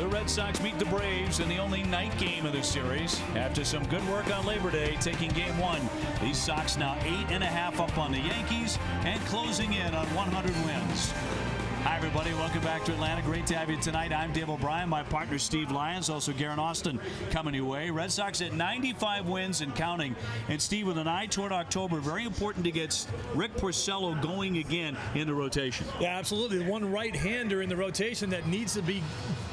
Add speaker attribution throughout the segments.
Speaker 1: The Red Sox meet the Braves in the only night game of the series. After some good work on Labor Day, taking game one, these Sox now 8.5 up on the Yankees and closing in on 100 wins. Hi, everybody. Welcome back to Atlanta. Great to have you tonight. I'm Dave O'Brien. My partner, Steve Lyons. Also, Garen Austin coming your way. Red Sox at 95 wins and counting. And, Steve, with an eye toward October, very important to get Rick Porcello going again in the rotation.
Speaker 2: Yeah, absolutely. One right-hander in the rotation that needs to be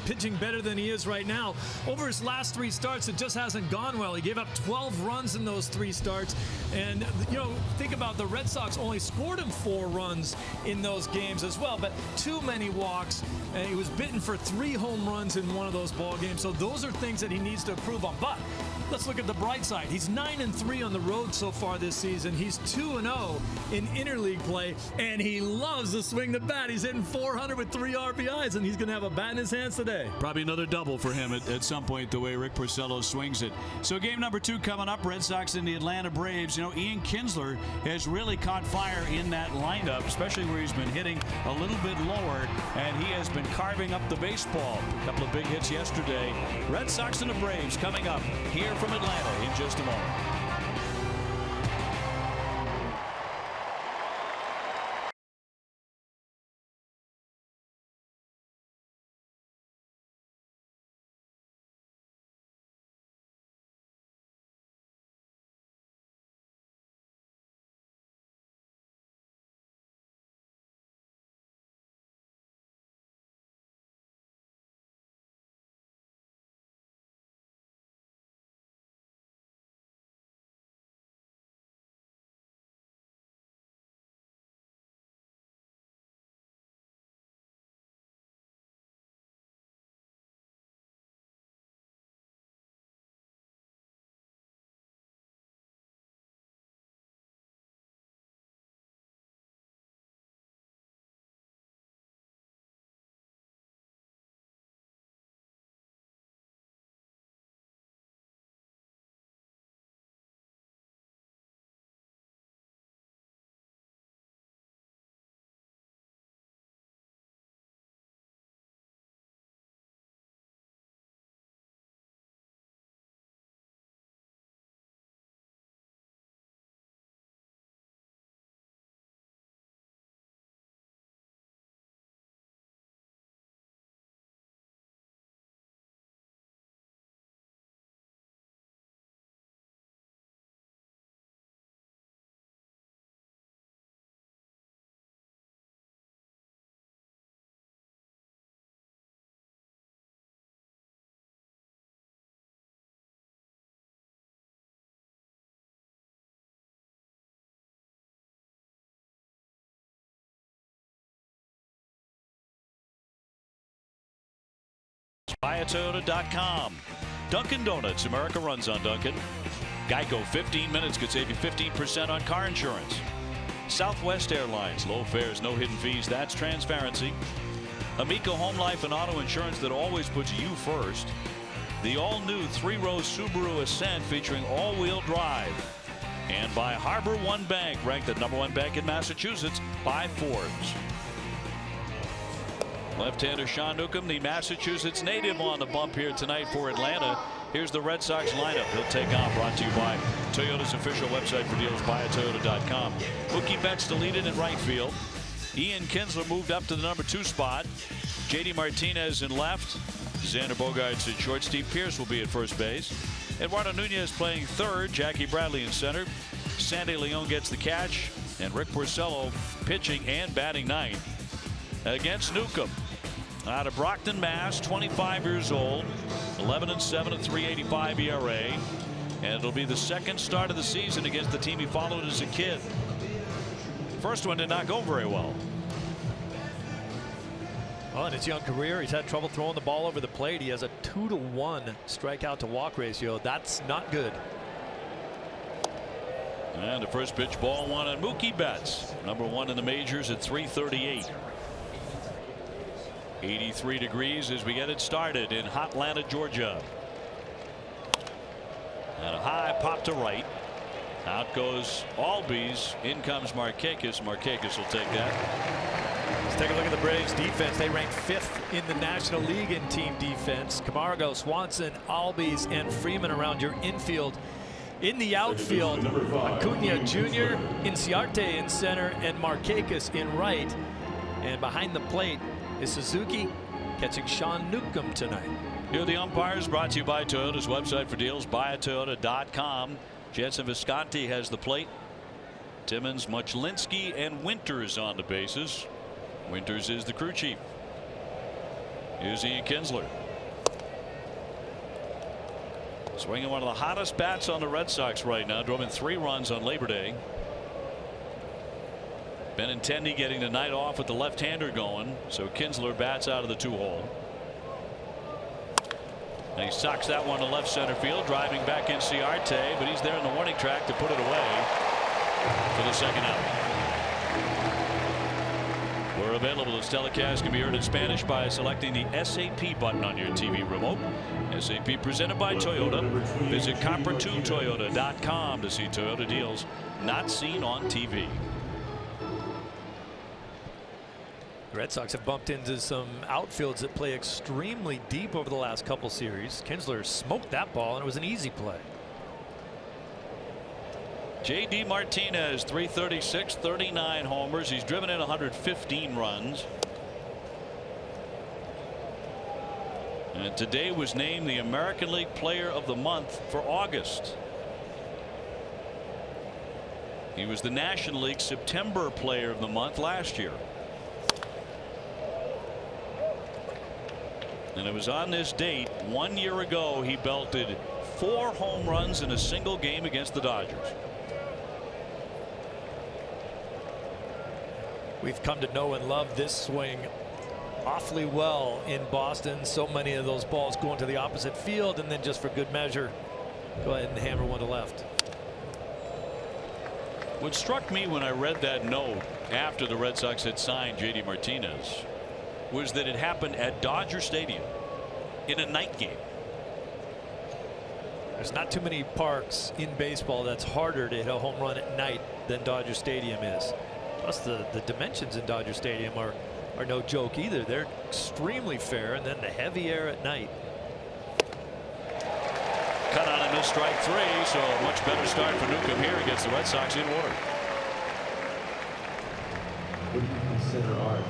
Speaker 2: pitching better than he is right now. Over his last 3 starts, it just hasn't gone well. He gave up 12 runs in those 3 starts. And, you know, think about the Red Sox only scored him 4 runs in those games as well. But too many walks, and he was bitten for 3 home runs in one of those ball games. So those are things that he needs to improve on. But let's look at the bright side. He's 9-3 on the road so far this season. He's 2-0 in interleague play, and he loves to swing the bat. He's hitting 400 with 3 RBIs, and he's going to have a bat in his hands today.
Speaker 1: Probably another double for him at some point, the way Rick Porcello swings it. So game number 2 coming up, Red Sox and the Atlanta Braves. You know, Ian Kinsler has really caught fire in that lineup, especially where he's been hitting a little bit lower, and he has been carving up the baseball. A couple of big hits yesterday. Red Sox and the Braves coming up here from Atlanta in just a moment. BuyAToyota.com. Dunkin' Donuts. America runs on Dunkin'. Geico, 15 minutes could save you 15% on car insurance. Southwest Airlines. Low fares, no hidden fees. That's transparency. Amico Home Life and Auto Insurance that always puts you first. The all-new 3-row Subaru Ascent featuring all-wheel drive. And by Harbor One Bank, ranked the #1 bank in Massachusetts by Forbes. Left-hander Sean Newcomb, the Massachusetts native, on the bump here tonight for Atlanta. Here's the Red Sox lineup. He'll take on, brought to you by Toyota's official website for deals, BuyAToyota.com. Mookie Betts deleted in right field. Ian Kinsler moved up to the #2 spot. JD Martinez in left. Xander Bogaerts at short. Steve Pearce will be at first base. Eduardo Nunez playing third. Jackie Bradley in center. Sandy Leon gets the catch. And Rick Porcello pitching and batting ninth against Newcomb. Out of Brockton, Mass, 25 years old, 11-7 at 3.85 ERA, and it'll be the second start of the season against the team he followed as a kid. First one did not go very well.
Speaker 2: Well, in his young career, he's had trouble throwing the ball over the plate. He has a 2-to-1 strikeout to walk ratio. That's not good.
Speaker 1: And the first pitch, ball 1 on Mookie Betts, #1 in the majors at 338. 83 degrees as we get it started in Hotlanta, Georgia. And a high pop to right. Out goes Albies. In comes Markakis. Markakis will take that.
Speaker 2: Take a look at the Braves defense. They rank 5th in the National League in team defense. Camargo, Swanson, Albies, and Freeman around your infield. In the outfield, Acuna Jr., Inciarte in center, and Markakis in right. And behind the plate is Suzuki catching Sean Newcomb tonight.
Speaker 1: Here are the umpires, brought to you by Toyota's website for deals, buyatoyota.com. Jensen Visconti has the plate. Timmons, Muchlinski, and Winters on the bases. Winters is the crew chief. Here's Ian Kinsler. Swinging one of the hottest bats on the Red Sox right now. Drove in 3 runs on Labor Day. Benintendi getting the night off with the left-hander going. So Kinsler bats out of the 2-hole. And he socks that one to left center field. Driving back Inciarte, but he's there in the warning track to put it away for the second out. We're available. This telecast can be heard in Spanish by selecting the SAP button on your TV remote. SAP presented by Toyota. Visit copper2toyota.com to see Toyota deals not seen on TV.
Speaker 2: The Red Sox have bumped into some outfields that play extremely deep over the last couple series. Kinsler smoked that ball, and it was an easy play.
Speaker 1: J.D. Martinez, 336, 39 homers. He's driven in 115 runs. And today was named the American League Player of the Month for August. He was the National League September Player of the Month last year. And it was on this date 1 year ago he belted 4 home runs in a single game against the Dodgers.
Speaker 2: We've come to know and love this swing awfully well in Boston. So many of those balls going to the opposite field, and then just for good measure, go ahead and hammer one to left.
Speaker 1: What struck me when I read that note after the Red Sox had signed J.D. Martinez was that it happened at Dodger Stadium in a night game.
Speaker 2: There's not too many parks in baseball that's harder to hit a home run at night than Dodger Stadium is. Plus the dimensions in Dodger Stadium are no joke either. They're extremely fair, and then the heavy air at night.
Speaker 1: Cut on and missed strike 3, so a much better start for Newcomb here against the Red Sox in order.
Speaker 3: What do you consider art?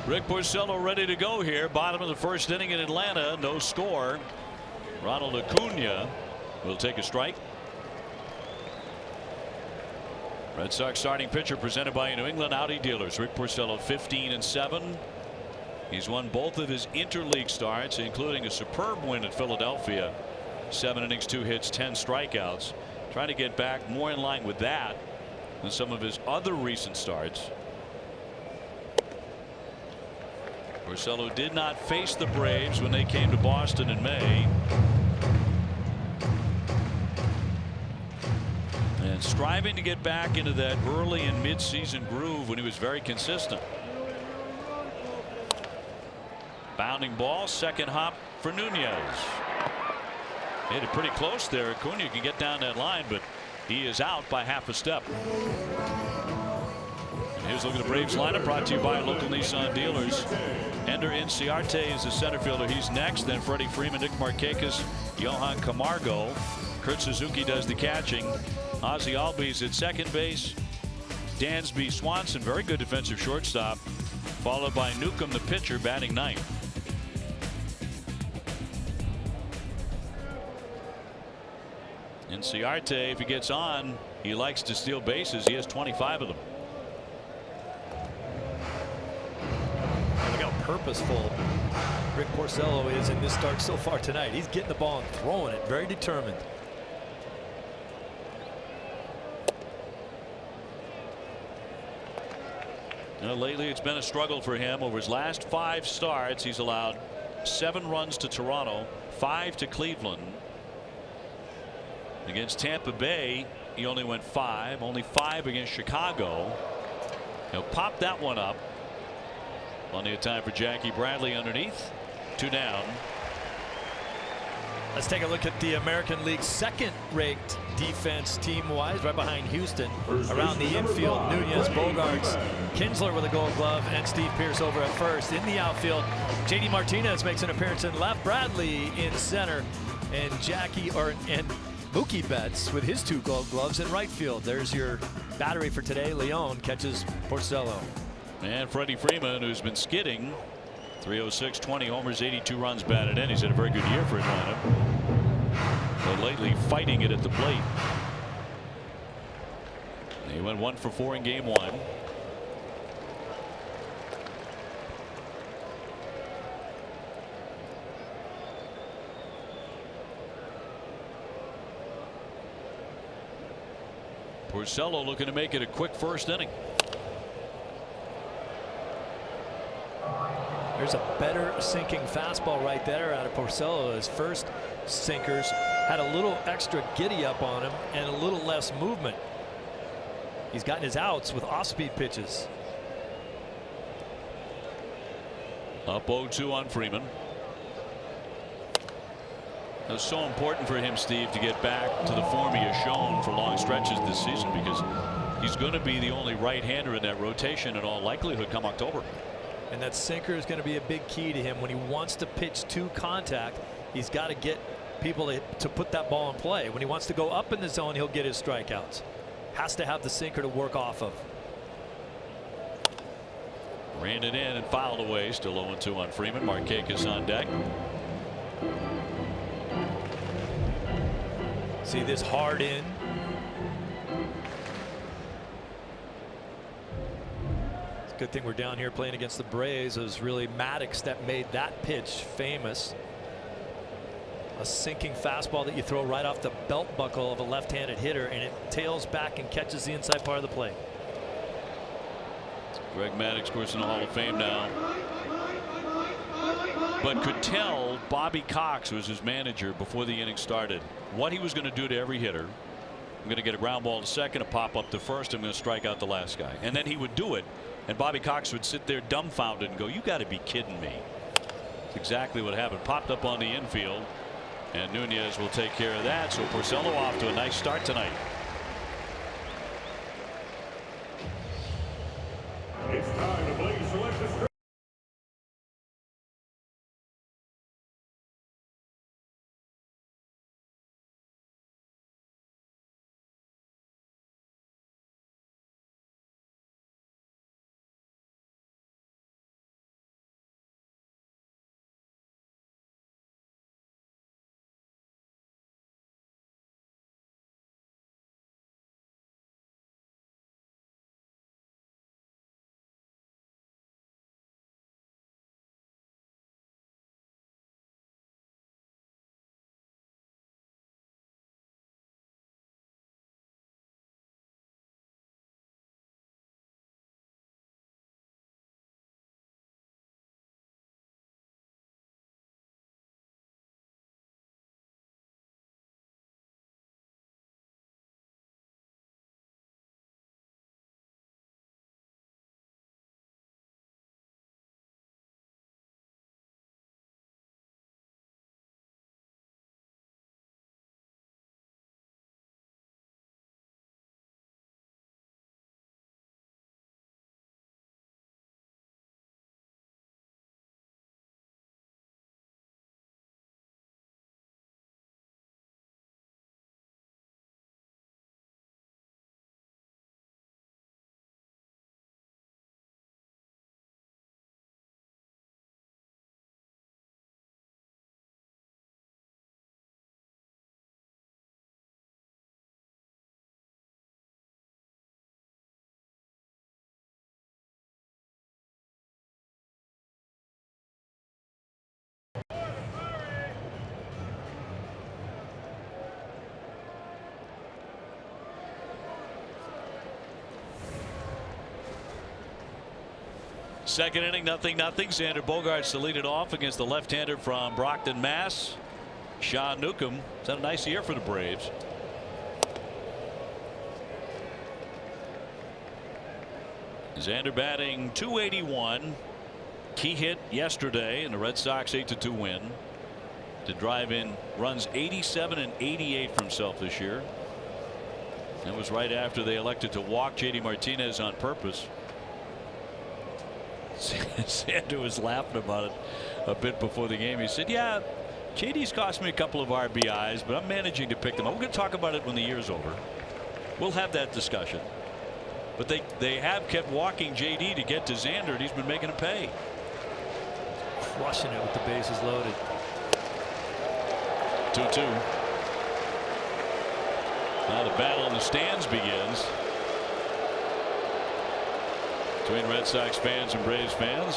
Speaker 1: Rick Porcello ready to go here. Bottom of the first inning in Atlanta. No score. Ronald Acuna will take a strike. Red Sox starting pitcher presented by New England Audi dealers. Rick Porcello 15-7. He's won both of his interleague starts, including a superb win at Philadelphia. 7 innings, 2 hits, 10 strikeouts. Trying to get back more in line with that than some of his other recent starts. Porcello did not face the Braves when they came to Boston in May. And striving to get back into that early and mid-season groove when he was very consistent. Bounding ball, second hop for Nunez. Hit it pretty close there. Acuna can get down that line, but he is out by half a step. And here's a look at the Braves lineup, brought to you by local Nissan dealers. Ender Inciarte is the center fielder. He's next. Then Freddie Freeman, Nick Markakis, Johan Camargo. Kurt Suzuki does the catching. Ozzie Albies at second base. Dansby Swanson, very good defensive shortstop, followed by Newcomb, the pitcher, batting ninth. Inciarte, if he gets on, he likes to steal bases. He has 25 of them.
Speaker 2: And look how purposeful Rick Porcello is in this start so far tonight. He's getting the ball and throwing it, very determined.
Speaker 1: Lately it's been a struggle for him. Over his last 5 starts, he's allowed 7 runs to Toronto, 5 to Cleveland. Against Tampa Bay, he only went 5, only 5 against Chicago. He'll pop that one up. Plenty of time for Jackie Bradley underneath. 2 down.
Speaker 2: Let's take a look at the American League's second-ranked defense team-wise, right behind Houston. Around the infield, Nunez, Bogarts, Kinsler with a Gold Glove, and Steve Pearce over at first. In the outfield, J.D. Martinez makes an appearance in left, Bradley in center, and Mookie Betts with his 2 Gold Gloves in right field. There's your battery for today. Leon catches Porcello.
Speaker 1: And Freddie Freeman, who's been skidding. 306, 20 homers, 82 runs batted in. He's had a very good year for Atlanta, but lately fighting it at the plate. He went 1 for 4 in game 1. Porcello looking to make it a quick first inning.
Speaker 2: There's a better sinking fastball right there out of Porcello. His first sinkers had a little extra giddy up on him and a little less movement. He's gotten his outs with off-speed pitches.
Speaker 1: Up 0-2 on Freeman. It's so important for him, Steve, to get back to the form he has shown for long stretches this season, because he's going to be the only right-hander in that rotation in all likelihood come October.
Speaker 2: And that sinker is going to be a big key to him when he wants to pitch to contact. He's got to get people to put that ball in play. When he wants to go up in the zone, he'll get his strikeouts. Has to have the sinker to work off of.
Speaker 1: Ran it in and fouled away. Still 0-2 on Freeman. Markakis on deck.
Speaker 2: See this hard in. Good thing we're down here playing against the Braves. It was really Maddox that made that pitch famous. A sinking fastball that you throw right off the belt buckle of a left-handed hitter, and it tails back and catches the inside part of the plate.
Speaker 1: Greg Maddox, of course, in the Hall of Fame now, but could tell Bobby Cox, who was his manager before the inning started, what he was going to do to every hitter. I'm going to get a ground ball to second, a pop up to first. I'm going to strike out the last guy, and then he would do it. And Bobby Cox would sit there dumbfounded and go, "You got to be kidding me." That's exactly what happened. Popped up on the infield, and Nunez will take care of that. So Porcello off to a nice start tonight.
Speaker 4: It's time to play select the
Speaker 1: Second inning, 0-0. Xander Bogaerts to lead it off against the left-hander from Brockton, Mass. Sean Newcomb. It's had a nice year for the Braves. Xander batting .281. Key hit yesterday in the Red Sox 8-2 win to drive in runs 87 and 88 for himself this year. That was right after they elected to walk JD Martinez on purpose. Xander was laughing about it a bit before the game. He said, yeah, JD's cost me a couple of RBIs, but I'm managing to pick them up. We're going to talk about it when the year's over. We'll have that discussion. But they have kept walking JD to get to Xander, and he's been making him pay.
Speaker 2: Crushing it with the bases loaded.
Speaker 1: 2-2. Now the battle in the stands begins between Red Sox fans and Braves fans.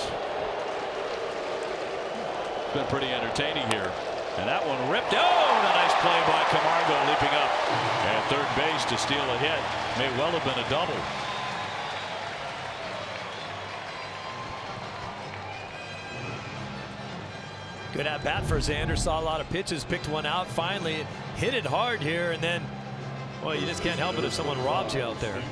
Speaker 1: It's been pretty entertaining here. And that one ripped. Oh, and a nice play by Camargo leaping up at third base to steal a hit. May well have been a double.
Speaker 2: Good at bat for Xander. Saw a lot of pitches, picked one out finally, hit it hard here, and then, well, you just can't help it if someone robs you out there.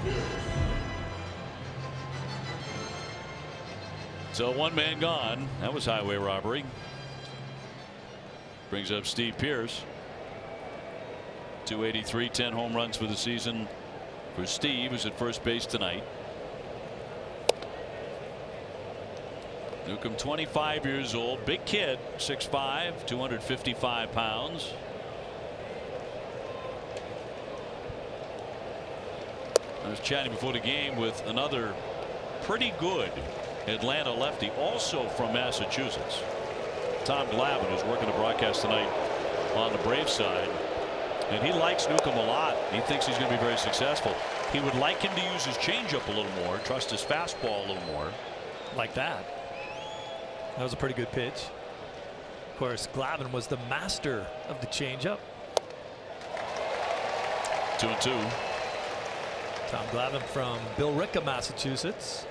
Speaker 1: So one man gone. That was highway robbery. Brings up Steve Pearce. 283, 10 home runs for the season for Steve, who's at first base tonight. Newcomb, 25 years old, big kid, 6'5", 255 pounds. I was chatting before the game with another pretty good Atlanta lefty, also from Massachusetts, Tom Glavine, who's working the broadcast tonight on the Braves side. And he likes Newcomb a lot. He thinks he's going to be very successful. He would like him to use his changeup a little more, trust his fastball a little more.
Speaker 2: Like that. That was a pretty good pitch. Of course, Glavine was the master of the changeup.
Speaker 1: 2-2.
Speaker 2: Tom Glavine from Billerica, Massachusetts.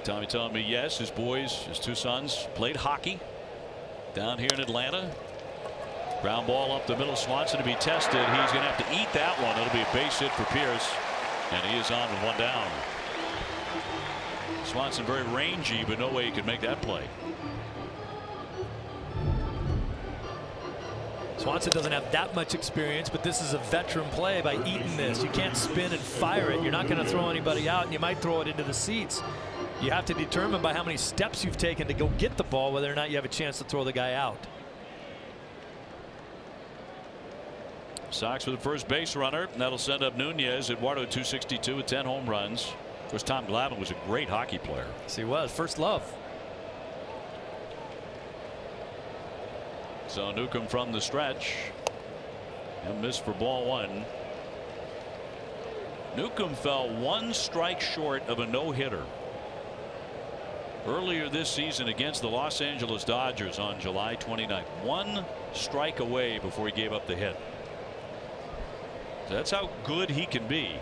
Speaker 1: Tommy telling me yes, his boys, his two sons, played hockey down here in Atlanta. Ground ball up the middle. Swanson to be tested. He's going to have to eat that one. It'll be a base hit for Pearce, and he is on with one down. Swanson very rangy, but no way he could make that play.
Speaker 2: Swanson doesn't have that much experience, but this is a veteran play by eating this. You can't spin and fire it. You're not going to throw anybody out, and you might throw it into the seats. You have to determine by how many steps you've taken to go get the ball whether or not you have a chance to throw the guy out.
Speaker 1: Sox with the first base runner. That'll send up Nunez. Eduardo 262 with 10 home runs. Of course, Tom Glavine was a great hockey player.
Speaker 2: Yes, he was. First love.
Speaker 1: So Newcomb from the stretch. And missed for ball one. Newcomb fell one strike short of a no-hitter earlier this season against the Los Angeles Dodgers on July 29th. One strike away before he gave up the hit. So that's how good he can be.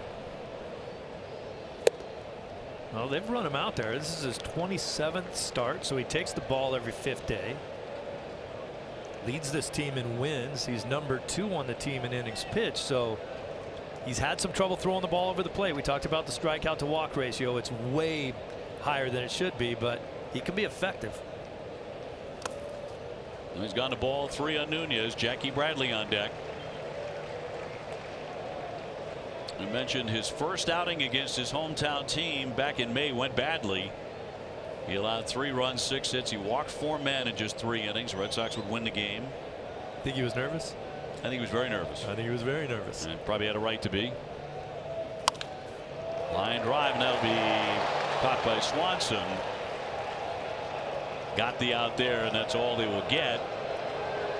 Speaker 2: Well, they've run him out there. This is his 27th start, so he takes the ball every 5th day. Leads this team in wins. He's number 2 on the team in innings pitched, so he's had some trouble throwing the ball over the plate. We talked about the strikeout to walk ratio. It's way higher than it should be, but he can be effective.
Speaker 1: He's gone to ball 3 on Nunez. Jackie Bradley on deck. I mentioned his first outing against his hometown team back in May went badly. He allowed 3 runs, 6 hits. He walked 4 men in just 3 innings. The Red Sox would win the game.
Speaker 2: Think he was nervous?
Speaker 1: I think he was very nervous.
Speaker 2: I think he was very nervous.
Speaker 1: And probably had a right to be. Line drive, and that'll be caught by Swanson. Got the out there, and that's all they will get.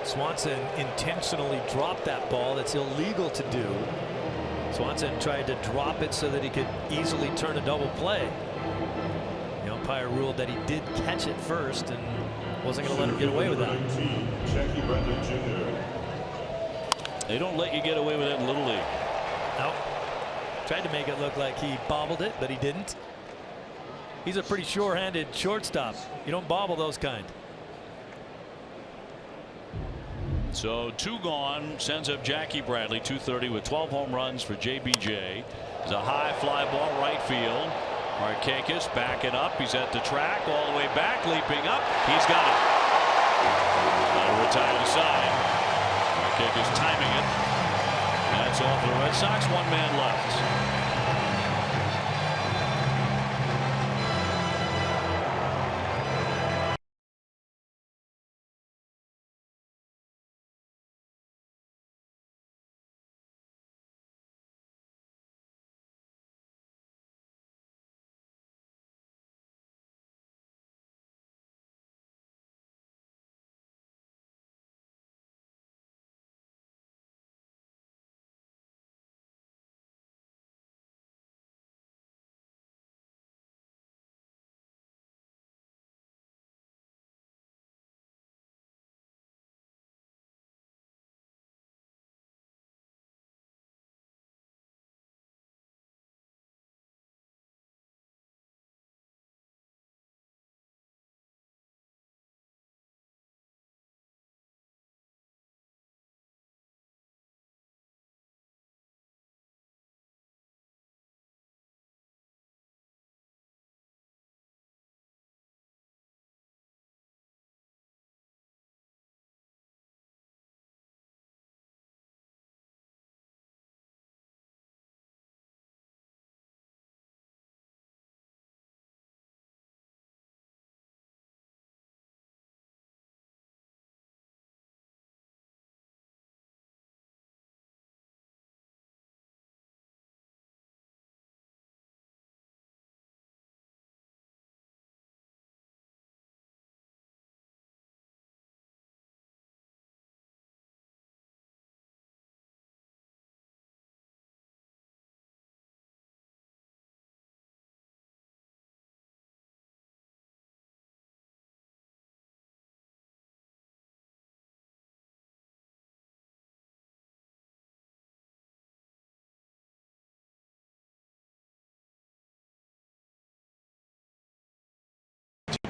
Speaker 2: Swanson intentionally dropped that ball. That's illegal to do. Swanson tried to drop it so that he could easily turn a double play. The umpire ruled that he did catch it first and wasn't going to let him get away with that.
Speaker 1: They don't let you get away with that in Little League.
Speaker 2: Nope. Tried to make it look like he bobbled it, but he didn't.
Speaker 5: He's a pretty sure-handed shortstop. You don't bobble those kind.
Speaker 1: So 2 gone, sends up Jackie Bradley, 230 with 12 home runs for JBJ. It's a high fly ball right field. Markakis backing up. He's at the track, all the way back, leaping up. He's got it. Now retired aside. Markakis timing it. That's all for the Red Sox. 1 man left.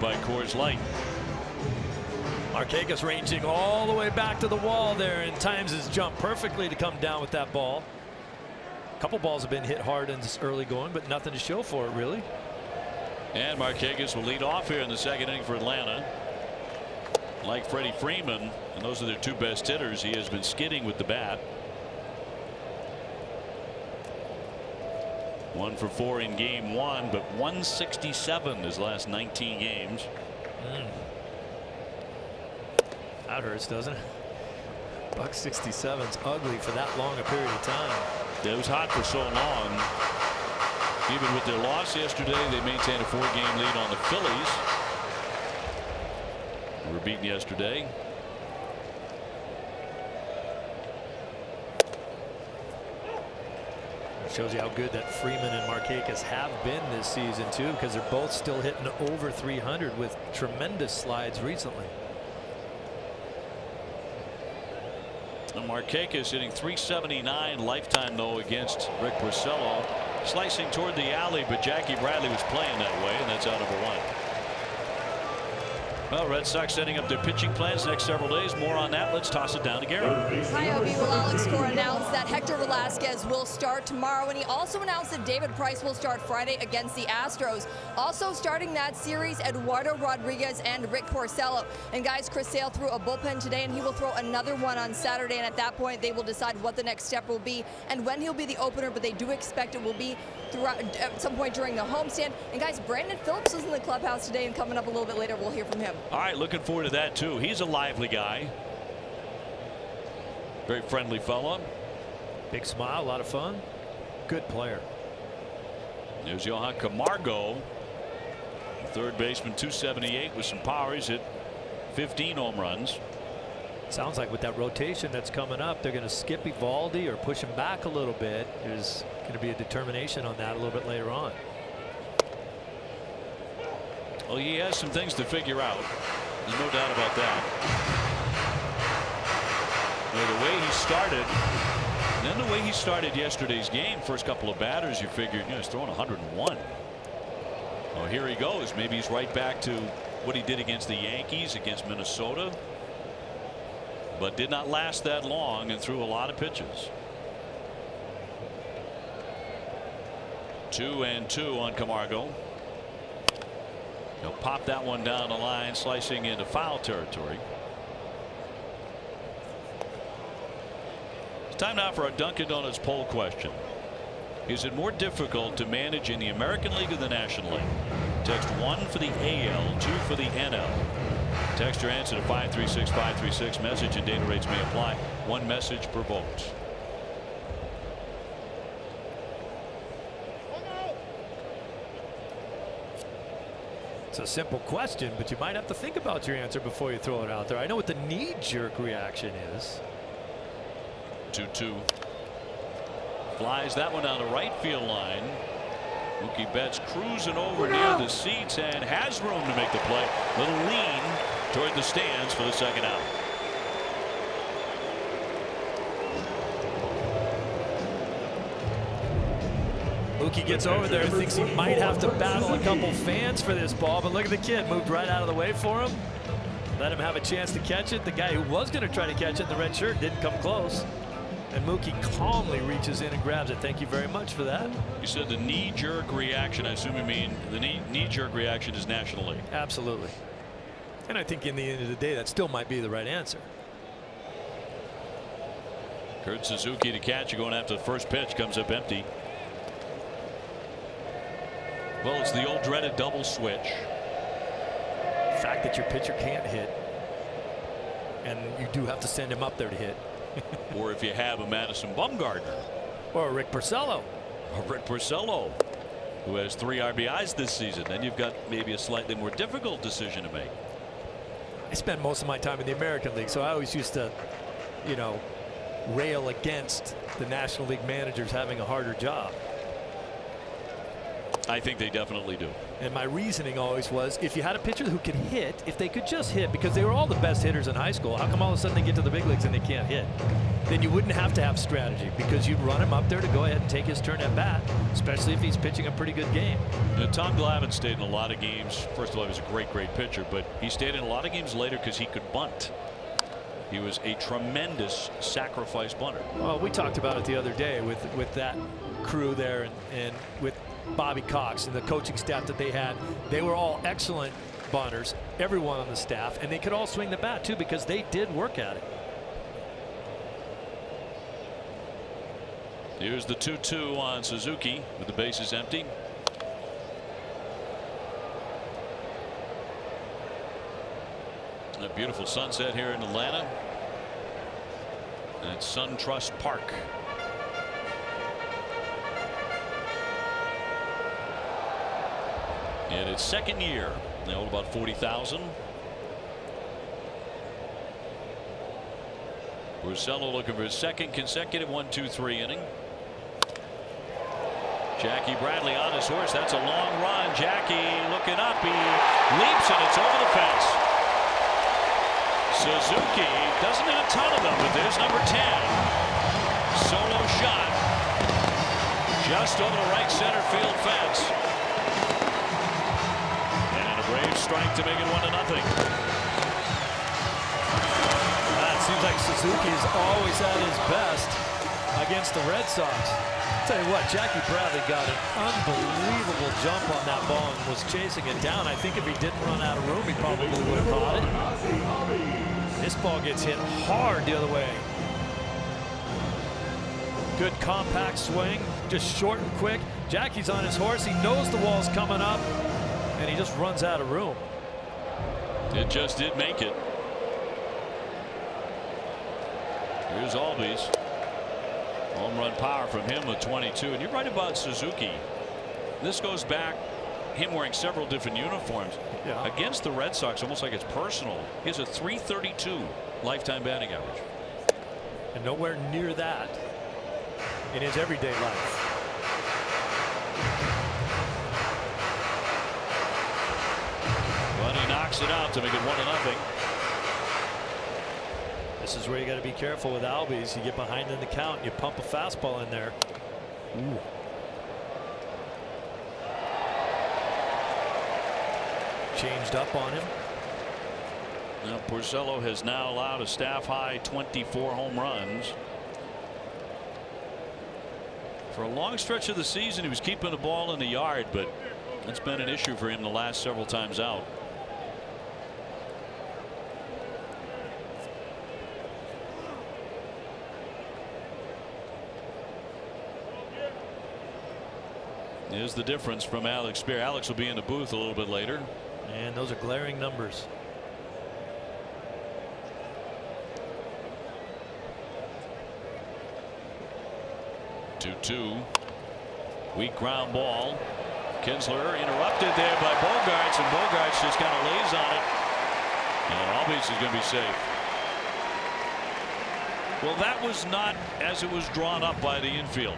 Speaker 1: By Coors Light.
Speaker 5: Markakis ranging all the way back to the wall there and times his jump perfectly to come down with that ball. A couple balls have been hit hard in this early going, but nothing to show for it, really.
Speaker 1: And Markakis will lead off here in the 2nd inning for Atlanta. Like Freddie Freeman, and those are their 2 best hitters, he has been skidding with the bat. 1 for 4 in game 1, but 167 his last 19 games.
Speaker 5: That hurts, doesn't it? $167's ugly for that long a period of time.
Speaker 1: It was hot for so long. Even with their loss yesterday, they maintained a 4-game lead on the Phillies. They were beaten yesterday.
Speaker 5: Shows you how good that Freeman and Markakis have been this season too, because they're both still hitting over 300 with tremendous slides recently.
Speaker 1: And Markakis hitting .379 lifetime though against Rick Porcello, slicing toward the alley, but Jackie Bradley was playing that way, and that's out number 1. Well, Red Sox setting up their pitching plans next several days. More on that. Let's toss it down to Gary.
Speaker 6: Hi, Obi. Well, Alex Cora announced that Hector Velasquez will start tomorrow, and he also announced that David Price will start Friday against the Astros. Also starting that series, Eduardo Rodriguez and Rick Porcello. And guys, Chris Sale threw a bullpen today, and he will throw another one on Saturday. And at that point, they will decide what the next step will be and when he'll be the opener. But they do expect it will be throughout at some point during the homestand. And guys, Brandon Phillips was in the clubhouse today, and coming up a little bit later, we'll hear from him.
Speaker 1: All right, looking forward to that too. He's a lively guy. Very friendly fella.
Speaker 5: Big smile, a lot of fun. Good player.
Speaker 1: There's Johan Camargo, third baseman, 278 with some power. He's hit 15 home runs.
Speaker 5: Sounds like with that rotation that's coming up, they're going to skip Evaldi or push him back a little bit. There's going to be a determination on that a little bit later on.
Speaker 1: Well, he has some things to figure out. There's no doubt about that. You know, the way he started, and then the way he started yesterday's game, first couple of batters, you figured, you know, he's throwing 101. Oh, here he goes. Maybe he's right back to what he did against the Yankees, against Minnesota, but did not last that long and threw a lot of pitches. 2-2 on Camargo. He'll pop that one down the line, slicing into foul territory. It's time now for our Dunkin' Donuts poll question. Is it more difficult to manage in the American League or the National League? Text 1 for the AL, 2 for the NL. Text your answer to 536-536. Message and data rates may apply. One message per vote.
Speaker 5: It's a simple question, but you might have to think about your answer before you throw it out there. I know what the knee-jerk reaction is.
Speaker 1: 2-2. Flies that one down the right field line. Mookie Betts cruising over near the seats and has room to make the play. Little lean toward the stands for the second out.
Speaker 5: Mookie gets over there, thinks he might have to battle a couple fans for this ball, but look at the kid, moved right out of the way for him. Let him have a chance to catch it. The guy who was going to try to catch it in the red shirt didn't come close. And Mookie calmly reaches in and grabs it. Thank you very much for that.
Speaker 1: You said the knee-jerk reaction. I assume you mean the knee-jerk reaction is National League.
Speaker 5: Absolutely. And I think in the end of the day, that still might be the right answer.
Speaker 1: Kurt Suzuki to catch. Going after the first pitch. Comes up empty. Well, it's the old dreaded double switch.
Speaker 5: The fact that your pitcher can't hit, and you do have to send him up there to hit.
Speaker 1: Or if you have a Madison Bumgarner.
Speaker 5: Or a Rick Porcello.
Speaker 1: Or Rick Porcello, who has 3 RBIs this season. Then you've got maybe a slightly more difficult decision to make.
Speaker 5: I spent most of my time in the American League, so I always used to, you know, rail against the National League managers having a harder job.
Speaker 1: I think they definitely do.
Speaker 5: And my reasoning always was, if you had a pitcher who could hit, if they could just hit, because they were all the best hitters in high school, how come all of a sudden they get to the big leagues and they can't hit? Then you wouldn't have to have strategy, because you'd run him up there to go ahead and take his turn at bat, especially if he's pitching a pretty good game.
Speaker 1: You know, Tom Glavine stayed in a lot of games. First of all, he was a great pitcher, but he stayed in a lot of games later because he could bunt. He was a tremendous sacrifice bunter.
Speaker 5: Well, we talked about it the other day with that crew there and with Bobby Cox and the coaching staff that they had. They were all excellent bunters, everyone on the staff, and they could all swing the bat too because they did work at it.
Speaker 1: Here's the 2-2 on Suzuki with the bases empty. A beautiful sunset here in Atlanta at SunTrust Park. In its second year, they hold about 40,000. Porcello looking for his second consecutive 1-2-3 inning. Jackie Bradley on his horse. That's a long run. Jackie looking up. He leaps and it's over the fence. Suzuki doesn't hit a ton of them, but there's number 10. Solo shot. Just over the right center field fence. Brave strike to make it 1-0.
Speaker 5: It seems like Suzuki is always at his best against the Red Sox. I'll tell you what, Jackie Bradley got an unbelievable jump on that ball and was chasing it down. I think if he didn't run out of room, he probably would have caught it. This ball gets hit hard the other way. Good compact swing, just short and quick. Jackie's on his horse. He knows the wall's coming up, and he just runs out of room.
Speaker 1: It just did make it. Here's Albies. Home run power from him with 22. And you're right about Suzuki. This goes back, him wearing several different uniforms.
Speaker 5: Yeah.
Speaker 1: Against the Red Sox, almost like it's personal. He has a .332 lifetime batting average.
Speaker 5: And nowhere near that in his everyday life.
Speaker 1: But he knocks it out to make it 1-0.
Speaker 5: This is where you got to be careful with Albies. You get behind in the count, and you pump a fastball in there.
Speaker 1: 2
Speaker 5: changed up on him.
Speaker 1: Now Porcello has now allowed a staff high 24 home runs. For a long stretch of the season, he was keeping the ball in the yard, but that's been an issue for him the last several times out. Here's the difference from Alex Spear. Alex will be in the booth a little bit later.
Speaker 5: And those are glaring numbers.
Speaker 1: 2-2. Weak ground ball. Kinsler interrupted there by Bogaerts, and Bogaerts just kind of lays on it. And Albies is going to be safe. Well, that was not as it was drawn up by the infield.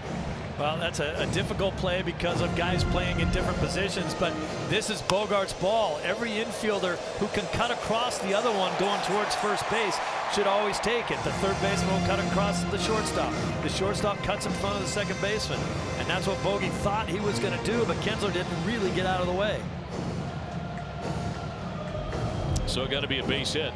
Speaker 5: Well, that's a difficult play because of guys playing in different positions, but this is Bogaerts' ball. Every infielder who can cut across the other one going towards first base should always take it. The third baseman will cut across the shortstop. The shortstop cuts in front of the second baseman, and that's what Bogey thought he was going to do, but Kinsler didn't really get out of the way.
Speaker 1: So got to be a base hit.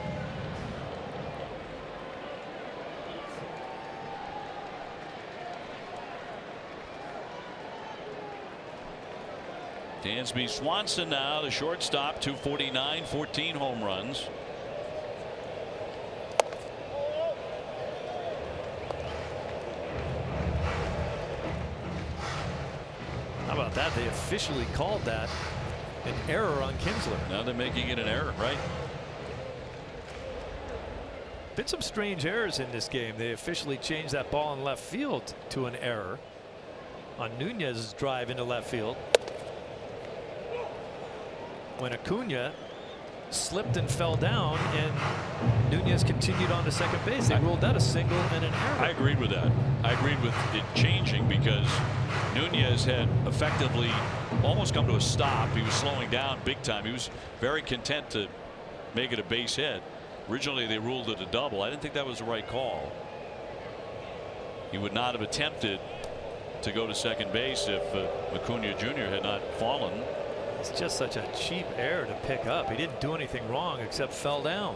Speaker 1: Dansby Swanson now the shortstop, 249, 14 home runs.
Speaker 5: How about that? They officially called that an error on Kinsler.
Speaker 1: Now they're making it an error, right?
Speaker 5: Been some strange errors in this game. They officially changed that ball in left field to an error on Nunez's drive into left field, when Acuna slipped and fell down and Nunez continued on to second base. They ruled that a single and an error.
Speaker 1: I agreed with that. I agreed with it changing because Nunez had effectively almost come to a stop. He was slowing down big time. He was very content to make it a base hit. Originally they ruled it a double. I didn't think that was the right call. He would not have attempted to go to second base if Acuna Jr. had not fallen.
Speaker 5: It's just such a cheap error to pick up. He didn't do anything wrong except fell down.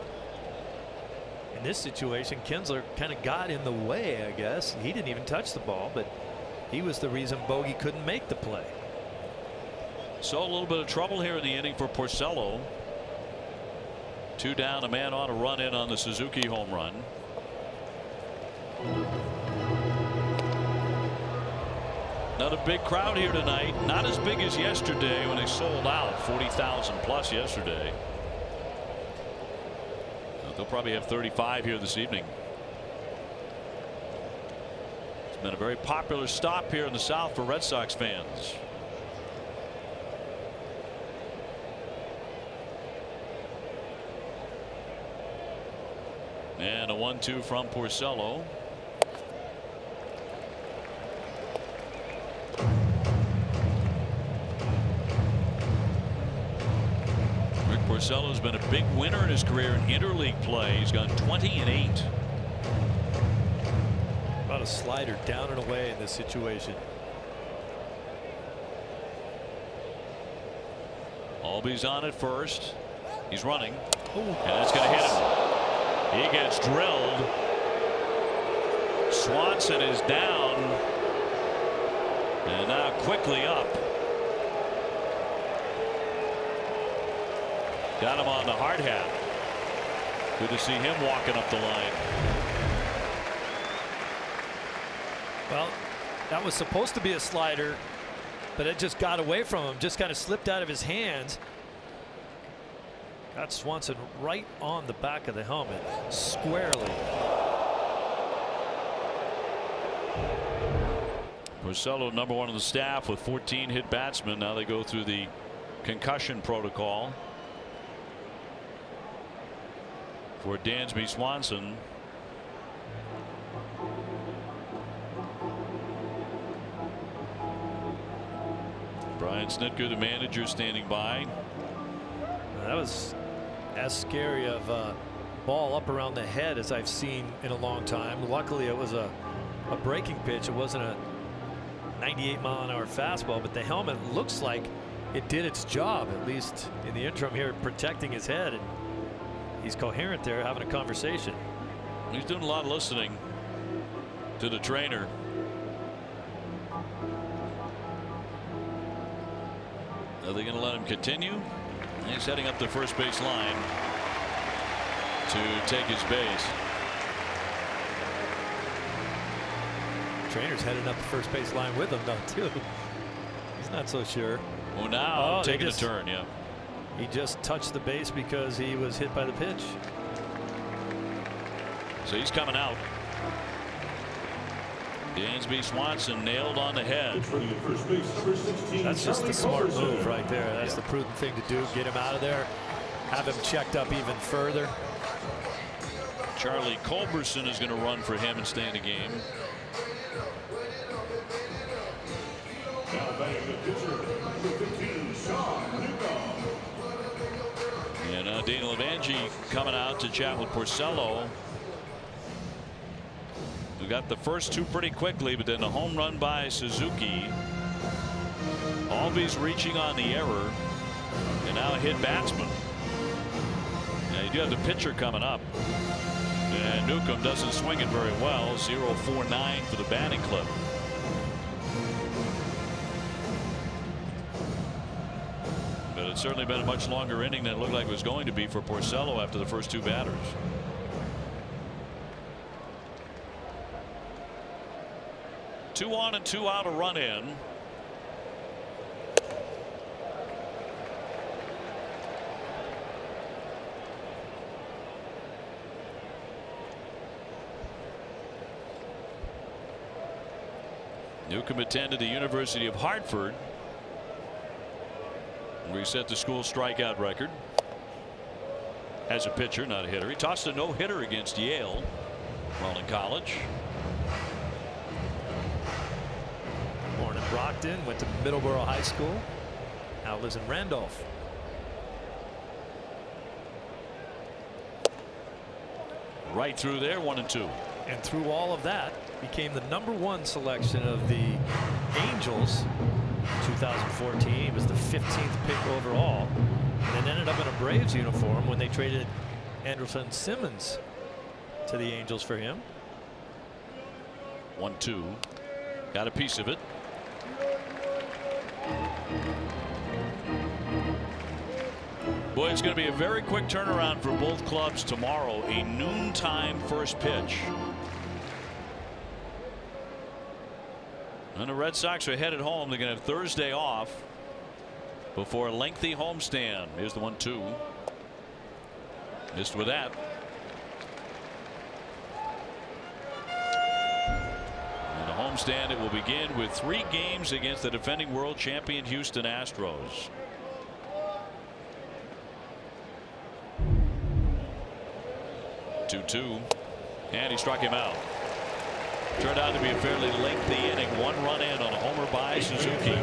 Speaker 5: In this situation, Kinsler kind of got in the way, I guess. He didn't even touch the ball, but he was the reason Bogey couldn't make the play.
Speaker 1: So a little bit of trouble here in the inning for Porcello. 2 down, a man on, a run in on the Suzuki home run. Not a big crowd here tonight. Not as big as yesterday when they sold out 40,000 plus yesterday. They'll probably have 35 here this evening. It's been a very popular stop here in the South for Red Sox fans. And a 1-2 from Porcello. Porcello's been a big winner in his career in interleague play. He's gone 20-8.
Speaker 5: About a slider down and away in this situation.
Speaker 1: Albies on at first. He's running. And that's going to hit him. He gets drilled. Swanson is down. And now quickly up. Got him on the hard hat. Good to see him walking up the line.
Speaker 5: Well, that was supposed to be a slider, but it just got away from him. Just kind of slipped out of his hands. Got Swanson right on the back of the helmet, squarely.
Speaker 1: Porcello, number 1 on the staff with 14 hit batsmen. Now they go through the concussion protocol for Dansby Swanson. Brian Snitker, the manager, standing by.
Speaker 5: That was as scary of a ball up around the head as I've seen in a long time. Luckily it was a breaking pitch. It wasn't a 98-mile-an-hour fastball, but the helmet looks like it did its job, at least in the interim here, protecting his head. And he's coherent there, having a conversation.
Speaker 1: He's doing a lot of listening to the trainer. Are they going to let him continue? He's heading up the first base line to take his base.
Speaker 5: Trainer's heading up the first base line with him, though, too. He's not so sure.
Speaker 1: Oh, now taking
Speaker 5: a
Speaker 1: turn, yeah.
Speaker 5: He just touched the base because he was hit by the pitch.
Speaker 1: So he's coming out. Dansby Swanson nailed on the head.
Speaker 5: That's just the smart move right there. That's the prudent thing to do. Get him out of there. Have him checked up even further.
Speaker 1: Charlie Culberson is going to run for him and stay in the game. And Dana Levangie coming out to chat with Porcello. We got the first two pretty quickly, but then the home run by Suzuki. Always reaching on the error, and now a hit batsman. Now you do have the pitcher coming up, and Newcomb doesn't swing it very well. 0-4-9 for the batting clip. But it's certainly been a much longer inning than it looked like it was going to be for Porcello after the first two batters. Two on and two out, a run in. Newcomb attended the University of Hartford, where he set the school strikeout record as a pitcher, not a hitter. He tossed a no-hitter against Yale while in college.
Speaker 5: Born in Brockton, went to Middleborough High School. Now lives in Randolph.
Speaker 1: Right through there, 1-2.
Speaker 5: And through all of that, became the #1 selection of the Angels 2014. He was the 15th pick overall, and then ended up in a Braves uniform when they traded Andrelton Simmons to the Angels for him.
Speaker 1: 1-2. Got a piece of it. Boy, it's going to be a very quick turnaround for both clubs tomorrow. A noontime first pitch. And the Red Sox are headed home. They're going to have Thursday off before a lengthy homestand. Here's the 1-2. Missed with that. And the homestand, it will begin with 3 games against the defending world champion Houston Astros. Two, and he struck him out. Turned out to be a fairly lengthy inning. 1 run in on a homer by Suzuki.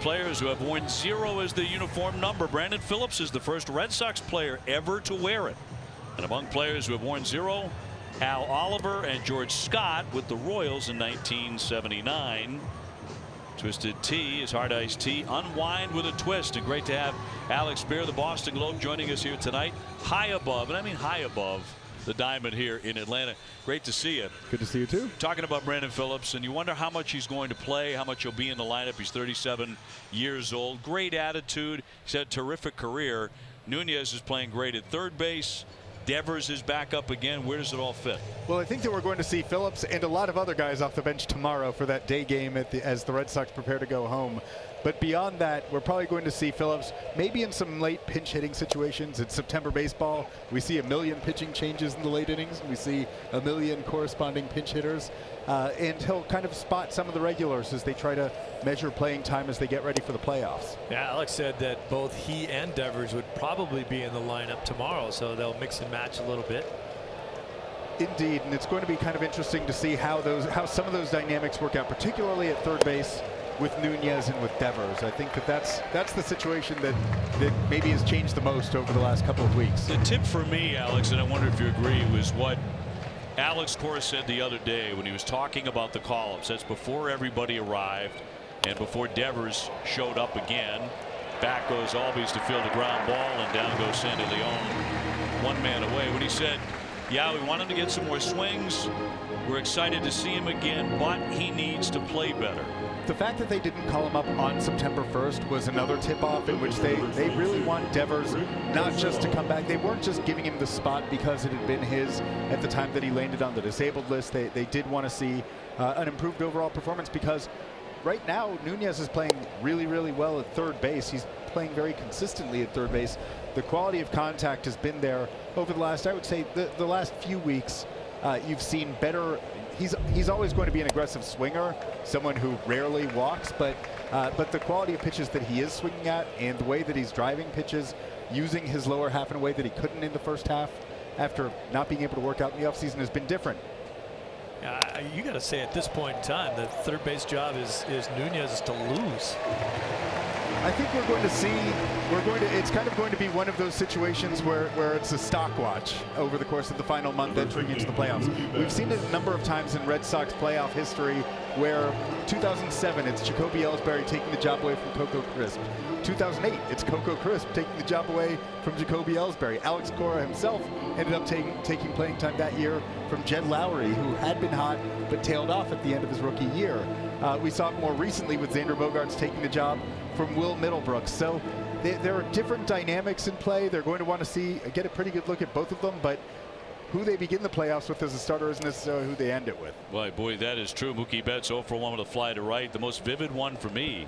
Speaker 1: players who have worn 0 as the uniform number. Brandon Phillips is the first Red Sox player ever to wear it. And among players who have worn 0, Hal Oliver and George Scott with the Royals in 1979. Twisted Tea is hard iced tea. Unwind with a twist. And great to have Alex Spear, the Boston Globe, joining us here tonight. High above, and I mean high above, the diamond here in Atlanta. Great to see you.
Speaker 7: Good to see you too.
Speaker 1: Talking about Brandon Phillips, and you wonder how much he's going to play, how much he'll be in the lineup. He's 37 years old. Great attitude. He's had a terrific career. Nunez is playing great at third base. Devers is back up again. Where does it all fit?
Speaker 7: Well, I think that we're going to see Phillips and a lot of other guys off the bench tomorrow for that day game as the Red Sox prepare to go home. But beyond that, we're probably going to see Phillips maybe in some late pinch hitting situations. It's September baseball. We see a million pitching changes in the late innings. We see a million corresponding pinch hitters. And he'll kind of spot some of the regulars as they try to measure playing time as they get ready for the playoffs.
Speaker 5: Yeah, Alex said that both he and Devers would probably be in the lineup tomorrow, so they'll mix and match a little bit.
Speaker 7: Indeed, and it's going to be kind of interesting to see how some of those dynamics work out, particularly at third base with Nunez and with Devers. I think that's the situation that maybe has changed the most over the last couple of weeks.
Speaker 1: The tip for me, Alex, and I wonder if you agree, was what Alex Cora said the other day when he was talking about the call-ups. That's before everybody arrived and before Devers showed up again. Back goes Albies to field a ground ball, and down goes Sandy Leon, one man away. When he said, yeah, we want him to get some more swings, we're excited to see him again, but he needs to play better.
Speaker 7: The fact that they didn't call him up on September 1st was another tip-off in which they really want Devers not just to come back. They weren't just giving him the spot because it had been his at the time that he landed on the disabled list. They did want to see an improved overall performance, because right now Nunez is playing really, really well at third base. He's playing very consistently at third base. The quality of contact has been there over the last, I would say, the last few weeks. You've seen better. He's always going to be an aggressive swinger, someone who rarely walks, but the quality of pitches that he is swinging at and the way that he's driving pitches, using his lower half in a way that he couldn't in the first half after not being able to work out in the offseason, has been different.
Speaker 5: You got to say at this point in time, the third base job is Nunez to lose.
Speaker 7: I think it's kind of going to be one of those situations where it's a stock watch over the course of the final month entering into the playoffs. We've seen it a number of times in Red Sox playoff history, where 2007 it's Jacoby Ellsbury taking the job away from Coco Crisp. 2008 it's Coco Crisp taking the job away from Jacoby Ellsbury. Alex Cora himself ended up taking playing time that year from Jed Lowry, who had been hot but tailed off at the end of his rookie year. We saw it more recently with Xander Bogaerts taking the job from Will Middlebrooks. So there are different dynamics in play. They're going to want to get a pretty good look at both of them, but who they begin the playoffs with as a starter isn't necessarily who they end it with.
Speaker 1: Boy, that is true. Mookie Betts 0 for 1 with a fly to right. The most vivid one for me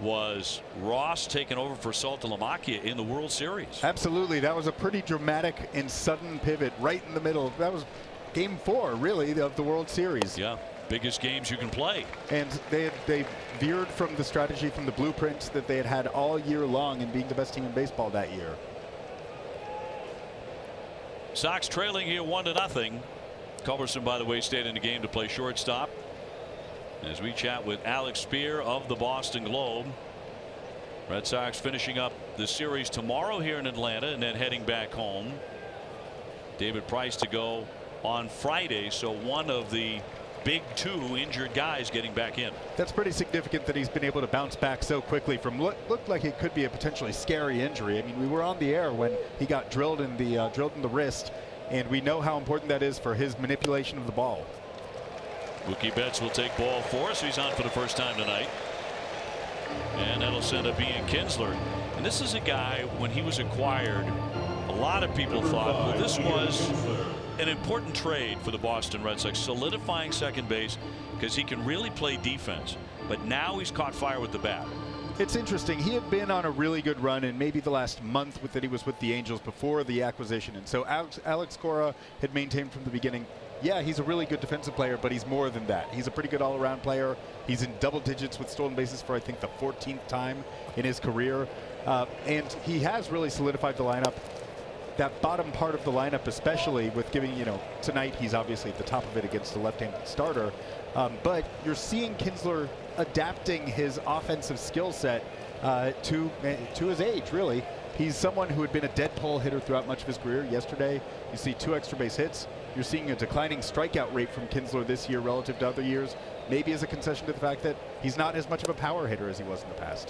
Speaker 1: was Ross taking over for Saltalamacchia in the World Series.
Speaker 7: Absolutely. That was a pretty dramatic and sudden pivot right in the middle. That was game 4, really, of the World Series.
Speaker 1: Yeah. Biggest games you can play.
Speaker 7: And they veered from the strategy, from the blueprint that they had all year long in being the best team in baseball that year.
Speaker 1: Sox trailing here 1-0. Culberson, by the way, stayed in the game to play shortstop. As we chat with Alex Spear of the Boston Globe. Red Sox finishing up the series tomorrow here in Atlanta and then heading back home. David Price to go on Friday, so one of the big 2 injured guys getting back in.
Speaker 7: That's pretty significant that he's been able to bounce back so quickly from what looked like it could be a potentially scary injury. I mean, we were on the air when he got drilled in the wrist, and we know how important that is for his manipulation of the ball.
Speaker 1: Mookie Betts will take ball 4, so he's on for the first time tonight. And that'll send up Ian Kinsler. And this is a guy, when he was acquired, a lot of people thought, well, this was an important trade for the Boston Red Sox, solidifying second base because he can really play defense. But now he's caught fire with the bat.
Speaker 7: It's interesting. He had been on a really good run in maybe the last month that he was with the Angels before the acquisition. And so Alex Cora had maintained from the beginning, yeah, he's a really good defensive player, but he's more than that. He's a pretty good all-around player. He's in double digits with stolen bases for, I think, the 14th time in his career. And he has really solidified the lineup. that bottom part of the lineup, especially with giving, you know, tonight he's obviously at the top of it against the left-handed starter, but you're seeing Kinsler adapting his offensive skill set to his age, really. He's someone who had been a dead pull hitter throughout much of his career. Yesterday, you see 2 extra base hits. You're seeing a declining strikeout rate from Kinsler this year relative to other years, maybe as a concession to the fact that he's not as much of a power hitter as he was in the past.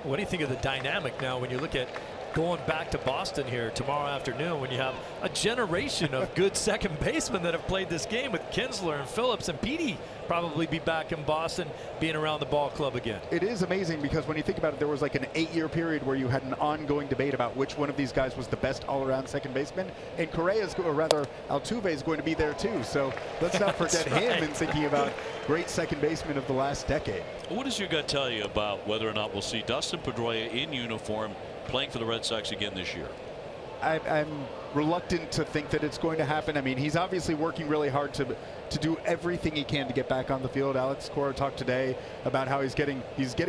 Speaker 5: What do you think of the dynamic now when you look at going back to Boston here tomorrow afternoon, when you have a generation of good second basemen that have played this game, with Kinsler and Phillips and Petey probably be back in Boston being around the ball club again?
Speaker 7: It is amazing because when you think about it, there was like an 8-year period where you had an ongoing debate about which one of these guys was the best all-around second baseman, and Correa's, or rather Altuve, is going to be there too. So let's not forget him in thinking about great second baseman of the last decade.
Speaker 1: What does your gut tell you about whether or not we'll see Dustin Pedroia in uniform playing for the Red Sox again this year?
Speaker 7: I'm reluctant to think that it's going to happen. I mean, he's obviously working really hard to do everything he can to get back on the field. Alex Cora talked today about how he's getting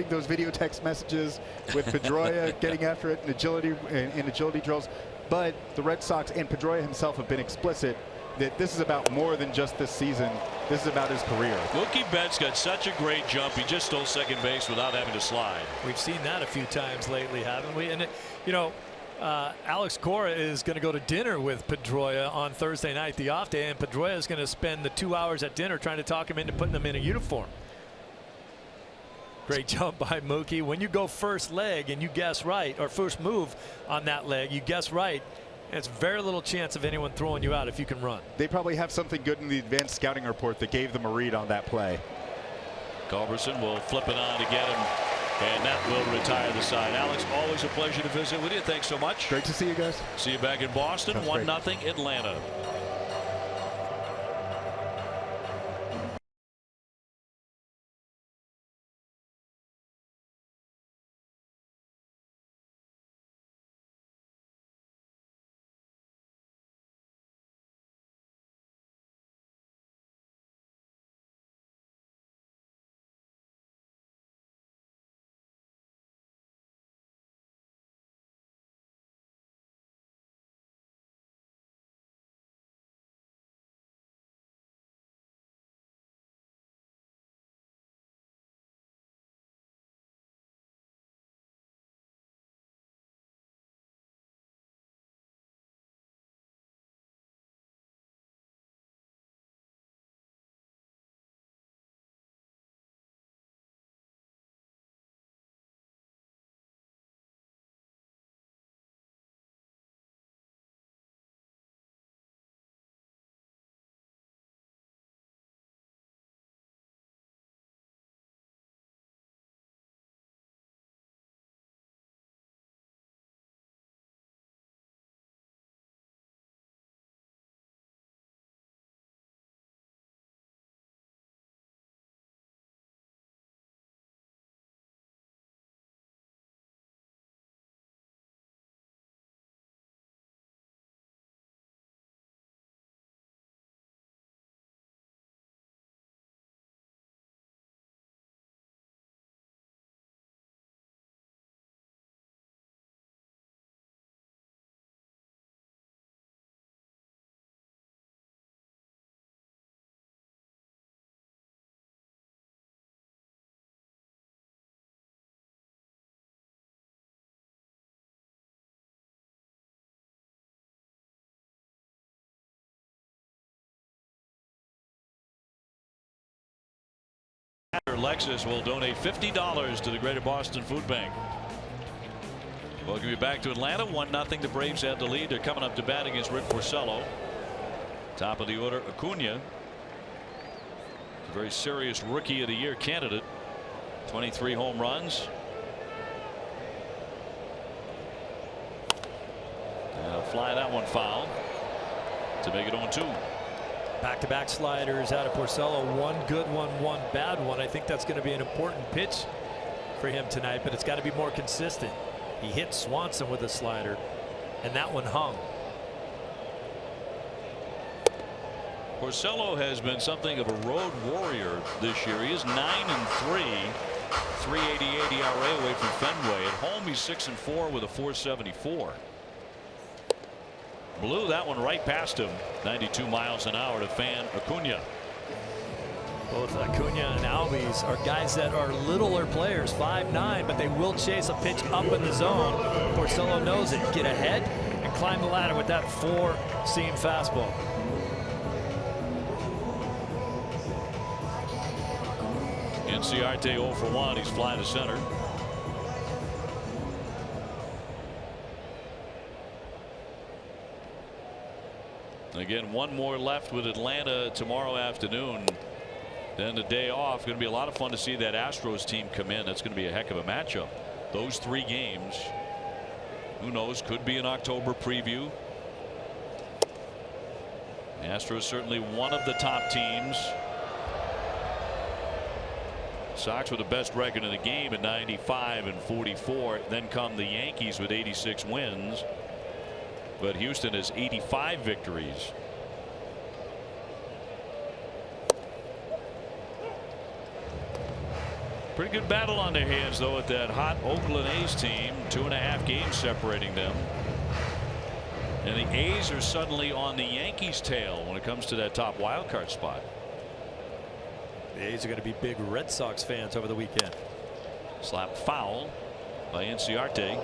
Speaker 7: those video text messages with Pedroia getting after it in agility drills. But the Red Sox and Pedroia himself have been explicit that this is about more than just this season. This is about his career.
Speaker 1: Mookie Betts got such a great jump. He just stole second base without having to slide.
Speaker 5: We've seen that a few times lately, haven't we? And you know, Alex Cora is going to go to dinner with Pedroia on Thursday night, the off day, and Pedroia is going to spend the 2 hours at dinner trying to talk him into putting them in a uniform. Great jump by Mookie. When you go first leg and you guess right, or first move on that leg, you guess right, it's very little chance of anyone throwing you out if you can run.
Speaker 7: They probably have something good in the advanced scouting report that gave them a read on that play.
Speaker 1: Culberson will flip it on to get him, and that will retire the side. Alex, always a pleasure to visit with you. Thanks so much.
Speaker 7: Great to see you guys.
Speaker 1: See you back in Boston. 1-0 Atlanta. Lexus will donate $50 to the Greater Boston Food Bank. Welcome you back to Atlanta. 1-0. The Braves had the lead. They're coming up to bat against Rick Porcello. Top of the order, Acuna. A very serious Rookie of the Year candidate. 23 home runs. And he'll fly that one foul to make it 0-2.
Speaker 5: Back-to-back sliders out of Porcello. One good one, one bad one. I think that's going to be an important pitch for him tonight, but it's got to be more consistent. He hit Swanson with a slider, and that one hung.
Speaker 1: Porcello has been something of a road warrior this year. He is 9-3, 3.88 ERA away from Fenway. At home, he's 6-4 with a 4.74. Blew that one right past him. 92 miles an hour to Fan Acuna.
Speaker 5: Both Acuna and Albies are guys that are littler players, 5'9", but they will chase a pitch up in the zone. Porcello knows it. Get ahead and climb the ladder with that 4-seam fastball.
Speaker 1: Inciarte 0 for 1. He's fly to center. Again, one more left with Atlanta tomorrow afternoon. Then the day off. Going to be a lot of fun to see that Astros team come in. That's going to be a heck of a matchup. Those 3 games, who knows, could be an October preview. The Astros certainly one of the top teams. Sox with the best record in the game at 95-44. Then come the Yankees with 86 wins. But Houston has 85 victories. Pretty good battle on their hands, though, at that hot Oakland A's team. 2.5 games separating them. And the A's are suddenly on the Yankees' tail when it comes to that top wild card spot.
Speaker 5: The A's are going to be big Red Sox fans over the weekend.
Speaker 1: Slap foul by Inciarte.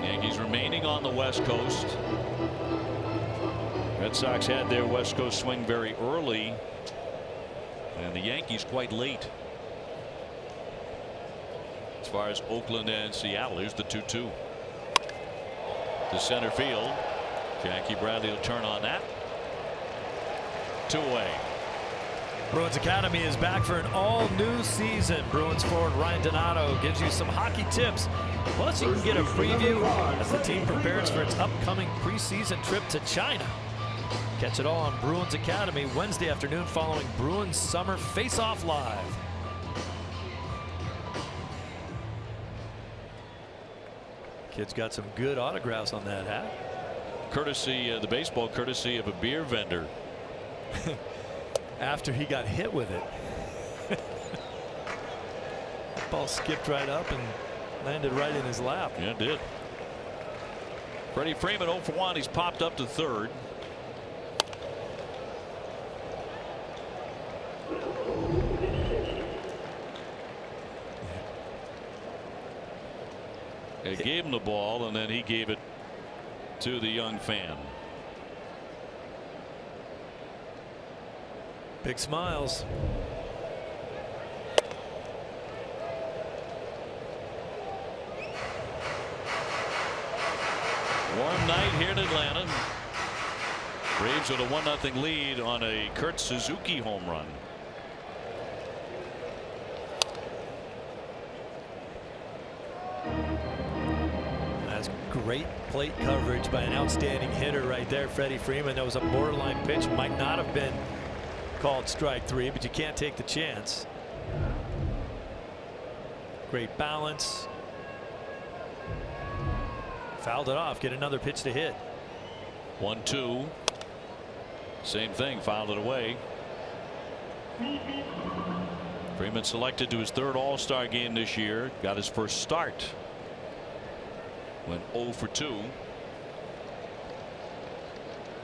Speaker 1: Yankees remaining on the West Coast. Red Sox had their West Coast swing very early, and the Yankees quite late. As far as Oakland and Seattle, here's the 2-2 to center field. Jackie Bradley will turn on that. 2 away.
Speaker 5: Bruins Academy is back for an all-new season. Bruins forward Ryan Donato gives you some hockey tips. Plus, you can get a preview as the team prepares for its upcoming preseason trip to China. Catch it all on Bruins Academy Wednesday afternoon following Bruins Summer Face-Off Live. Kid's got some good autographs on that hat.
Speaker 1: Courtesy the baseball courtesy of a beer vendor.
Speaker 5: After he got hit with it. Ball skipped right up and landed right in his lap.
Speaker 1: Yeah, it did. Freddie Freeman 0 for 1. He's popped up to third. They gave him the ball, and then he gave it to the young fan.
Speaker 5: Big smiles.
Speaker 1: Warm night here in Atlanta. Braves with a 1-0 lead on a Kurt Suzuki home run.
Speaker 5: That's great plate coverage by an outstanding hitter right there, Freddie Freeman. That was a borderline pitch. Might not have been called strike 3, but you can't take the chance. Great balance. Fouled it off. Get another pitch to hit.
Speaker 1: 1-2. Same thing. Fouled it away. Freeman selected to his 3rd All-Star game this year. Got his first start. Went 0 for 2.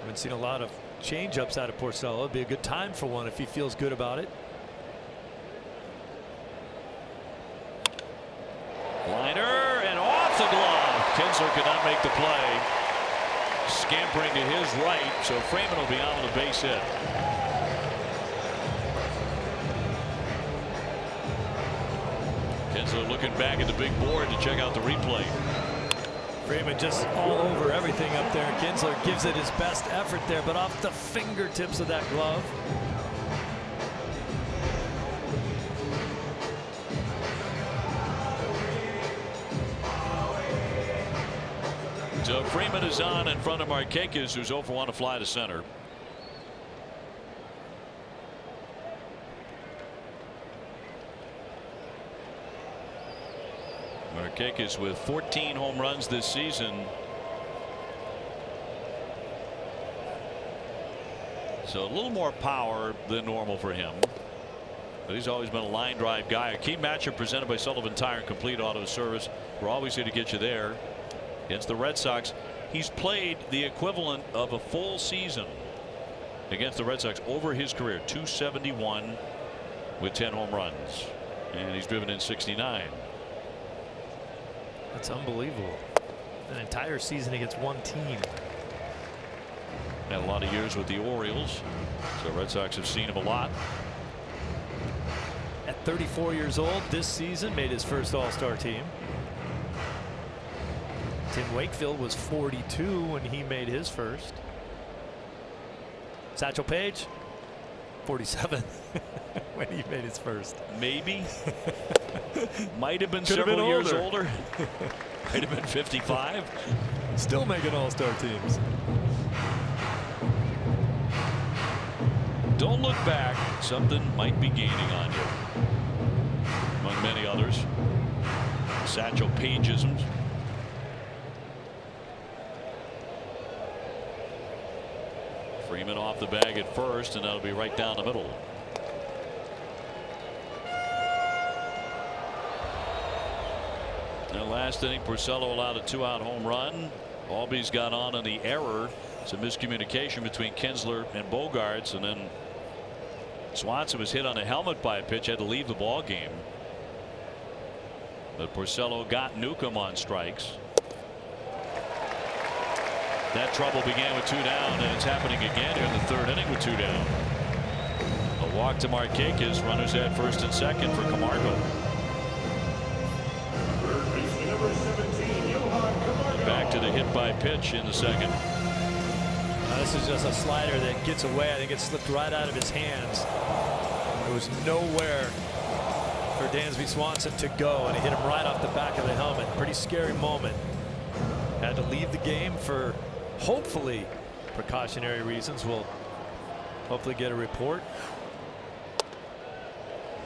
Speaker 5: Haven't seen a lot of change-ups out of Porcello. It'd be a good time for one if he feels good about it.
Speaker 1: Liner and off the glove. Kinsler could not make the play. Scampering to his right, so Freeman will be out with a base hit. Kinsler looking back at the big board to check out the replay.
Speaker 5: Freeman just all over everything up there. Kinsler gives it his best effort there, but off the fingertips of that glove.
Speaker 1: So Freeman is on in front of Markakis, who's 0 for 1 to fly to center. Markakis with 14 home runs this season. So a little more power than normal for him. But he's always been a line drive guy. A key matchup presented by Sullivan Tire and Complete Auto Service. We're always here to get you there. Against the Red Sox, he's played the equivalent of a full season against the Red Sox over his career. 271 with 10 home runs. And he's driven in 69.
Speaker 5: That's unbelievable. An entire season against one team.
Speaker 1: Had a lot of years with the Orioles. So Red Sox have seen him a lot.
Speaker 5: At 34 years old this season, made his first All-Star team. Tim Wakefield was 42 when he made his first. Satchel Paige, 47 when he made his first.
Speaker 1: Maybe. Might have been
Speaker 5: Could have
Speaker 1: several
Speaker 5: been
Speaker 1: years older. Might have been 55.
Speaker 5: Still making All-Star teams.
Speaker 1: Don't look back. Something might be gaining on you. Among many others. Satchel Paigeisms. Freeman off the bag at first, and that'll be right down the middle. Now last inning, Porcello allowed a 2-out home run. Albies got on the error. Some miscommunication between Kinsler and Bogaerts, and then Swanson was hit on the helmet by a pitch, had to leave the ball game. But Porcello got Newcomb on strikes. That trouble began with 2 down, and it's happening again here in the 3rd inning with 2 down. A walk to Markakis, runners at first and second for Camargo. Back to the hit by pitch in the 2nd.
Speaker 5: This is just a slider that gets away. I think it slipped right out of his hands. There was nowhere for Dansby Swanson to go, and he hit him right off the back of the helmet. Pretty scary moment. Had to leave the game for hopefully precautionary reasons. We'll hopefully get a report.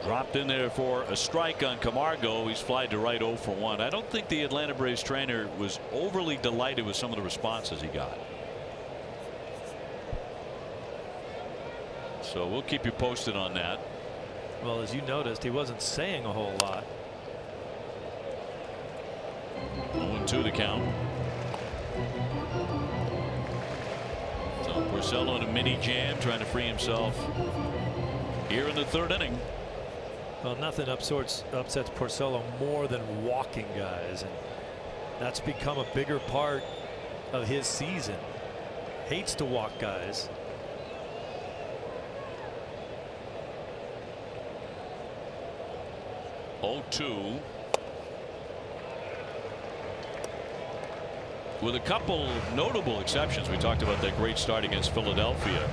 Speaker 1: Dropped in there for a strike on Camargo. He's flied to right 0 for 1. I don't think the Atlanta Braves trainer was overly delighted with some of the responses he got. So we'll keep you posted on that.
Speaker 5: Well, as you noticed, he wasn't saying a whole lot.
Speaker 1: 0-2 the count. So Porcello in a mini jam, trying to free himself here in the 3rd inning.
Speaker 5: Well, nothing upsets Porcello more than walking guys, and that's become a bigger part of his season. Hates to walk guys.
Speaker 1: (0-2) with a couple notable exceptions. We talked about that great start against Philadelphia.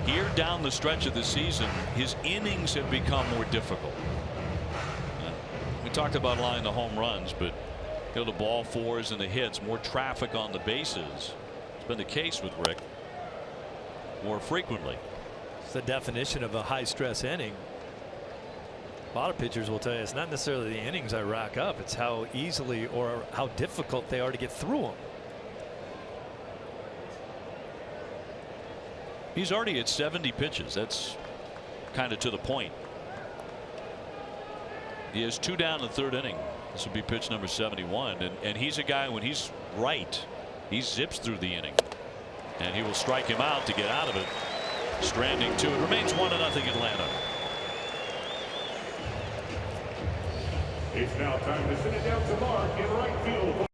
Speaker 1: Here down the stretch of the season, his innings have become more difficult. We talked about allowing the home runs, but the ball fours and the hits, more traffic on the bases. It's been the case with Rick more frequently.
Speaker 5: It's the definition of a high stress inning. A lot of pitchers will tell you it's not necessarily the innings I rack up, it's how easily or how difficult they are to get through them.
Speaker 1: He's already at 70 pitches. That's kind of to the point. He has 2 down in the 3rd inning. This will be pitch number 71, and he's a guy, when he's right, he zips through the inning, and he will strike him out to get out of it. Stranding 2. It remains 1-0 Atlanta.
Speaker 4: It's now time to send it down to Mark in right field.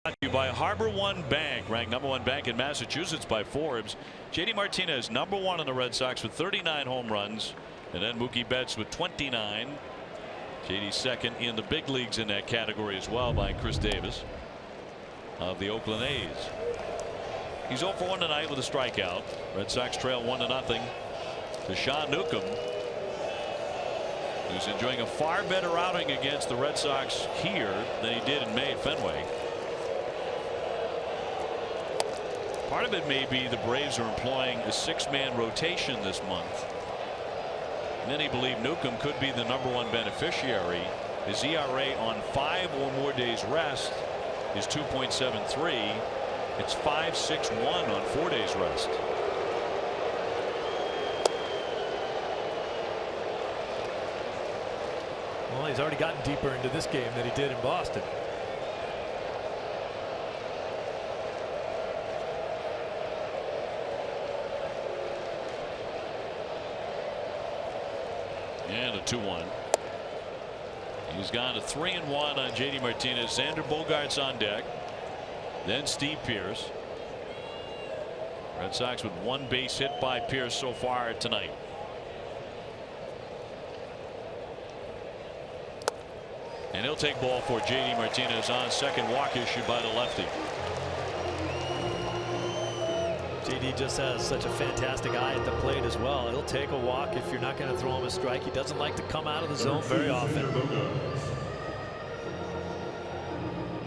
Speaker 1: Brought to you by Harbor One Bank, ranked #1 bank in Massachusetts by Forbes. JD Martinez #1 in the Red Sox with 39 home runs, and then Mookie Betts with 29. JD second in the big leagues in that category as well by Chris Davis of the Oakland A's. He's 0 for 1 tonight with a strikeout. Red Sox trail 1-0 to Sean Newcomb, who's enjoying a far better outing against the Red Sox here than he did in May at Fenway. Part of it may be the Braves are employing a 6-man rotation this month. Many believe Newcomb could be the #1 beneficiary. His ERA on 5 or more days rest is 2.73. It's 5.61 on 4 days rest.
Speaker 5: Well, he's already gotten deeper into this game than he did in Boston.
Speaker 1: And a 2-1. He's gone to 3-1 on JD Martinez. Xander Bogaerts on deck. Then Steve Pearce. Red Sox with 1 base hit by Pearce so far tonight. And he'll take ball for JD Martinez on second, walk issued by the lefty.
Speaker 5: JD just has such a fantastic eye at the plate as well. He'll take a walk if you're not going to throw him a strike. He doesn't like to come out of the zone very often.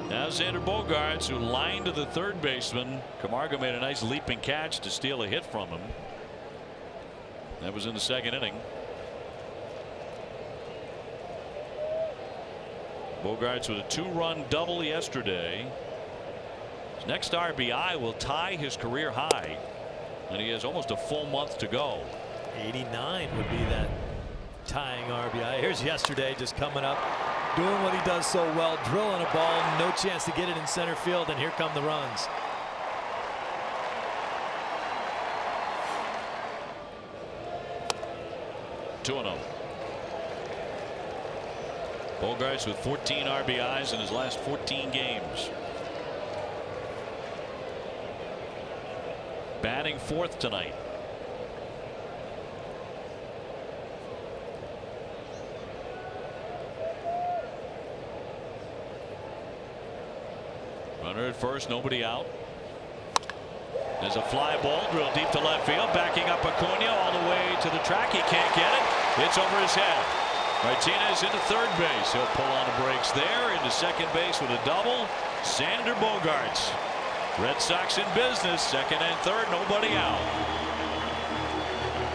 Speaker 1: Now Xander Bogaerts, who lined to the third baseman. Camargo made a nice leaping catch to steal a hit from him. That was in the second inning. Bogaerts with a 2-run double yesterday. His next RBI will tie his career high, and he has almost a full month to go.
Speaker 5: 89 would be that tying RBI. Here's yesterday just coming up, doing what he does so well, drilling a ball, no chance to get it in center field, and here come the runs.
Speaker 1: Two-0. Bogaerts with 14 RBIs in his last 14 games. Batting fourth tonight. Runner at first, nobody out. There's a fly ball drilled deep to left field, backing up Acuna all the way to the track. He can't get it. It's over his head. Martinez into third base. He'll pull on the brakes there. Into second base with a double. Xander Bogaerts. Red Sox in business. Second and third, nobody out.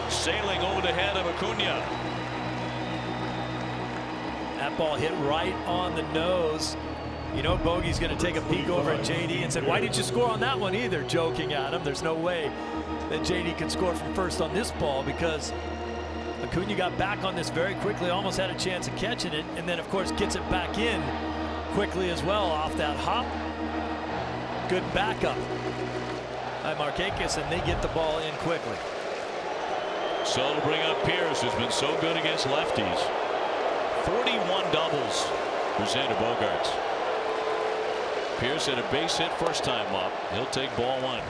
Speaker 1: Sailing over the head of Acuna.
Speaker 5: That ball hit right on the nose. You know Bogey's going to take a peek over at JD and said, "Why didn't you score on that one either?" Joking at him. There's no way that JD can score from first on this ball because Acuna got back on this very quickly, almost had a chance of catching it, and then of course gets it back in quickly as well off that hop. Good backup by Markakis, and they get the ball in quickly.
Speaker 1: So to bring up Pearce, who's been so good against lefties. 41 doubles for Xander Bogaerts. Pearce had a base hit first time up. He'll take ball one.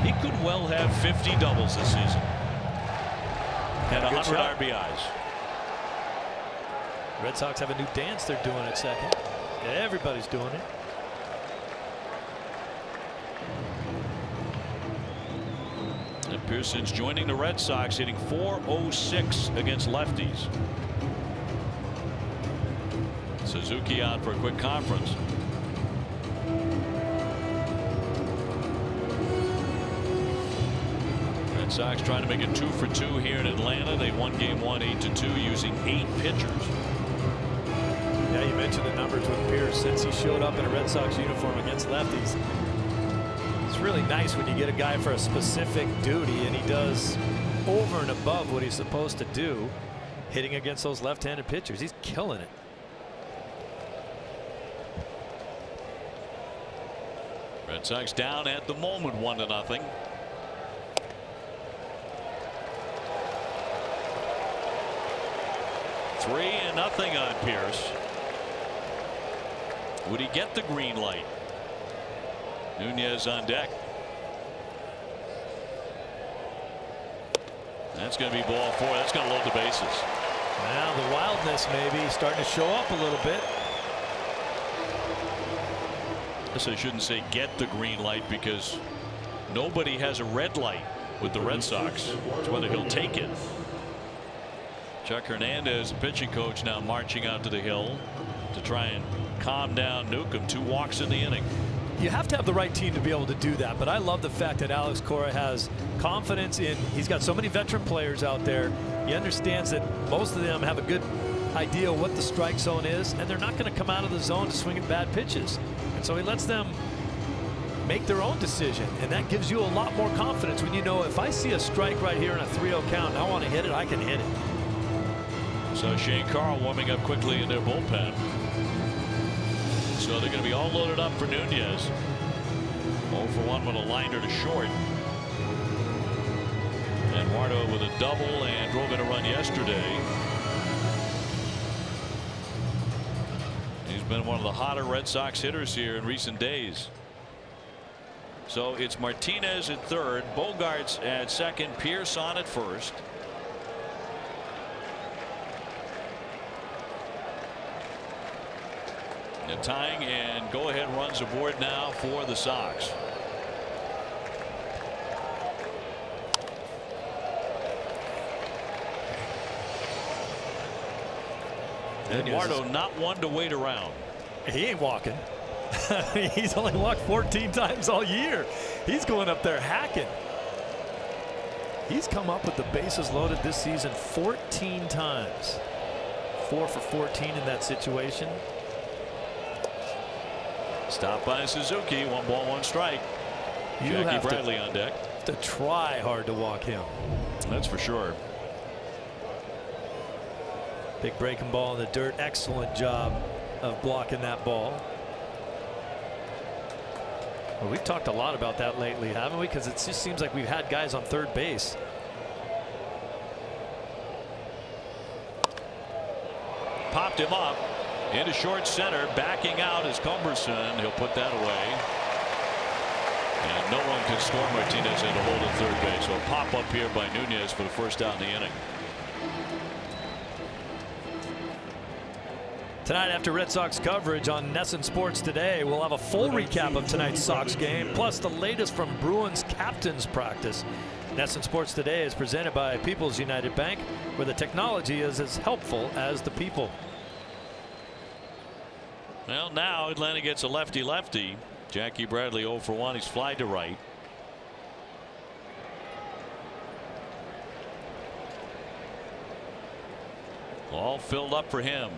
Speaker 1: He could well have 50 doubles this season and 100 RBIs.
Speaker 5: Red Sox have a new dance they're doing at second. Everybody's doing it.
Speaker 1: And Pearson's joining the Red Sox, hitting .406 against lefties. Suzuki out for a quick conference. Red Sox trying to make it 2 for 2 here in Atlanta. They won game 1 8-2 using 8 pitchers.
Speaker 5: Yeah, you mentioned the numbers with Pearce since he showed up in a Red Sox uniform against lefties. It's really nice when you get a guy for a specific duty and he does over and above what he's supposed to do, hitting against those left-handed pitchers. He's killing it.
Speaker 1: Red Sox down at the moment 1-0. 1-0 on Pierce. Would he get the green light? Nunez on deck. That's going to be ball 4. That's going to load the bases.
Speaker 5: Now the wildness maybe starting to show up a little bit.
Speaker 1: I guess I shouldn't say get the green light because nobody has a red light with the Red Sox. It's whether he'll take it. Chuck Hernandez, the pitching coach, now marching out to the hill to try and calm down Newcomb. 2 walks in the inning.
Speaker 5: You have to have the right team to be able to do that, but I love the fact that Alex Cora has confidence in. He's got so many veteran players out there. He understands that most of them have a good idea of what the strike zone is, and they're not going to come out of the zone to swing at bad pitches. And so he lets them make their own decision, and that gives you a lot more confidence when you know if I see a strike right here in a 3-0 count and I want to hit it, I can hit it.
Speaker 1: So Shane Carl warming up quickly in their bullpen. So they're going to be all loaded up for Nunez. 0 for 1 with a liner to short. And Eduardo with a double and drove in a run yesterday. He's been one of the hotter Red Sox hitters here in recent days. So it's Martinez at third, Bogarts at second, Pierce on at first. The tying and go-ahead runs aboard now for the Sox. Eduardo not one to wait around.
Speaker 5: He ain't walking. He's only walked 14 times all year. He's going up there hacking. He's come up with the bases loaded this season 14 times. 4 for 14 in that situation.
Speaker 1: Stop by Suzuki. 1 ball, 1 strike. Jackie Bradley on deck.
Speaker 5: To try hard to walk him.
Speaker 1: That's for sure.
Speaker 5: Big breaking ball in the dirt. Excellent job of blocking that ball. Well, we've talked a lot about that lately, haven't we? Because it just seems like we've had guys on third base.
Speaker 1: Popped him up into short center. Backing out is Cumberson. He'll put that away. And no one can score Martinez into hold at third base. So a pop up here by Nunez for the first out in the inning.
Speaker 5: Tonight, after Red Sox coverage on NESN Sports Today, we'll have a full recap of tonight's Sox game, plus the latest from Bruins captains practice. NESN Sports Today is presented by People's United Bank, where the technology is as helpful as the people.
Speaker 1: Well, now Atlanta gets a lefty-lefty. Jackie Bradley 0 for 1. He's fly to right. All filled up for him.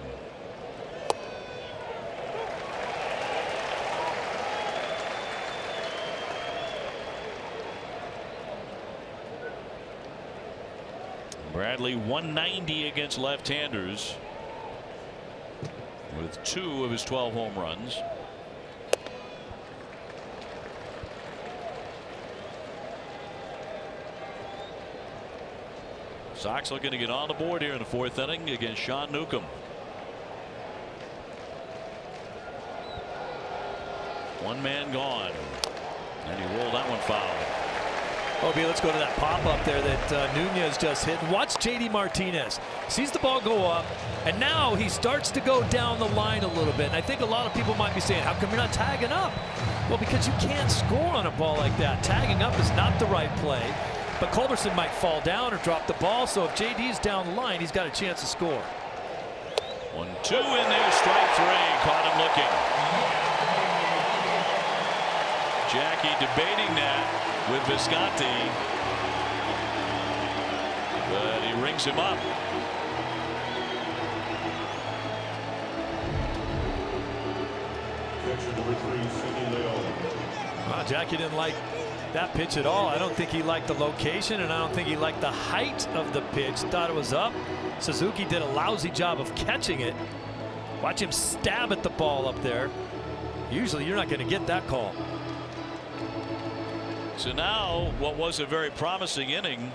Speaker 1: Bradley 190 against left-handers with 2 of his 12 home runs. Sox looking to get on the board here in the 4th inning against Sean Newcomb. One man gone, and he rolled that one foul.
Speaker 5: Obi, let's go to that pop up there that Nunez just hit. Watch J.D. Martinez. Sees the ball go up, and now he starts to go down the line a little bit. And I think a lot of people might be saying, how come you're not tagging up? Well, because you can't score on a ball like that. Tagging up is not the right play. But Culberson might fall down or drop the ball. So if J.D.'s down the line, he's got a chance to score.
Speaker 1: 1-2 in there, strike 3. Caught him looking. Jackie debating that with Visconti, but he rings him up.
Speaker 5: Jackie didn't like that pitch at all. I don't think he liked the location, and I don't think he liked the height of the pitch. Thought it was up. Suzuki did a lousy job of catching it. Watch him stab at the ball up there. Usually you're not going to get that call.
Speaker 1: So now what was a very promising inning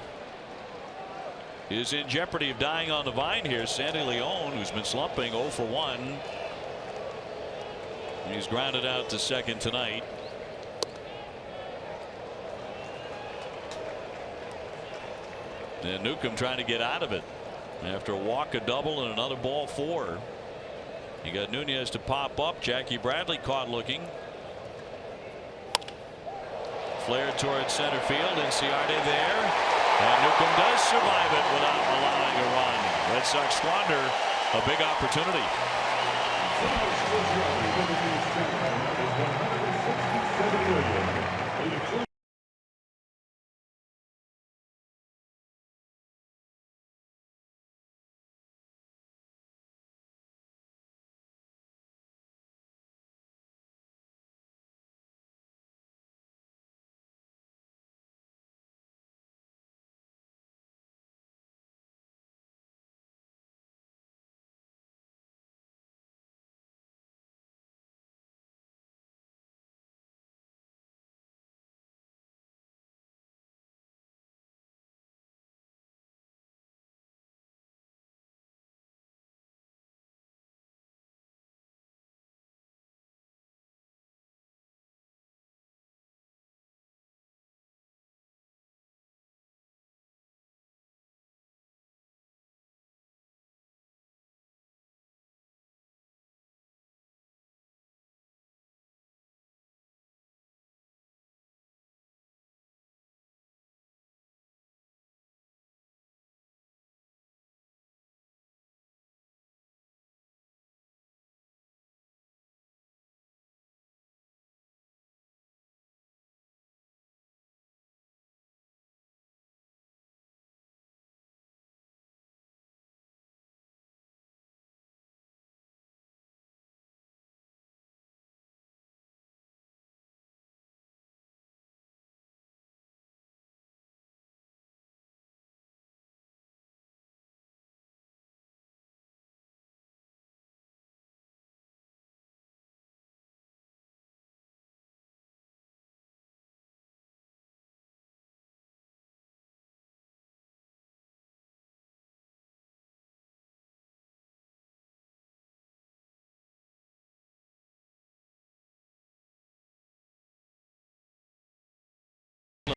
Speaker 1: is in jeopardy of dying on the vine here. Sandy Leon, who's been slumping, 0 for 1. He's grounded out to second tonight. And Newcomb trying to get out of it after a walk, a double, and another ball 4. You got Nunez to pop up. Jackie Bradley caught looking. Flared towards center field. Inciarte there. And Newcomb does survive it without allowing a run. Red Sox squander a big opportunity.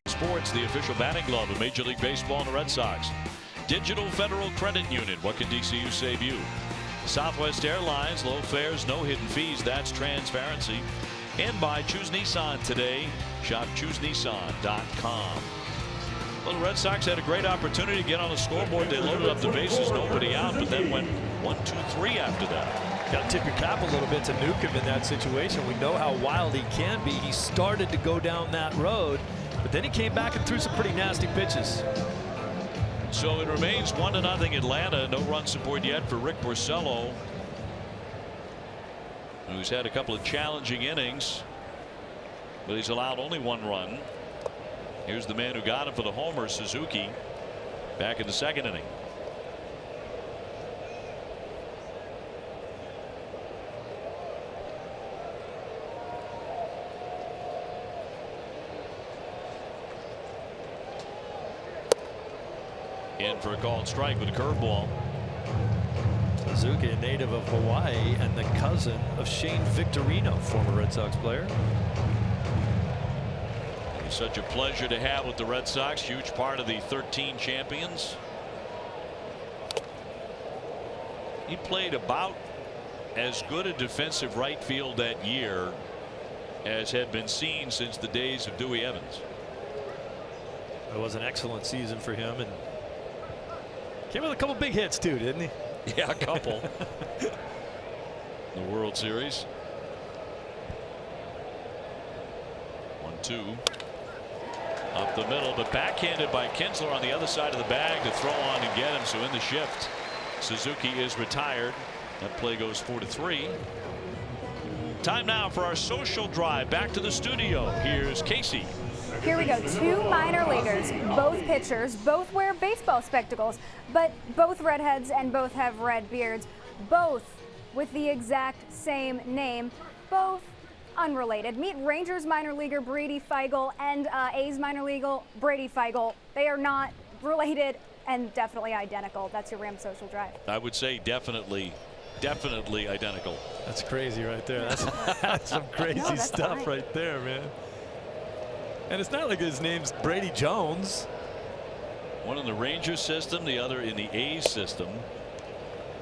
Speaker 1: Sports, the official batting glove of Major League Baseball and the Red Sox. Digital Federal Credit Union. What can DCU save you? Southwest Airlines. Low fares, no hidden fees. That's transparency. And by Choose Nissan today. Shop ChooseNissan.com. Well, the Red Sox had a great opportunity to get on the scoreboard. They loaded up the bases, nobody out, but then went 1, 2, 3 after that.
Speaker 5: Got to tip your cap a little bit to Newcomb in that situation. We know how wild he can be. He started to go down that road, but then he came back and threw some pretty nasty pitches.
Speaker 1: So it remains 1-0 Atlanta. No run support yet for Rick Porcello, who's had a couple of challenging innings, but he's allowed only 1 run. Here's the man who got him for the homer, Suzuki, back in the second inning. In for a called strike with a curveball.
Speaker 5: Suzuki, a native of Hawaii and the cousin of Shane Victorino, former Red Sox player.
Speaker 1: He's such a pleasure to have with the Red Sox. Huge part of the 13 champions. He played about as good a defensive right field that year as had been seen since the days of Dewey Evans.
Speaker 5: It was an excellent season for him, and came with a couple big hits too, didn't he?
Speaker 1: Yeah, a couple. The World Series. 1-2. Up the middle, but backhanded by Kinsler on the other side of the bag to throw on and get him. So in the shift, Suzuki is retired. That play goes 4-3. Time now for our social drive back to the studio. Here's Casey.
Speaker 8: Here we go. 2 minor leaguers, both pitchers, both wear baseball spectacles, but both redheads and both have red beards, both with the exact same name, both unrelated. Meet Rangers minor leaguer Brady Feigl and A's minor leaguer Brady Feigl. They are not related and definitely identical. That's your Ram social drive.
Speaker 1: I would say definitely identical.
Speaker 5: That's crazy right there. That's some crazy stuff right there, man. And it's not like his name's Brady Jones.
Speaker 1: One in the Rangers system, the other in the A's system.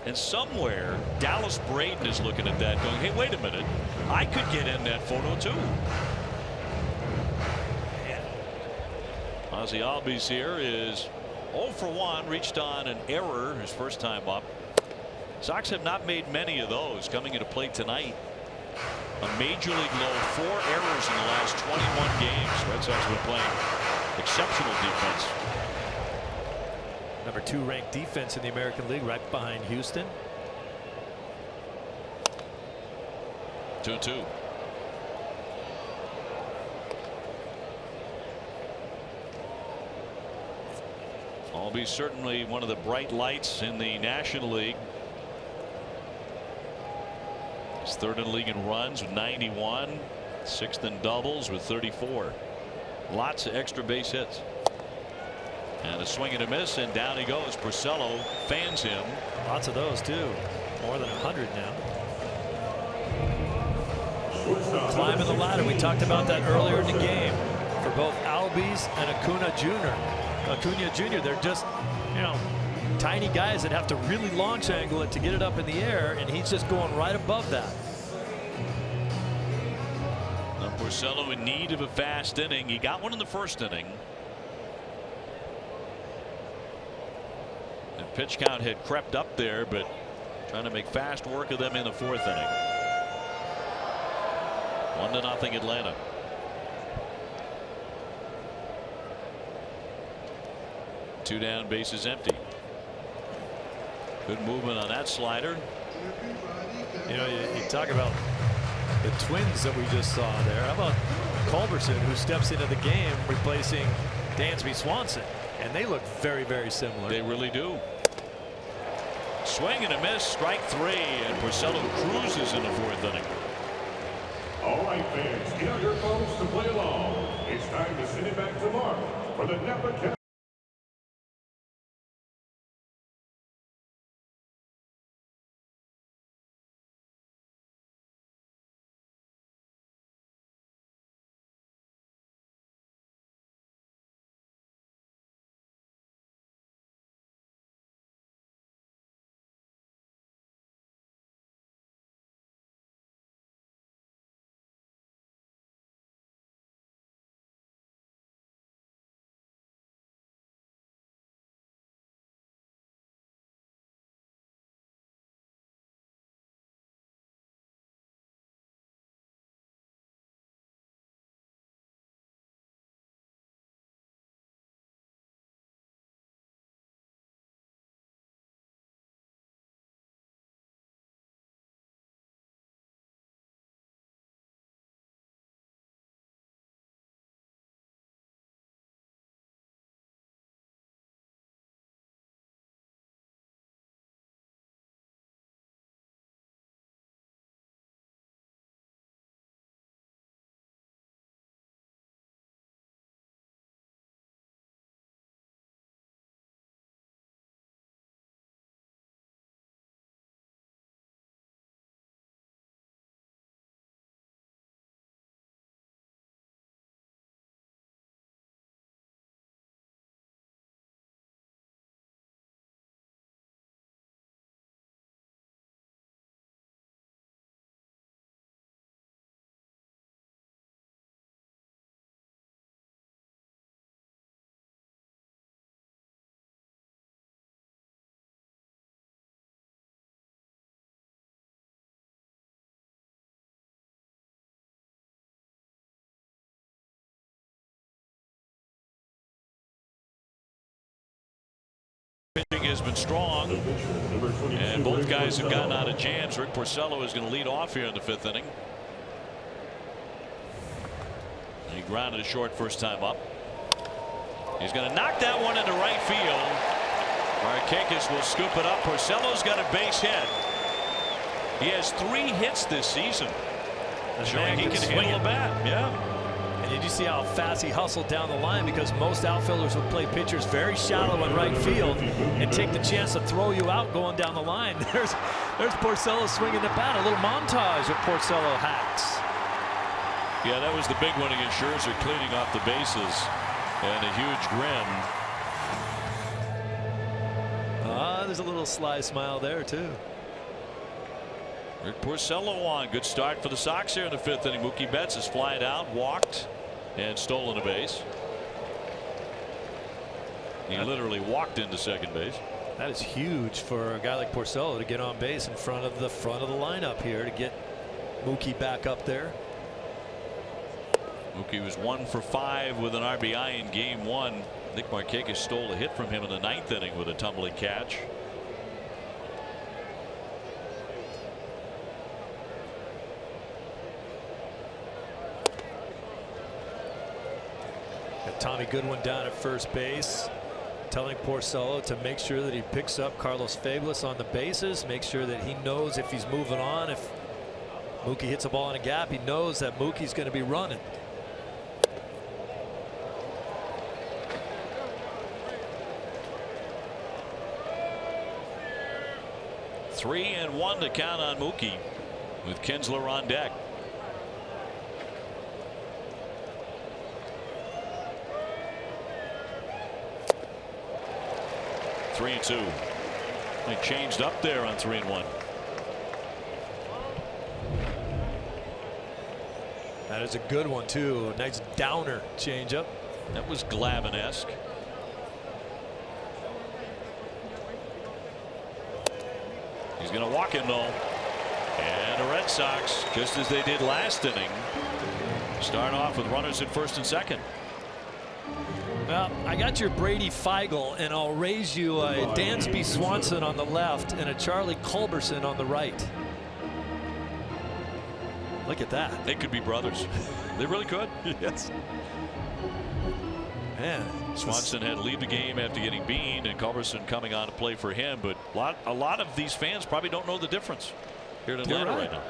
Speaker 1: And somewhere Dallas Braden is looking at that going, hey, wait a minute, I could get in that photo too. Ozzie Albies here is 0 for 1, reached on an error his first time up. Sox have not made many of those coming into play tonight. A major league low 4 errors in the last 21 games. Red Sox have been playing exceptional defense.
Speaker 5: Number 2 ranked defense in the American League, right behind Houston.
Speaker 1: 2-2. Albies certainly one of the bright lights in the National League. He's 3rd in the league in runs with 91, 6th in doubles with 34. Lots of extra base hits. And a swing and a miss, and down he goes. Porcello fans him.
Speaker 5: Lots of those too. More than 100 now. Climbing the ladder. We talked about that earlier in the game for both Albies and Acuna Jr. They're just, tiny guys that have to really launch angle it to get it up in the air, and he's just going right above that.
Speaker 1: Now Porcello in need of a fast inning. He got one in the first inning. The pitch count had crept up there, but trying to make fast work of them in the 4th inning. 1-0 Atlanta. Two down, bases empty. Good movement on that slider.
Speaker 5: You talk about the twins that we just saw there. How about Culberson, who steps into the game replacing Dansby Swanson, and they look very, very similar.
Speaker 1: They really do. Swing and a miss, strike 3, and Porcello cruises in the 4th inning.
Speaker 4: All right, fans, get out your phones to play along. It's time to send it back to Mark for the Napa County.
Speaker 1: Pitching has been strong, and both guys have gotten out of jams. Rick Porcello is going to lead off here in the 5th inning. He grounded a short first time up. He's going to knock that one into right field. Markakis will scoop it up. Porcello's got a base hit. He has 3 hits this season, showing he can handle a bat. Yeah.
Speaker 5: And Did you see how fast he hustled down the line? Because most outfielders would play pitchers very shallow in right field and take the chance to throw you out going down the line. There's Porcello swinging the bat. A little montage of Porcello hacks.
Speaker 1: Yeah, that was the big one against Scherzer, cleaning off the bases, and a huge grin.
Speaker 5: There's a little sly smile there too.
Speaker 1: Rick Porcello on. Good start for the Sox here in the 5th inning. Mookie Betts is flying out, walked, and stolen a base. He literally walked into second base.
Speaker 5: That is huge for a guy like Porcello to get on base in front of the lineup here to get Mookie back up there.
Speaker 1: Mookie was 1 for 5 with an RBI in game 1. Nick Markakis stole a hit from him in the 9th inning with a tumbling catch.
Speaker 5: Got Tommy Goodwin down at first base, telling Porcello to make sure that he picks up Carlos Fabulous on the bases, make sure that he knows if he's moving on. If Mookie hits a ball in a gap, he knows that Mookie's going to be running.
Speaker 1: Three and 1 to count on Mookie with Kinsler on deck. Three and 2. They changed up there on 3 and 1.
Speaker 5: That is a good one too. A nice downer changeup.
Speaker 1: That was Glavine-esque. He's going to walk him though. And the Red Sox, just as they did last inning, start off with runners at first and second.
Speaker 5: Well, I got your Brady Feigl, and I'll raise you a Dansby Swanson on the left and a Charlie Culberson on the right. Look at that.
Speaker 1: They could be brothers. They really could.
Speaker 5: Yes. Man,
Speaker 1: Swanson had to leave the game after getting beaned, and Culberson coming on to play for him. But a lot of these fans probably don't know the difference here in Atlanta right now.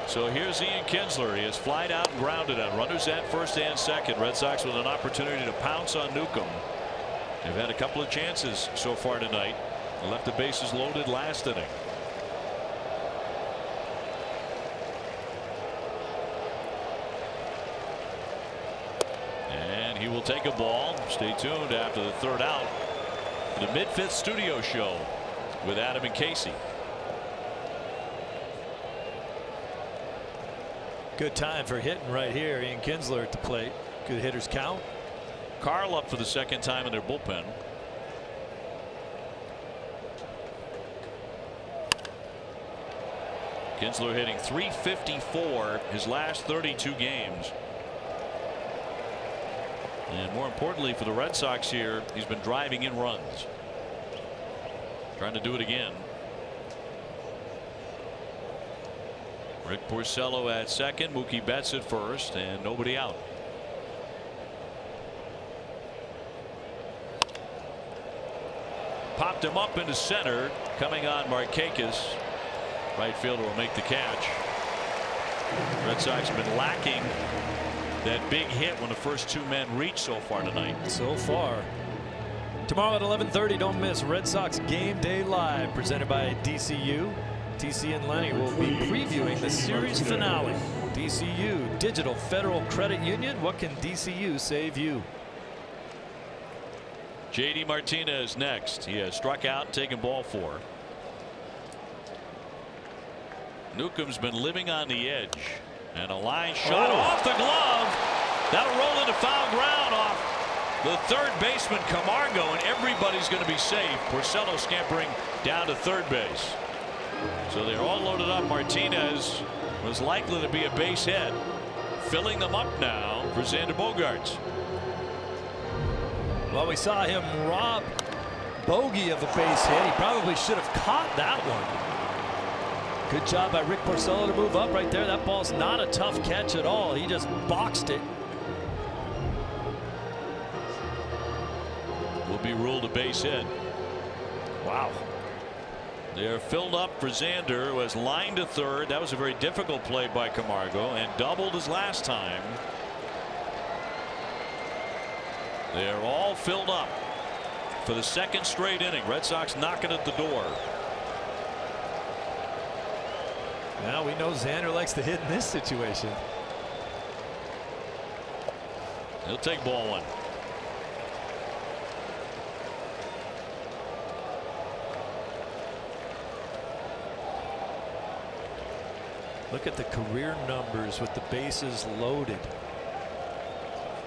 Speaker 1: So here's Ian Kinsler. He has flied out and grounded on runners at first and second. Red Sox with an opportunity to pounce on Newcomb. They've had a couple of chances so far tonight. They left the bases loaded last inning. And he will take a ball. Stay tuned after the third out. The mid-5th studio show with Adam and Casey.
Speaker 5: good time for hitting right here. Ian Kinsler at the plate. Good hitters count.
Speaker 1: Carl up for the second time in their bullpen. Kinsler hitting .354 his last 32 games. And more importantly for the Red Sox here, he's been driving in runs. Trying to do it again. Rick Porcello at second, Mookie Betts at first, and nobody out. Popped him up into center, coming on Markakis. Right fielder will make the catch. Red Sox have been lacking that big hit when the first two men reach so far tonight.
Speaker 5: So far. Tomorrow at 11:30, don't miss Red Sox Game Day Live, presented by DCU. TC and Lenny will be previewing the series finale. DCU, Digital Federal Credit Union. What can DCU save you?
Speaker 1: JD Martinez next. He has struck out and taken ball 4. Newcomb's been living on the edge, and a line shot off the glove. That'll roll into foul ground off the third baseman Camargo, and everybody's going to be safe. Porcello scampering down to third base. So they're all loaded up. Martinez was likely to be a base hit. Filling them up now for Xander Bogaerts.
Speaker 5: Well, we saw him rob Bogey of a base hit. He probably should have caught that one. Good job by Rick Porcello to move up right there. That ball's not a tough catch at all. He just boxed it.
Speaker 1: Will be ruled a base hit.
Speaker 5: Wow.
Speaker 1: They're filled up for Xander, who has lined to third. That was a very difficult play by Camargo and doubled his last time. They're all filled up for the second straight inning. Red Sox knocking at the door.
Speaker 5: Now we know Xander likes to hit in this situation.
Speaker 1: He'll take ball one.
Speaker 5: Look at the career numbers with the bases loaded.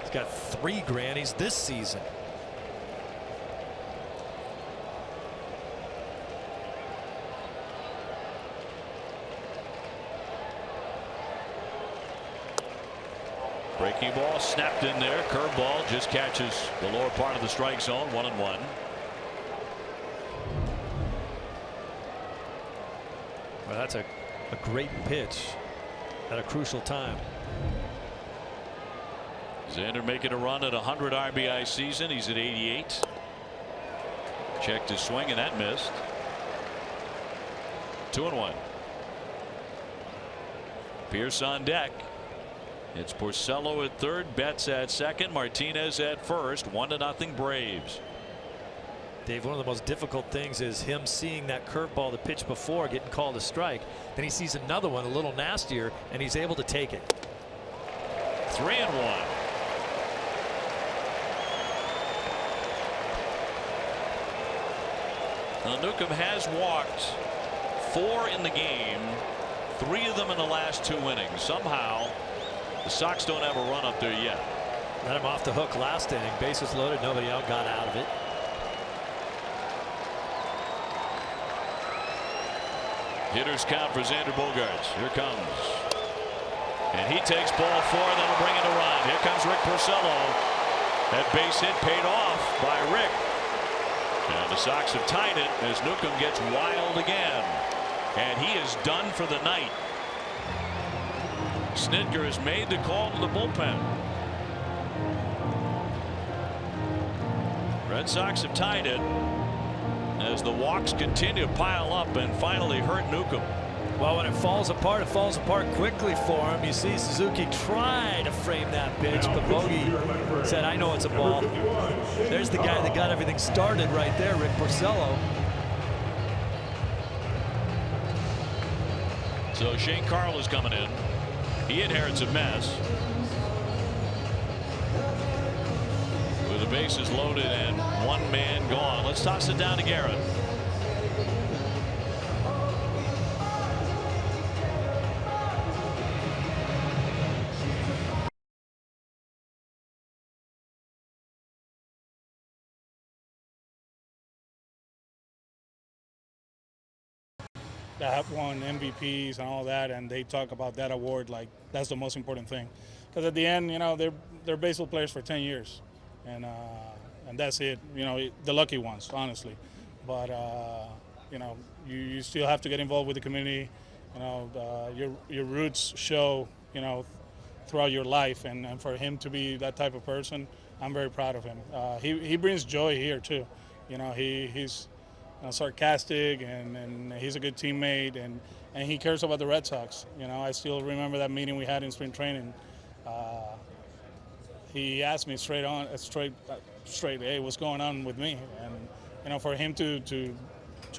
Speaker 5: He's got 3 grannies this season.
Speaker 1: Breaking ball snapped in there. Curveball just catches the lower part of the strike zone. 1-1.
Speaker 5: Well, that's a great pitch at a crucial time.
Speaker 1: Xander making a run at 100 RBI season. He's at 88. Checked his swing and that missed. 2-1. Pierce on deck. It's Porcello at third, Betts at second, Martinez at first. 1-0 Braves.
Speaker 5: Dave, one of the most difficult things is him seeing that curveball the pitch before getting called a strike. Then he sees another one a little nastier and he's able to take it.
Speaker 1: 3-1. Now Newcomb has walked 4 in the game, 3 of them in the last 2 innings. Somehow the Sox don't have a run up there yet.
Speaker 5: Let him off the hook last inning. Bases loaded. Nobody out got out of it.
Speaker 1: Hitters count for Xander Bogaerts. Here comes. And he takes ball 4. That'll bring in a run. Here comes Rick Porcello. That base hit paid off by Rick. And the Sox have tied it as Newcomb gets wild again. And he is done for the night. Snitker has made the call to the bullpen. Red Sox have tied it as the walks continue to pile up and finally hurt Newcomb.
Speaker 5: Well, when it falls apart quickly for him. You see Suzuki try to frame that pitch, but Bogey said, I know it's a ball. There's the guy that got everything started right there, Rick Porcello.
Speaker 1: So Shane Carl is coming in. He inherits a mess. With the bases loaded and 1 man gone. Let's toss it down to Garrett.
Speaker 9: That have won MVPs and all that, and they talk about that award like that's the most important thing. Because at the end, you know, they're baseball players for 10 years, and that's it. You know, the lucky ones, honestly. But you know, you still have to get involved with the community. You know, your roots show, you know, throughout your life, and for him to be that type of person, I'm very proud of him. He brings joy here too. You know, he's sarcastic and he's a good teammate and he cares about the Red Sox. You know, I still remember that meeting we had in spring training. He asked me straight, hey, what's going on with me? And you know, for him to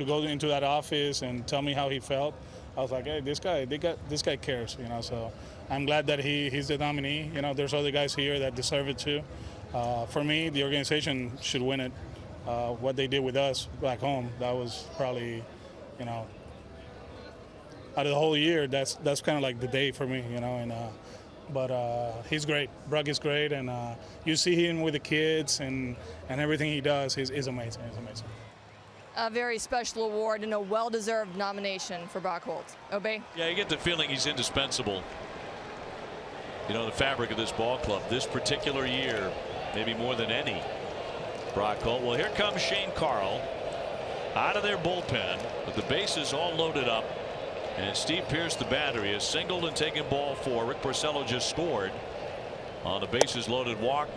Speaker 9: go into that office and tell me how he felt, I was like, hey, this guy cares. You know, so I'm glad that he's the nominee. You know, there's other guys here that deserve it too. For me, the organization should win it. What they did with us back home, that was probably, you know, out of the whole year, that's kind of like the day for me, you know. And but he's great. Brugge is great, and you see him with the kids and everything he does is amazing. It's amazing.
Speaker 6: A very special award and a well-deserved nomination for Brock Holt. Obey?
Speaker 1: Yeah, you get the feeling he's indispensable. You know, the fabric of this ball club this particular year, maybe more than any. Brock Holt. Well, here comes Shane Carl out of their bullpen with the bases all loaded up, and Steve Pearce, the battery, has singled and taken ball 4. Rick Porcello just scored on the bases loaded walk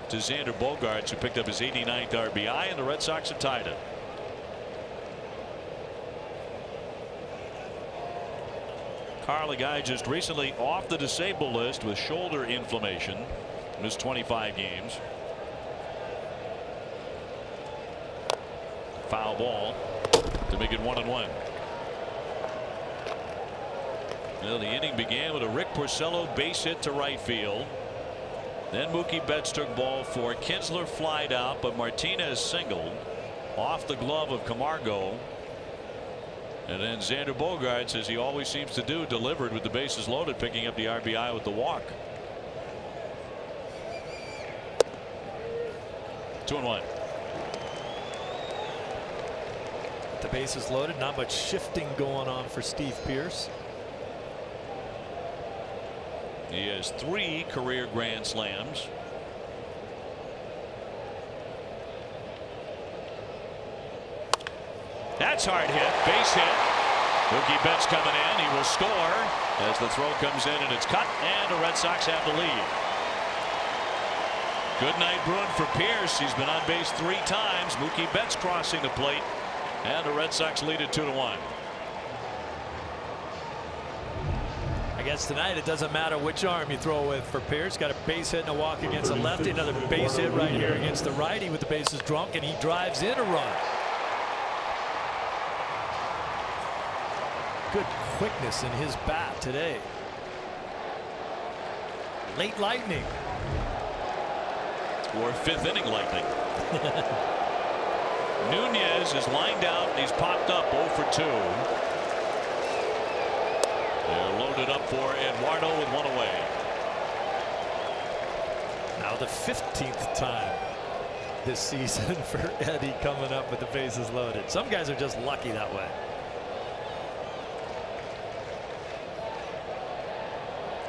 Speaker 1: to Xander Bogaerts, who picked up his 89th RBI, and the Red Sox have tied it. Carl, a guy just recently off the disabled list with shoulder inflammation, missed 25 games. Foul ball to make it 1-1. Well, the inning began with a Rick Porcello base hit to right field. Then Mookie Betts took ball 4. Kinsler flied out, but Martinez singled off the glove of Camargo. And then Xander Bogaerts, as he always seems to do, delivered with the bases loaded, picking up the RBI with the walk. 2-1.
Speaker 5: The bases loaded, not much shifting going on for Steve Pearce.
Speaker 1: He has 3 career grand slams. That's hard hit, base hit. Mookie Betts coming in, he will score as the throw comes in and it's cut, and the Red Sox have the lead. Good night Bruin for Pearce. He's been on base 3 times. Mookie Betts crossing the plate, and the Red Sox lead it 2-1.
Speaker 5: I guess tonight it doesn't matter which arm you throw with for Pearce. Got a base hit and a walk against the lefty, another base hit right here against the righty with the bases drunk, and he drives in a run. Good quickness in his bat today. Late lightning.
Speaker 1: Or 5th inning lightning. Nunez is lined out and he's popped up 0 for 2. They're loaded up for Eduardo with 1 away.
Speaker 5: Now the 15th time this season for Eddie coming up with the bases loaded. Some guys are just lucky that way.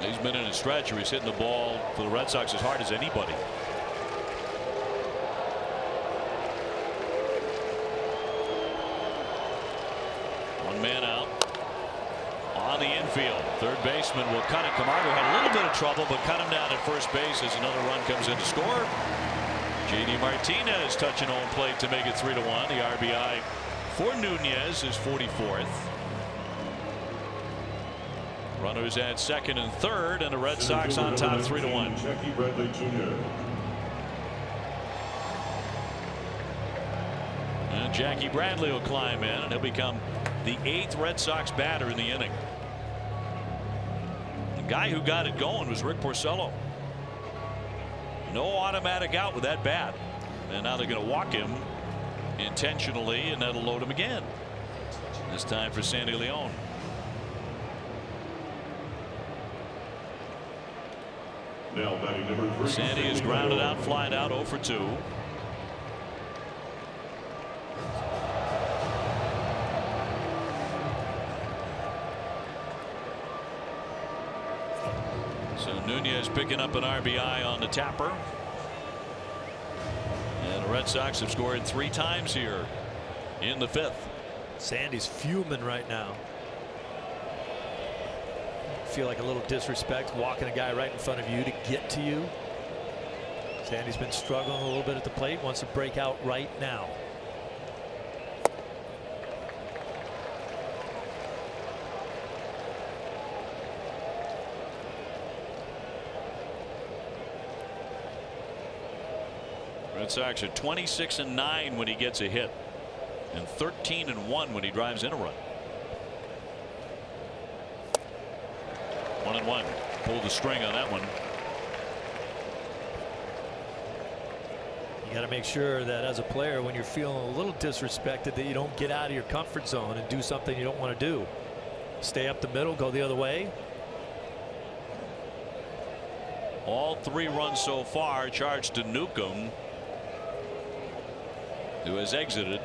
Speaker 1: He's been in a stretch where he's hitting the ball for the Red Sox as hard as anybody. One man out on the infield. Third baseman will cut it. Camargo had a little bit of trouble, but cut him down at first base as another run comes in to score. JD Martinez touching home plate to make it 3-1. The RBI for Nunez is 44th. Runners at second and third, and the Red Sox on top 3-1.
Speaker 4: Jackie Bradley Jr.
Speaker 1: And Jackie Bradley will climb in, and he'll become the 8th Red Sox batter in the inning. The guy who got it going was Rick Porcello. No automatic out with that bat, and now they're going to walk him intentionally, and that'll load him again. This time for Sandy Leon.
Speaker 4: Now batting number 3.
Speaker 1: Sandy is grounded out, flied out 0 for 2. So Nunez picking up an RBI on the tapper. And the Red Sox have scored 3 times here in the 5th.
Speaker 5: Sandy's fuming right now. Feel like a little disrespect walking a guy right in front of you to get to you. Sandy's been struggling a little bit at the plate, wants to break out right now.
Speaker 1: Red Sox are 26-9 when he gets a hit, and 13-1 when he drives in a run. 1-1. Pulled the string on that one.
Speaker 5: You got to make sure that as a player, when you're feeling a little disrespected, that you don't get out of your comfort zone and do something you don't want to do. Stay up the middle, go the other way.
Speaker 1: All 3 runs so far charged to Newcomb, who has exited.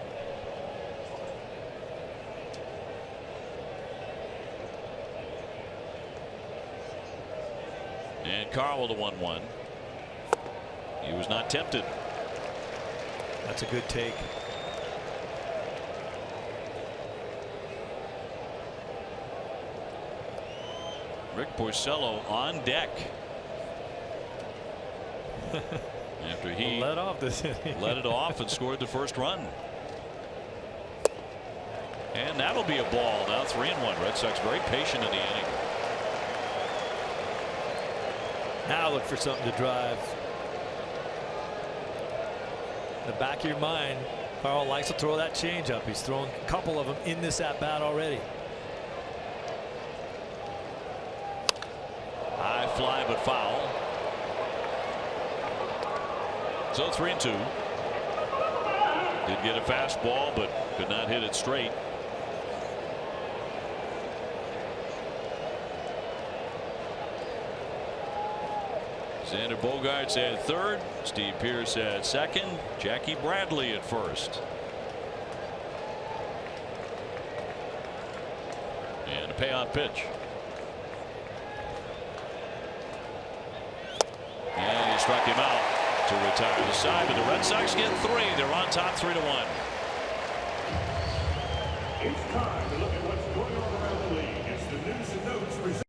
Speaker 1: And Carl with a 1-1. He was not tempted.
Speaker 5: That's a good take.
Speaker 1: Rick Porcello on deck. After he
Speaker 5: let off this inning.
Speaker 1: Let it off and scored the first run. And that'll be a ball. Now 3-1. Red Sox very patient in the inning.
Speaker 5: Now look for something to drive. In the back of your mind, Carl likes to throw that changeup. He's thrown a couple of them in this at bat already.
Speaker 1: High fly, but foul. So 3-2. Did get a fastball, but could not hit it straight. Xander Bogaerts at third. Steve Pearce at second. Jackie Bradley at first. And a payoff pitch. And he struck him out to retire the side, but the Red Sox get 3. They're on top 3-1.
Speaker 4: It's time to look at what's going on around the league. It's the news and notes presented.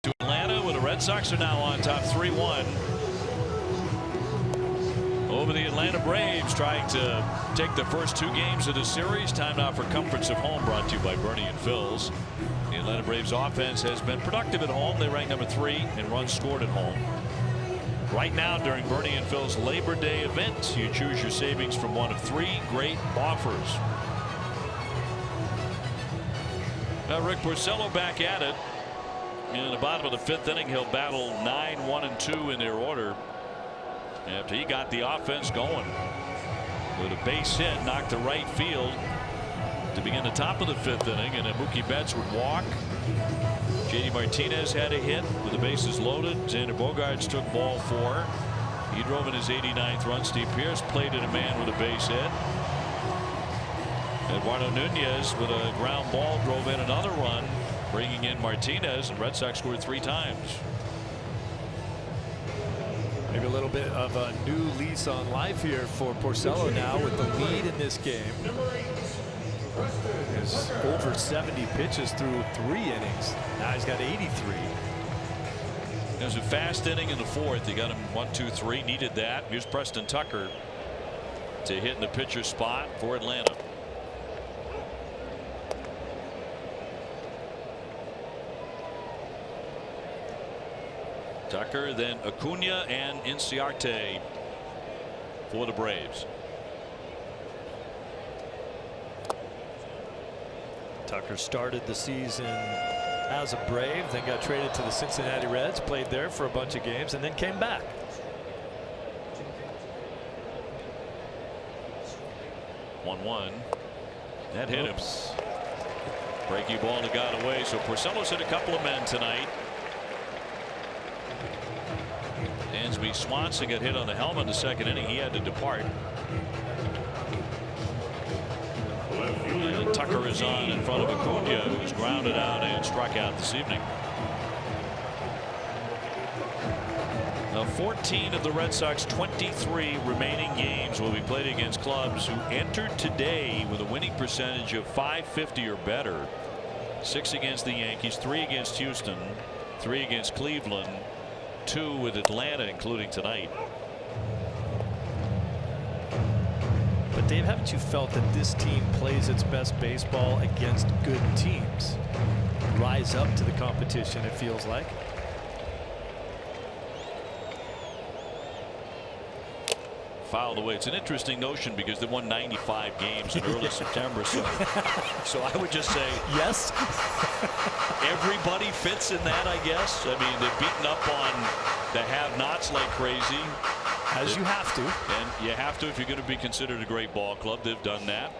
Speaker 1: To Atlanta, where the Red Sox are now on top 3-1 over the Atlanta Braves, trying to take the first 2 games of the series. Time now for comforts of home, brought to you by Bernie and Phil's. The Atlanta Braves offense has been productive at home. They rank number 3 in runs scored at home. Right now, during Bernie and Phil's Labor Day event, you choose your savings from one of 3 great offers. Now Rick Porcello back at it. In the bottom of the 5th inning, he'll battle 9, 1, and 2 in their order after he got the offense going with a base hit, knocked to right field to begin the top of the 5th inning, and then Mookie Betts would walk. JD Martinez had a hit with the bases loaded. Xander Bogaerts took ball 4. He drove in his 89th run. Steve Pearce plated a man with a base hit. Eduardo Nunez with a ground ball drove in another run, bringing in Martinez, and Red Sox scored 3 times.
Speaker 5: Maybe a little bit of a new lease on life here for Porcello now with the lead in this game. He's over 70 pitches through 3 innings. Now he's got 83.
Speaker 1: There's a fast inning in the 4th. He got him 1, 2, 3. Needed that. Here's Preston Tucker to hit in the pitcher spot for Atlanta. Tucker, then Acuna and Inciarte for the Braves.
Speaker 5: Tucker started the season as a Brave, then got traded to the Cincinnati Reds, played there for a bunch of games, and then came back.
Speaker 1: One. That hit him. Breaking ball that got away. So Porcello's hit a couple of men tonight. Dansby Swanson got hit on the helmet in the 2nd inning. He had to depart. And Tucker is on in front of Acuna, who's grounded out and struck out this evening. 14 of the Red Sox 23 remaining games will be played against clubs who entered today with a winning percentage of .550 or better. 6 against the Yankees, 3 against Houston, 3 against Cleveland, 2 with Atlanta, including tonight.
Speaker 5: But Dave, haven't you felt that this team plays its best baseball against good teams? Rise up to the competition, it feels like.
Speaker 1: Fouled away. It's an interesting notion because they won 95 games in early September. So I would just say
Speaker 5: yes.
Speaker 1: Everybody fits in that, I guess. I mean, they've beaten up on the have-nots like crazy.
Speaker 5: As you have to.
Speaker 1: And you have to if you're going to be considered a great ball club. They've done that.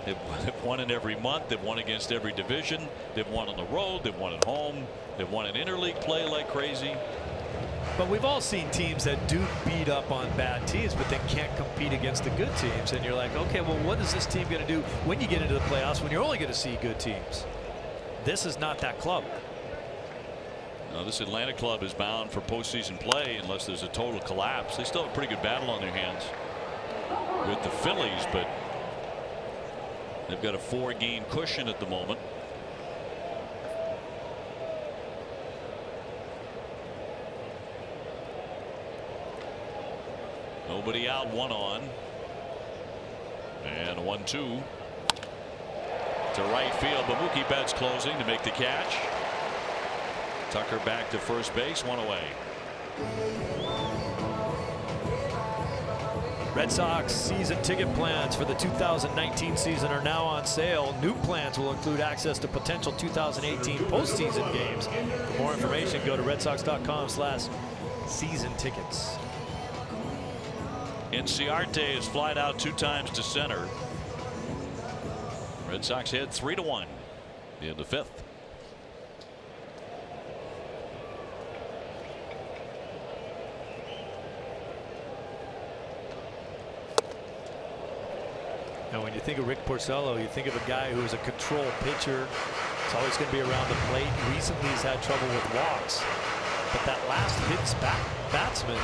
Speaker 1: They've won in every month. They've won against every division. They've won on the road. They've won at home. They've won in interleague play like crazy.
Speaker 5: But we've all seen teams that do beat up on bad teams, but then can't compete against the good teams. And you're like, okay, well, what is this team going to do when you get into the playoffs when you're only going to see good teams? This is not that club.
Speaker 1: No, this Atlanta club is bound for postseason play unless there's a total collapse. They still have a pretty good battle on their hands with the Phillies, but they've got a 4-game cushion at the moment. Nobody out, 1 on. And 1-2 to right field, but Mookie Betts closing to make the catch. Tucker back to first base, 1 away.
Speaker 5: Red Sox season ticket plans for the 2019 season are now on sale. New plans will include access to potential 2018 postseason games. For more information, go to redsox.com/season tickets.
Speaker 1: Inciarte is flied out 2 times to center. Red Sox head 3-1 in the 5th.
Speaker 5: Now, when you think of Rick Porcello, you think of a guy who is a control pitcher. It's always going to be around the plate. Recently, he's had trouble with walks. But that last hits batsman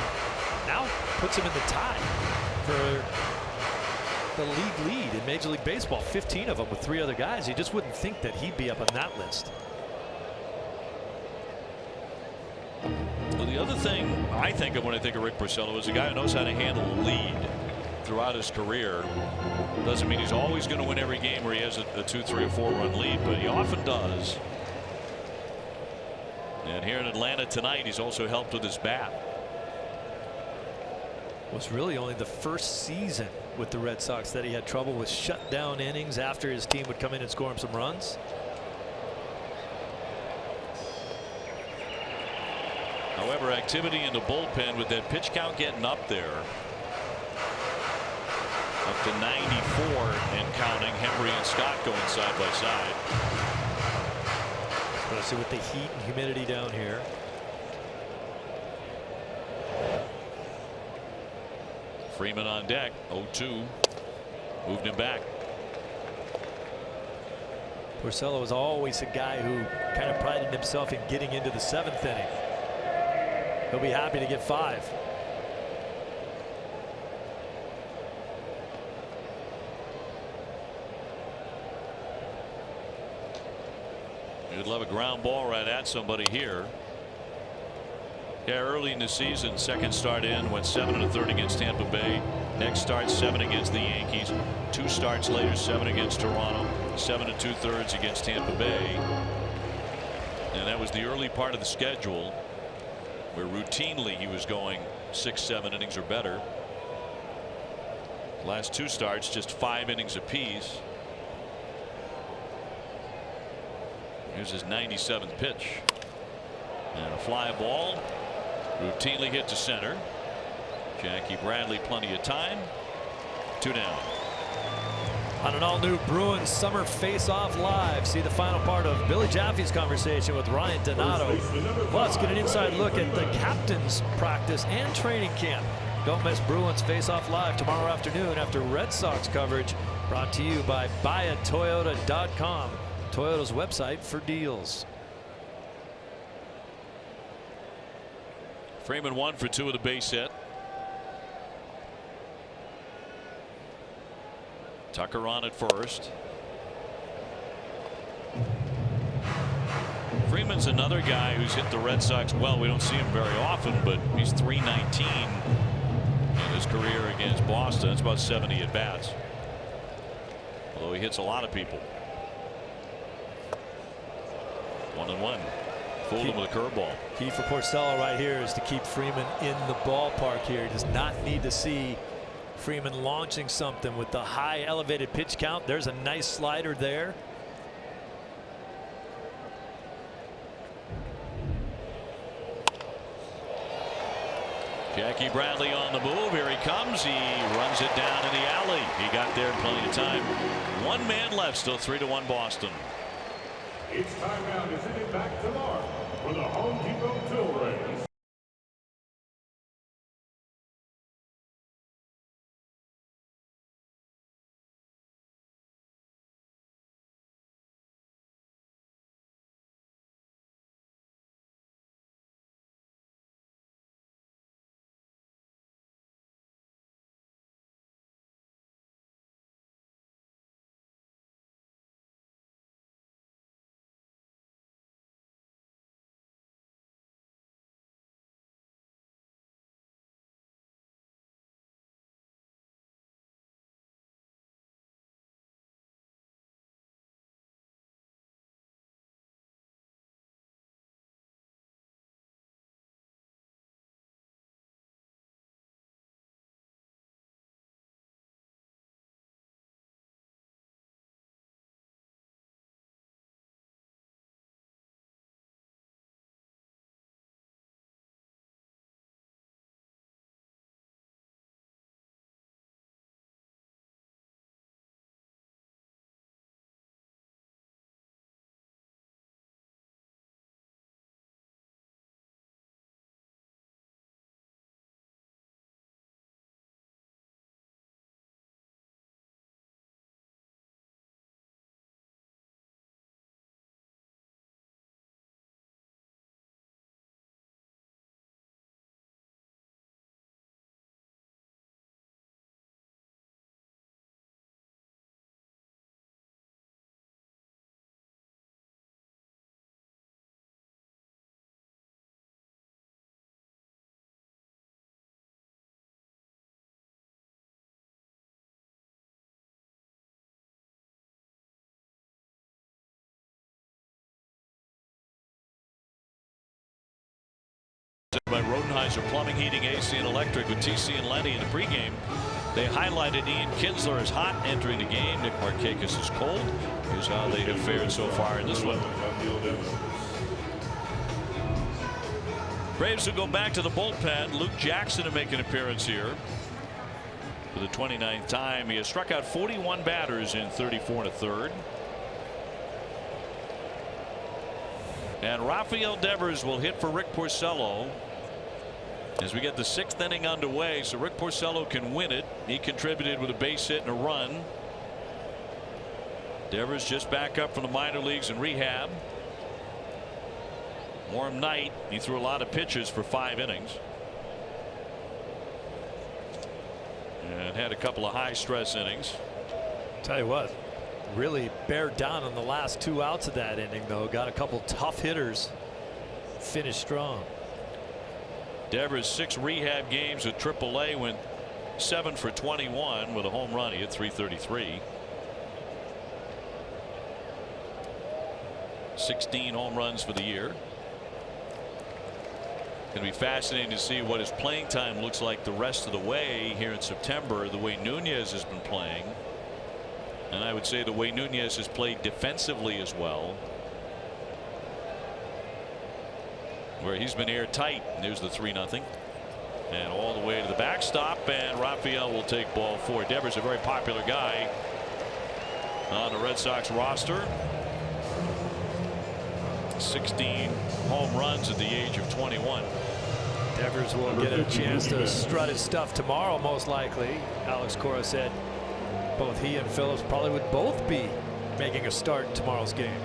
Speaker 5: now puts him in the tie for the league lead in Major League Baseball. 15 of them with 3 other guys. You just wouldn't think that he'd be up on that list.
Speaker 1: Well, the other thing I think of when I think of Rick Porcello is a guy who knows how to handle a lead throughout his career. Doesn't mean he's always going to win every game where he has a 2, 3, or 4-run lead, but he often does. And here in Atlanta tonight, he's also helped with his bat.
Speaker 5: Was really only the first season with the Red Sox that he had trouble with shutdown innings after his team would come in and score him some runs.
Speaker 1: However, activity in the bullpen with that pitch count getting up there, up to 94 and counting. Hembree and Scott going side by side.
Speaker 5: Especially with the heat and humidity down here.
Speaker 1: Freeman on deck. 0-2. Moved him back.
Speaker 5: Porcello was always a guy who kind of prided himself in getting into the 7th inning. He'll be happy to get 5.
Speaker 1: You'd love a ground ball right at somebody here. Yeah, early in the season, second start in, went 7 1/3 against Tampa Bay. Next start, 7 against the Yankees. 2 starts later, 7 against Toronto, 7 2/3 against Tampa Bay. And that was the early part of the schedule where routinely he was going 6, 7 innings or better. Last 2 starts, just 5 innings apiece. Here's his 97th pitch. And a fly ball. Routinely hit to center. Jackie Bradley plenty of time. 2 down.
Speaker 5: On an all-new Bruins Summer Face-Off Live, see the final part of Billy Jaffe's conversation with Ryan Donato. Plus, get an inside look at the captain's practice and training camp. Don't miss Bruins Face-Off Live tomorrow afternoon after Red Sox coverage, brought to you by buyatoyota.com, Toyota's website for deals.
Speaker 1: Freeman 1 for 2 with a base hit. Tucker on at first. Freeman's another guy who's hit the Red Sox well. We don't see him very often, but he's .319 in his career against Boston. It's about 70 at bats. Although he hits a lot of people. 1-1. Fooled him with a curveball.
Speaker 5: Key for Porcello right here is to keep Freeman in the ballpark here. He does not need to see Freeman launching something with the high elevated pitch count. There's a nice slider there.
Speaker 1: Jackie Bradley on the move. Here he comes. He runs it down in the alley. He got there in plenty of time. One man left. Still 3-1 Boston.
Speaker 4: It's time now to send it back to Mark for the Home Depot Tilt Race.
Speaker 1: By Rodenheiser Plumbing, Heating, AC, and Electric with TC and Lenny in the pregame. They highlighted Ian Kinsler as hot entering the game. Nick Markakis is cold. Here's how they have fared so far in this one. Braves will go back to the bullpen. Luke Jackson to make an appearance here for the 29th time. He has struck out 41 batters in 34 1/3. And Rafael Devers will hit for Rick Porcello as we get the 6th inning underway, so Rick Porcello can win it. He contributed with a base hit and a run. Devers just back up from the minor leagues and rehab. Warm night. He threw a lot of pitches for 5 innings and had a couple of high stress innings.
Speaker 5: Tell you what, really bared down on the last 2 outs of that inning, though. Got a couple tough hitters. Finished strong.
Speaker 1: Devers 6 rehab games at AAA, went 7 for 21 with a home run. He hit .333. 16 home runs for the year. Going to be fascinating to see what his playing time looks like the rest of the way here in September, the way Nunez has been playing. And I would say the way Nunez has played defensively as well, where he's been airtight. And there's the 3-0. And all the way to the backstop, and Rafael will take ball 4. Devers a very popular guy on the Red Sox roster. 16 home runs at the age of 21.
Speaker 5: Devers will get a chance to strut his stuff tomorrow, most likely. Alex Cora said both he and Phillips probably would both be making a start in tomorrow's game.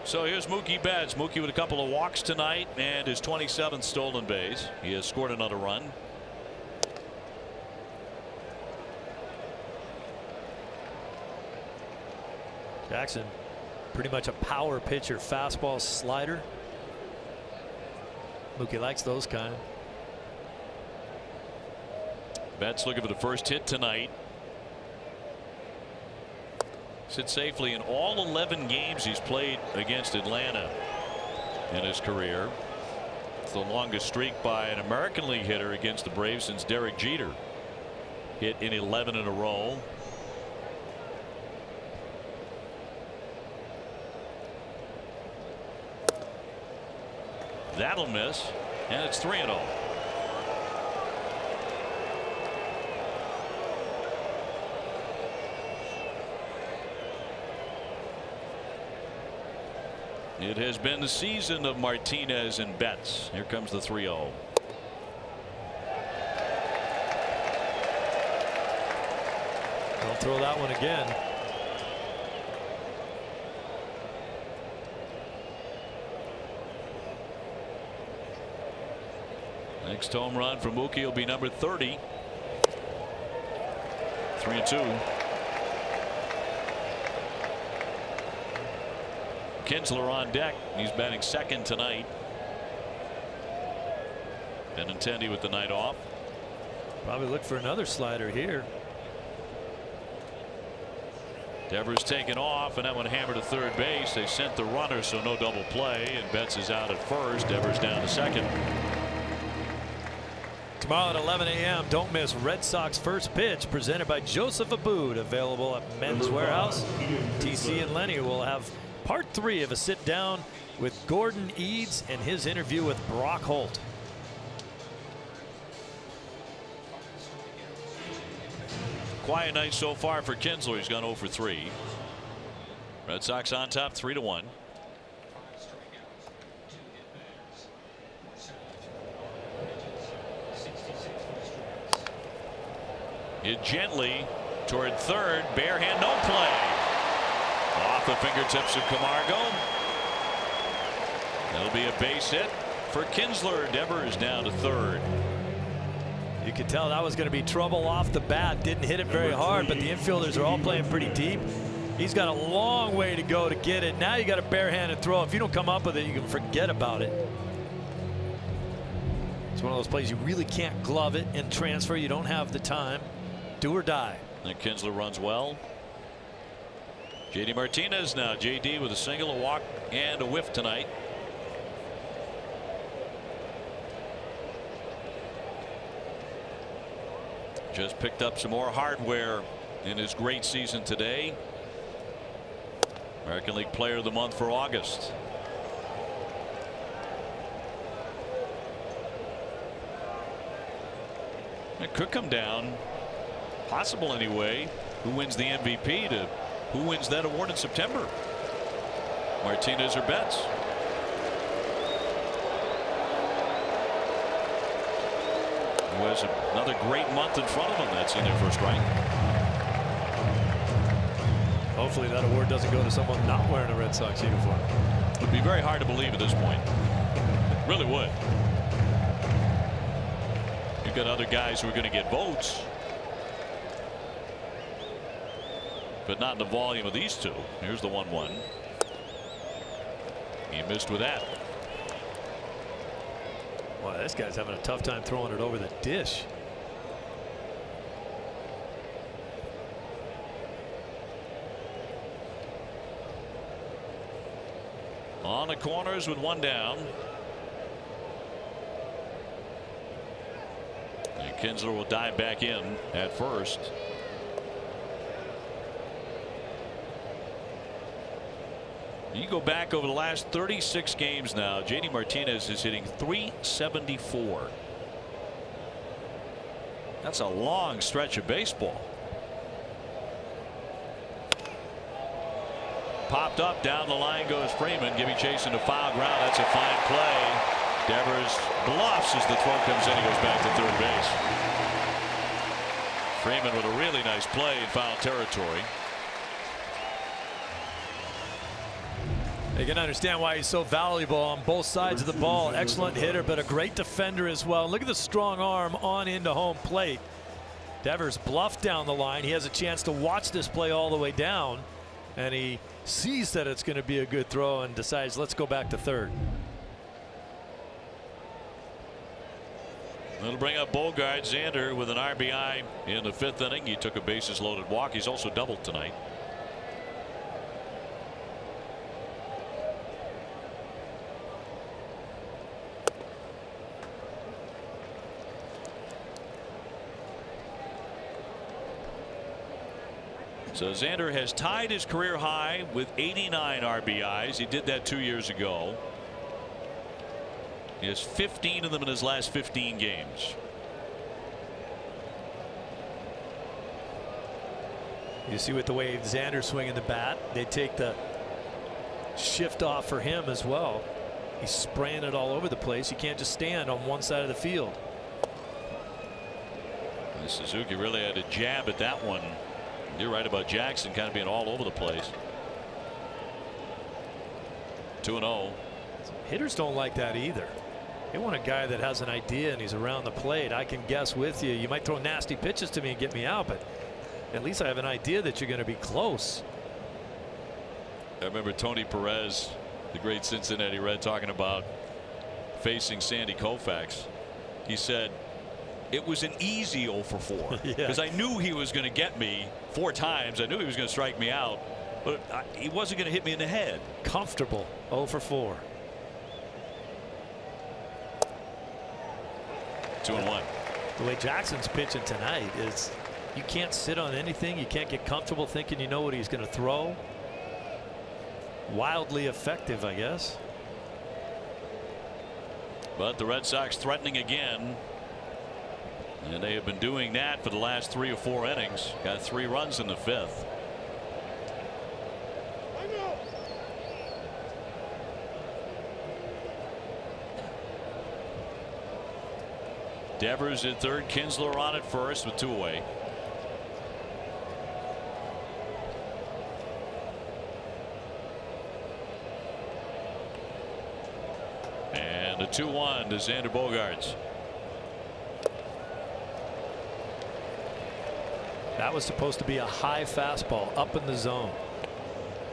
Speaker 1: So here's Mookie Betts. Mookie with a couple of walks tonight and his 27th stolen base. He has scored another run.
Speaker 5: Jackson, pretty much a power pitcher, fastball, slider. Mookie likes those kind.
Speaker 1: Betts looking for the first hit tonight. Sits safely in all 11 games he's played against Atlanta in his career. It's the longest streak by an American League hitter against the Braves since Derek Jeter hit in 11 in a row. That'll miss, and it's 3-0. It has been the season of Martinez and Betts. Here comes the 3-0.
Speaker 5: Don't throw that one again.
Speaker 1: Next home run for Mookie will be number 30. 3-2. Kinsler on deck. He's batting second tonight. Benintendi with the night off.
Speaker 5: Probably look for another slider here.
Speaker 1: Devers taken off, and that one hammered to third base. They sent the runner, so no double play, and Betts is out at first. Devers down to second.
Speaker 5: Tomorrow at 11 a.m. don't miss Red Sox first pitch presented by Joseph Abboud, available at Men's Warehouse. TC and Lenny will have part 3 of a sit down with Gordon Eads and his interview with Brock Holt.
Speaker 1: Quiet night so far for Kinsler. He's gone 0 for 3. Red Sox on top 3-1. Hit gently toward third. Bare hand, no play. Off the fingertips of Camargo. That'll be a base hit for Kinsler. Devers down to third.
Speaker 5: You could tell that was going to be trouble off the bat. Didn't hit it very hard, but the infielders are all playing pretty deep. He's got a long way to go to get it. Now you got a barehanded throw. If you don't come up with it, you can forget about it. It's one of those plays you really can't glove it and transfer. You don't have the time. Do or die.
Speaker 1: And Kinsler runs well. JD Martinez now. JD with a single, a walk, and a whiff tonight. Just picked up some more hardware in his great season today. American League Player of the Month for August. It could come down, possible anyway, who wins the MVP to who wins that award in September. Martinez or Betts. Who has another great month in front of them. That's in their first strike.
Speaker 5: Hopefully that award doesn't go to someone not wearing a Red Sox uniform.
Speaker 1: It would be very hard to believe at this point. It really would. You've got other guys who are going to get votes, but not in the volume of these two. Here's the 1-1. He missed with that.
Speaker 5: Boy, this guy's having a tough time throwing it over the dish.
Speaker 1: On the corners with one down. And Kinsler will dive back in at first. You go back over the last 36 games now. JD Martinez is hitting .374. That's a long stretch of baseball. Popped up down the line goes Freeman, giving chase into foul ground. That's a fine play. Devers bluffs as the throw comes in. He goes back to third base. Freeman with a really nice play in foul territory.
Speaker 5: You can understand why he's so valuable on both sides of the ball. Excellent hitter, but a great defender as well. Look at the strong arm on into home plate. Devers bluffed down the line. He has a chance to watch this play all the way down, and he sees that it's going to be a good throw and decides, let's go back to third.
Speaker 1: It'll bring up Bogart. Xander with an RBI in the 5th inning. He took a bases loaded walk. He's also doubled tonight. So Xander has tied his career high with 89 RBIs. He did that 2 years ago. He has 15 of them in his last 15 games.
Speaker 5: You see with the way Xander's swinging the bat, they take the shift off for him as well. He's spraying it all over the place. You can't just stand on one side of the field.
Speaker 1: And Suzuki really had a jab at that one. You're right about Jackson kind of being all over the place. 2-0.
Speaker 5: Hitters don't like that either. They want a guy that has an idea and he's around the plate. I can guess with you. You might throw nasty pitches to me and get me out, but at least I have an idea that you're going to be close.
Speaker 1: I remember Tony Perez, the great Cincinnati Red, talking about facing Sandy Koufax. He said it was an easy 0 for 4 because I knew he was going to get me 4 times. I knew he was going to strike me out, but he wasn't going to hit me in the head.
Speaker 5: Comfortable 0 for 4.
Speaker 1: 2-1.
Speaker 5: The way Jackson's pitching tonight is you can't sit on anything. You can't get comfortable thinking you know what he's going to throw. Wildly effective, I guess.
Speaker 1: But the Red Sox threatening again. And they have been doing that for the last 3 or 4 innings. Got 3 runs in the 5th. Devers at third. Kinsler on at first with 2 away. And a 2-1 to Xander Bogaerts.
Speaker 5: That was supposed to be a high fastball up in the zone.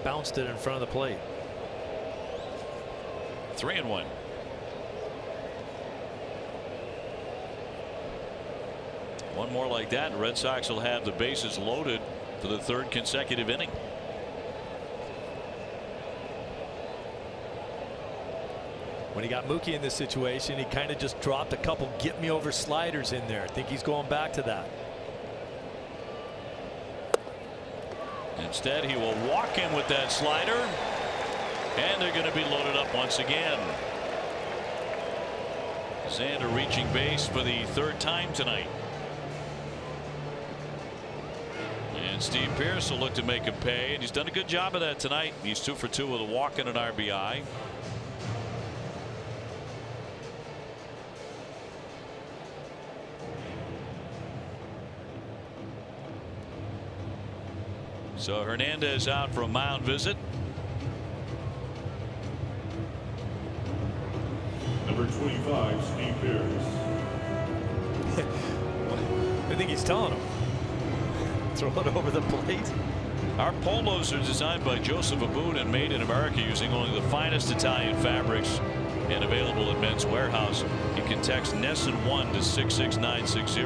Speaker 5: Bounced it in front of the plate.
Speaker 1: 3-1. One more like that, and Red Sox will have the bases loaded for the 3rd consecutive inning.
Speaker 5: When he got Mookie in this situation, he kind of just dropped a couple get me over sliders in there. I think he's going back to that.
Speaker 1: Instead, he will walk in with that slider, and they're going to be loaded up once again. Xander reaching base for the 3rd time tonight. And Steve Pearce will look to make him pay, and he's done a good job of that tonight. He's 2 for 2 with a walk and an RBI. So Hernandez out for a mound visit.
Speaker 4: Number 25, Steve Pearce.
Speaker 5: I think he's telling him. Throw it over the plate.
Speaker 1: Our polos are designed by Joseph Abboud and made in America using only the finest Italian fabrics and available at Men's Warehouse. You can text NESSN1 to 66960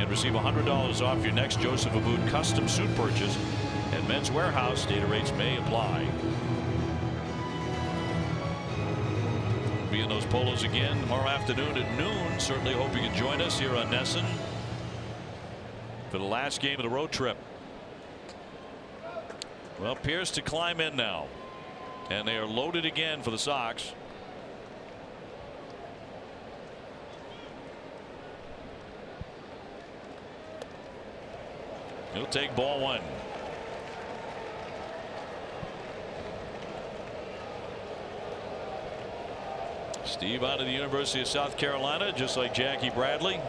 Speaker 1: and receive $100 off your next Joseph Abboud custom suit purchase at Men's Warehouse. Data rates may apply. Be in those polos again tomorrow afternoon at noon. Certainly hope you can join us here on NESSN for the last game of the road trip. Well, Pierce to climb in now, and they are loaded again for the Sox. He'll take ball 1. Steve out of the University of South Carolina, just like Jackie Bradley.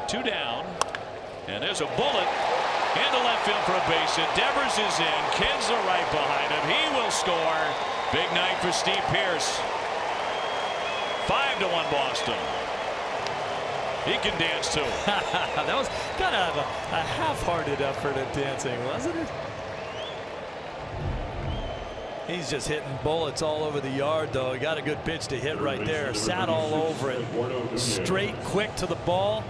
Speaker 1: Two down, and there's a bullet Into left field for a base hit. Devers is in. Kinsler right behind him. He will score. Big night for Steve Pearce. 5-1 Boston. He can dance too.
Speaker 5: That was kind of a half-hearted effort at dancing, wasn't it? He's just hitting bullets all over the yard, though. He got a good pitch to hit right there. Sat all over it. Straight, quick to the ball.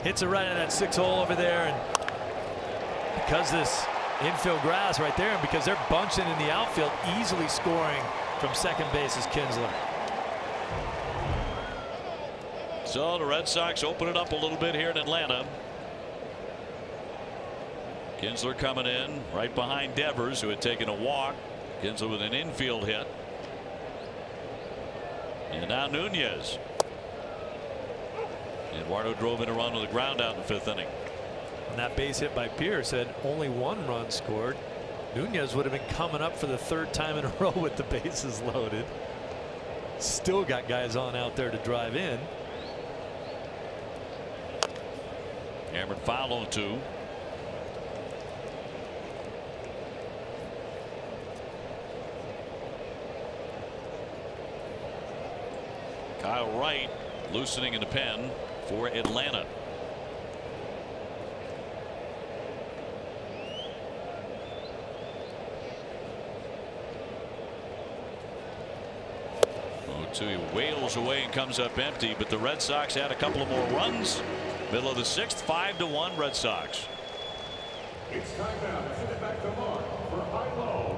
Speaker 5: Hits it right in that 6-hole over there. And because this infield grass right there, and because they're bunching in the outfield, easily scoring from second base is Kinsler.
Speaker 1: So the Red Sox open it up a little bit here in Atlanta. Kinsler coming in right behind Devers, who had taken a walk. Kinsler with an infield hit. And now Nunez. Eduardo drove in a run with a ground out in the 5th inning.
Speaker 5: And that base hit by Pearce had only 1 run scored. Nunez would have been coming up for the 3rd time in a row with the bases loaded. Still got guys on out there to drive in.
Speaker 1: Hammered foul on 2. Kyle Wright loosening in the pen for Atlanta. He wails away and comes up empty, but the Red Sox had a couple of more runs. Middle of the 6th, 5-1 Red Sox.
Speaker 4: It's time now to send it back to Mark for high-low.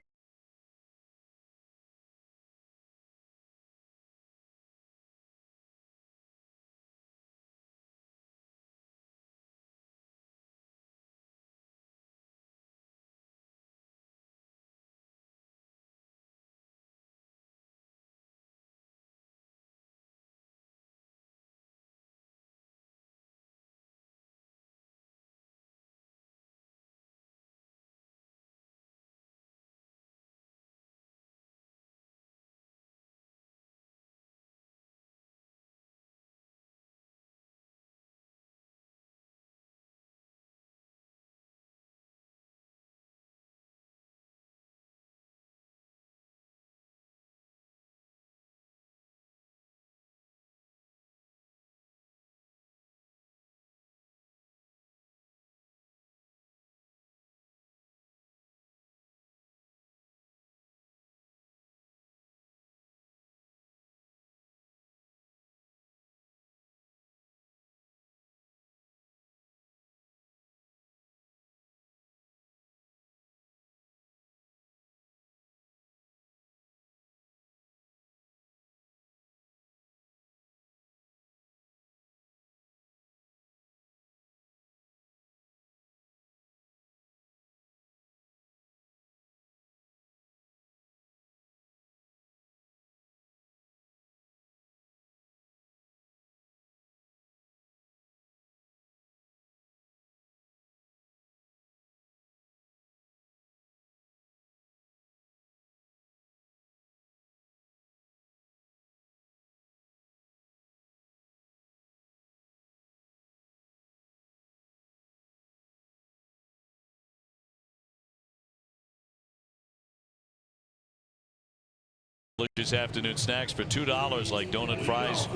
Speaker 1: Delicious afternoon snacks for $2 like donut fries,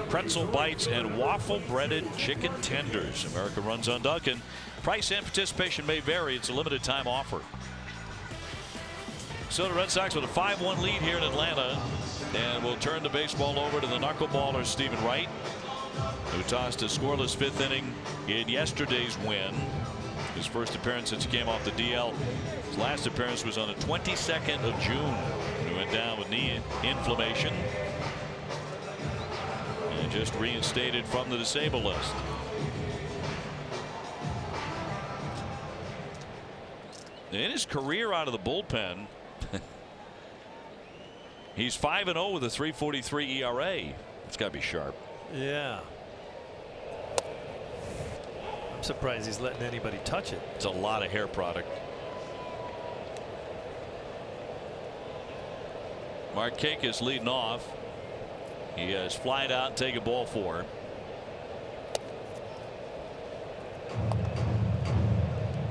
Speaker 1: pretzel bites, and waffle breaded chicken tenders. America runs on Dunkin'. Price and participation may vary. It's a limited time offer. So the Red Sox with a 5-1 lead here in Atlanta, and we'll turn the baseball over to the knuckleballer Stephen Wright, who tossed a scoreless 5th inning in yesterday's win. His first appearance since he came off the DL. His last appearance was on the 22nd of June. He went down with knee inflammation and just reinstated from the disabled list. In his career out of the bullpen, he's 5-0 with a 3.43 ERA. It's got to be sharp.
Speaker 5: Yeah. I'm surprised he's letting anybody touch it.
Speaker 1: It's a lot of hair product. Markakis leading off. He has flied out and taken ball 4.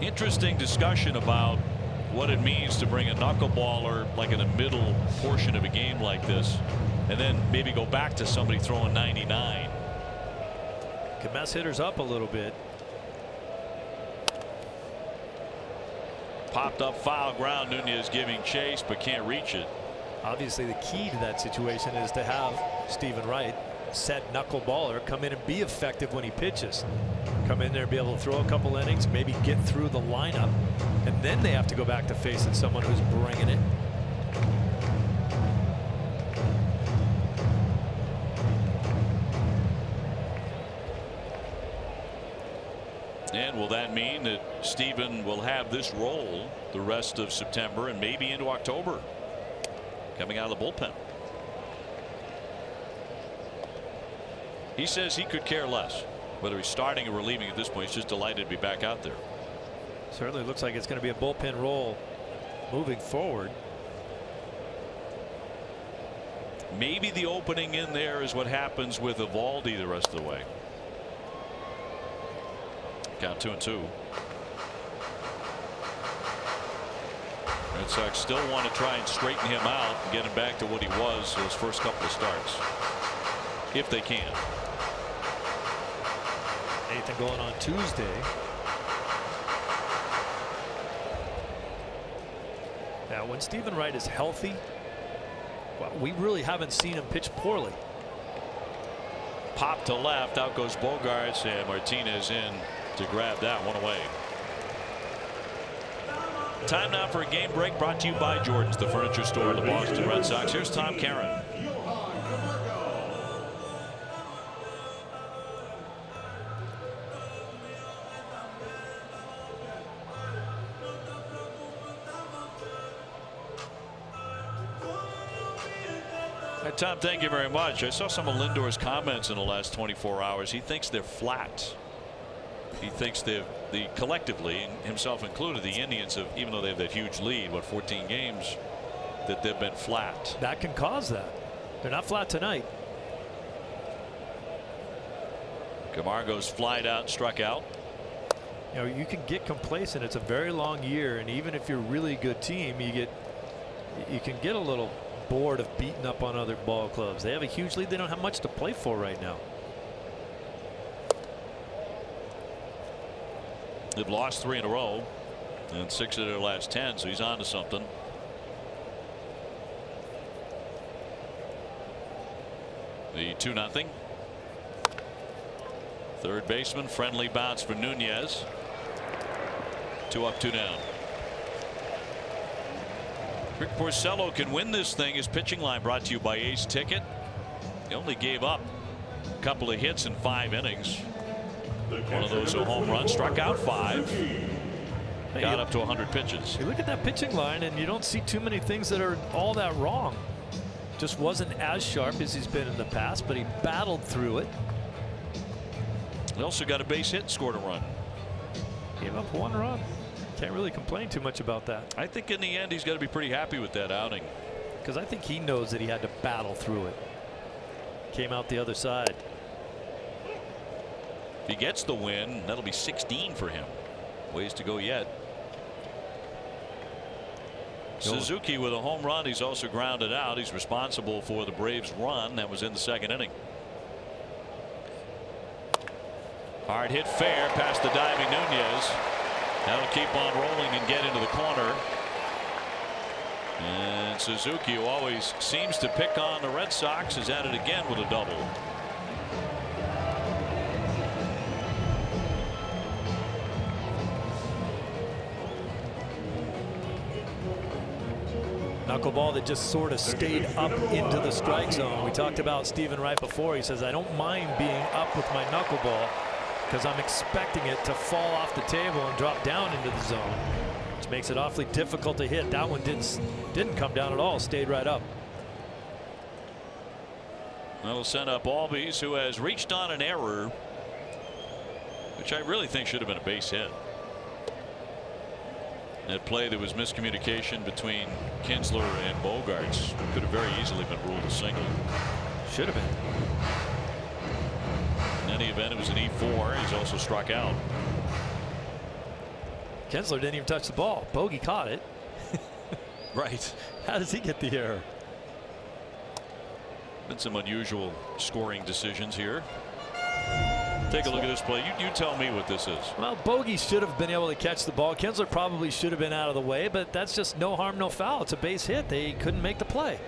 Speaker 1: Interesting discussion about what it means to bring a knuckleballer like in the middle portion of a game like this, and then maybe go back to somebody throwing 99.
Speaker 5: Can mess hitters up a little bit.
Speaker 1: Popped up foul ground. Nunez giving chase but can't reach it.
Speaker 5: Obviously the key to that situation is to have Stephen Wright, set knuckleballer, come in and be effective when he pitches. Come in there and be able to throw a couple innings, maybe get through the lineup, and then they have to go back to facing someone who's bringing it.
Speaker 1: And will that mean that Stephen will have this role the rest of September and maybe into October, coming out of the bullpen? He says he could care less whether he's starting or relieving at this point. He's just delighted to be back out there.
Speaker 5: Certainly looks like it's going to be a bullpen role moving forward.
Speaker 1: Maybe the opening in there is what happens with Eovaldi the rest of the way. Count 2-2. Red Sox still want to try and straighten him out and get him back to what he was those first couple of starts, if they can.
Speaker 5: Anything going on Tuesday. Now when Stephen Wright is healthy, well, we really haven't seen him pitch poorly.
Speaker 1: Pop to left, out goes Bogaerts, and Martinez in to grab that one away. Time now for a game break, brought to you by Jordan's, the furniture store of the Boston Red Sox. Here's Tom Caron. Tom, thank you very much. I saw some of Lindor's comments in the last 24 hours. He thinks they're flat. He thinks collectively, himself included, the Indians have, even though they have that huge lead, what, 14 games, that they've been flat.
Speaker 5: That can cause that. They're not flat tonight.
Speaker 1: Camargo's flied out and struck out.
Speaker 5: You know, you can get complacent. It's a very long year, and even if you're a really good team, you can get a little bored of beating up on other ball clubs. They have a huge lead. They don't have much to play for right now.
Speaker 1: They've lost 3 in a row and 6 of their last 10, so he's on to something. The 2-0. Third baseman, friendly bounce for Nunez. 2 up, 2 down. Rick Porcello can win this thing. His pitching line brought to you by Ace Ticket. He only gave up a couple of hits in 5 innings. One of those a home run, struck out 5. Got up to 100 pitches.
Speaker 5: You look at that pitching line and you don't see too many things that are all that wrong. Just wasn't as sharp as he's been in the past, but he battled through it.
Speaker 1: He also got a base hit, scored a run.
Speaker 5: Gave up 1 run. Can't really complain too much about that.
Speaker 1: I think in the end he's got to be pretty happy with that outing.
Speaker 5: Because I think he knows that he had to battle through it. Came out the other side.
Speaker 1: If he gets the win, that'll be 16 for him. Ways to go yet. Suzuki with a home run. He's also grounded out. He's responsible for the Braves' run that was in the 2nd inning. Hard hit fair past the diving Nunez. That'll keep on rolling and get into the corner. And Suzuki, who always seems to pick on the Red Sox, is at it again with a double.
Speaker 5: Knuckleball that just sort of stayed up into the strike zone. We talked about Stephen Wright before. He says, I don't mind being up with my knuckleball because I'm expecting it to fall off the table and drop down into the zone, which makes it awfully difficult to hit. That one didn't come down at all, stayed right up.
Speaker 1: That'll send up Albies, who has reached on an error, which I really think should have been a base hit. That play, there was miscommunication between Kinsler and Bogaerts. Could have very easily been ruled a single.
Speaker 5: Should have been.
Speaker 1: In any event, it was an E4. He's also struck out.
Speaker 5: Kinsler didn't even touch the ball. Bogey caught it.
Speaker 1: Right.
Speaker 5: How does he get the error?
Speaker 1: Been some unusual scoring decisions here. Take a look at this play. You tell me what this is.
Speaker 5: Well, Bogey should have been able to catch the ball. Kinsler probably should have been out of the way, but that's just no harm, no foul. It's a base hit. They couldn't make the play.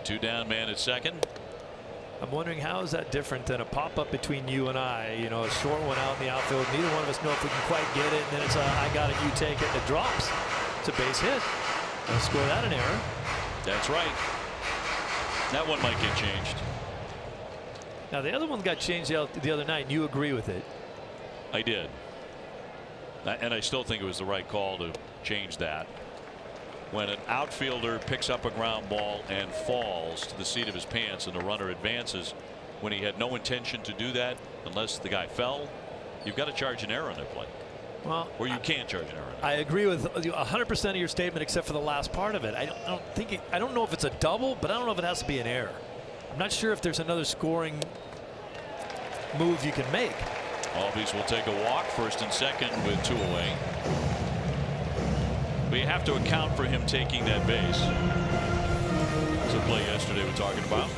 Speaker 1: Two down, man at second.
Speaker 5: I'm wondering how is that different than a pop-up between you and I? You know, a short one out in the outfield. Neither one of us know if we can quite get it, and then it's a I got it, you take it, and it drops. It's a base hit. I'll score that an error.
Speaker 1: That's right. That one might get changed.
Speaker 5: Now the other one got changed the other night, and you agree with it.
Speaker 1: I did. And I still think it was the right call to change that. When an outfielder picks up a ground ball and falls to the seat of his pants and the runner advances when he had no intention to do that, unless the guy fell, you've got to charge an error on that play.
Speaker 5: Well,
Speaker 1: or you can't charge an error.
Speaker 5: I agree with 100% of your statement except for the last part of it. I don't know if it's a double, but I don't know if it has to be an error. I'm not sure if there's another scoring move you can make.
Speaker 1: Albies will take a walk, first and second with two away. But you have to account for him taking that base. It's a play yesterday we're talking about.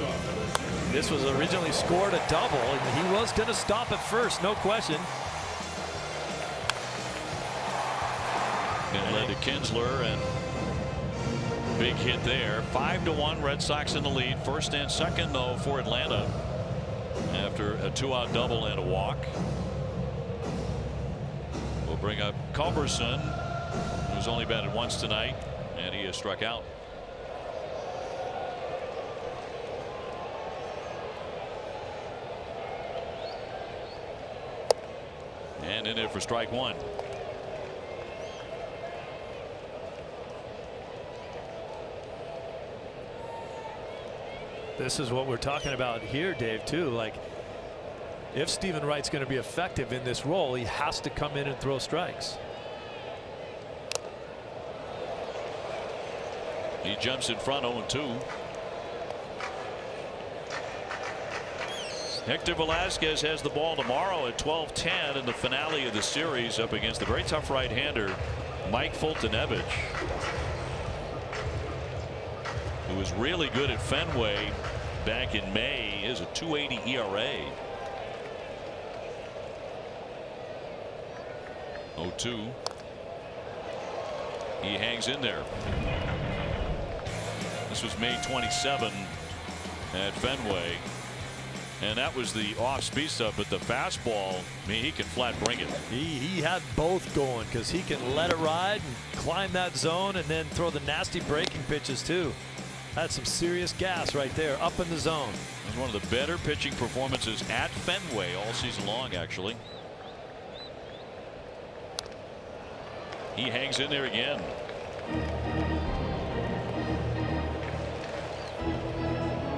Speaker 5: This was originally scored a double, and he was going to stop at first, no question.
Speaker 1: And led to Kinsler, and big hit there. 5-1 Red Sox in the lead. First and second though for Atlanta after a 2-out double and a walk. We'll bring up Culberson, who's only batted once tonight, and he has struck out. And in there for strike one.
Speaker 5: This is what we're talking about here, Dave, too. Like, if Stephen Wright's going to be effective in this role, he has to come in and throw strikes.
Speaker 1: He jumps in front 0-2. Hector Velasquez has the ball tomorrow at 12:10 in the finale of the series up against the very tough right-hander Mike Fultonevich, who was really good at Fenway back in May. He has a 2.80 ERA. 0-2. He hangs in there. This was May 27 at Fenway, and that was the off-speed stuff. But the fastball, I mean, he can flat bring it.
Speaker 5: He had both going because he can let it ride and climb that zone, and then throw the nasty breaking pitches too. That's some serious gas right there, up in the zone.
Speaker 1: It was one of the better pitching performances at Fenway all season long, actually. He hangs in there again.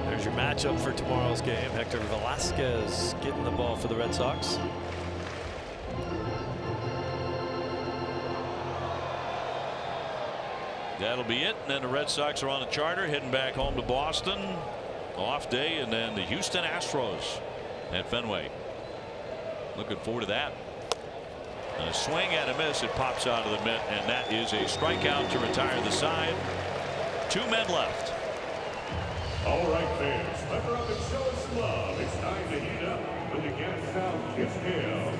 Speaker 5: There's your matchup for tomorrow's game. Hector Velasquez getting the ball for the Red Sox.
Speaker 1: That'll be it. And then the Red Sox are on a charter heading back home to Boston. Off day, and then the Houston Astros at Fenway. Looking forward to that. And a swing and a miss. It pops out of the mitt, and that is a strikeout to retire the side. 2 men left.
Speaker 4: All right, fans, pepper up and show us some love. It's time to heat up with the Gas South Kiss Kill.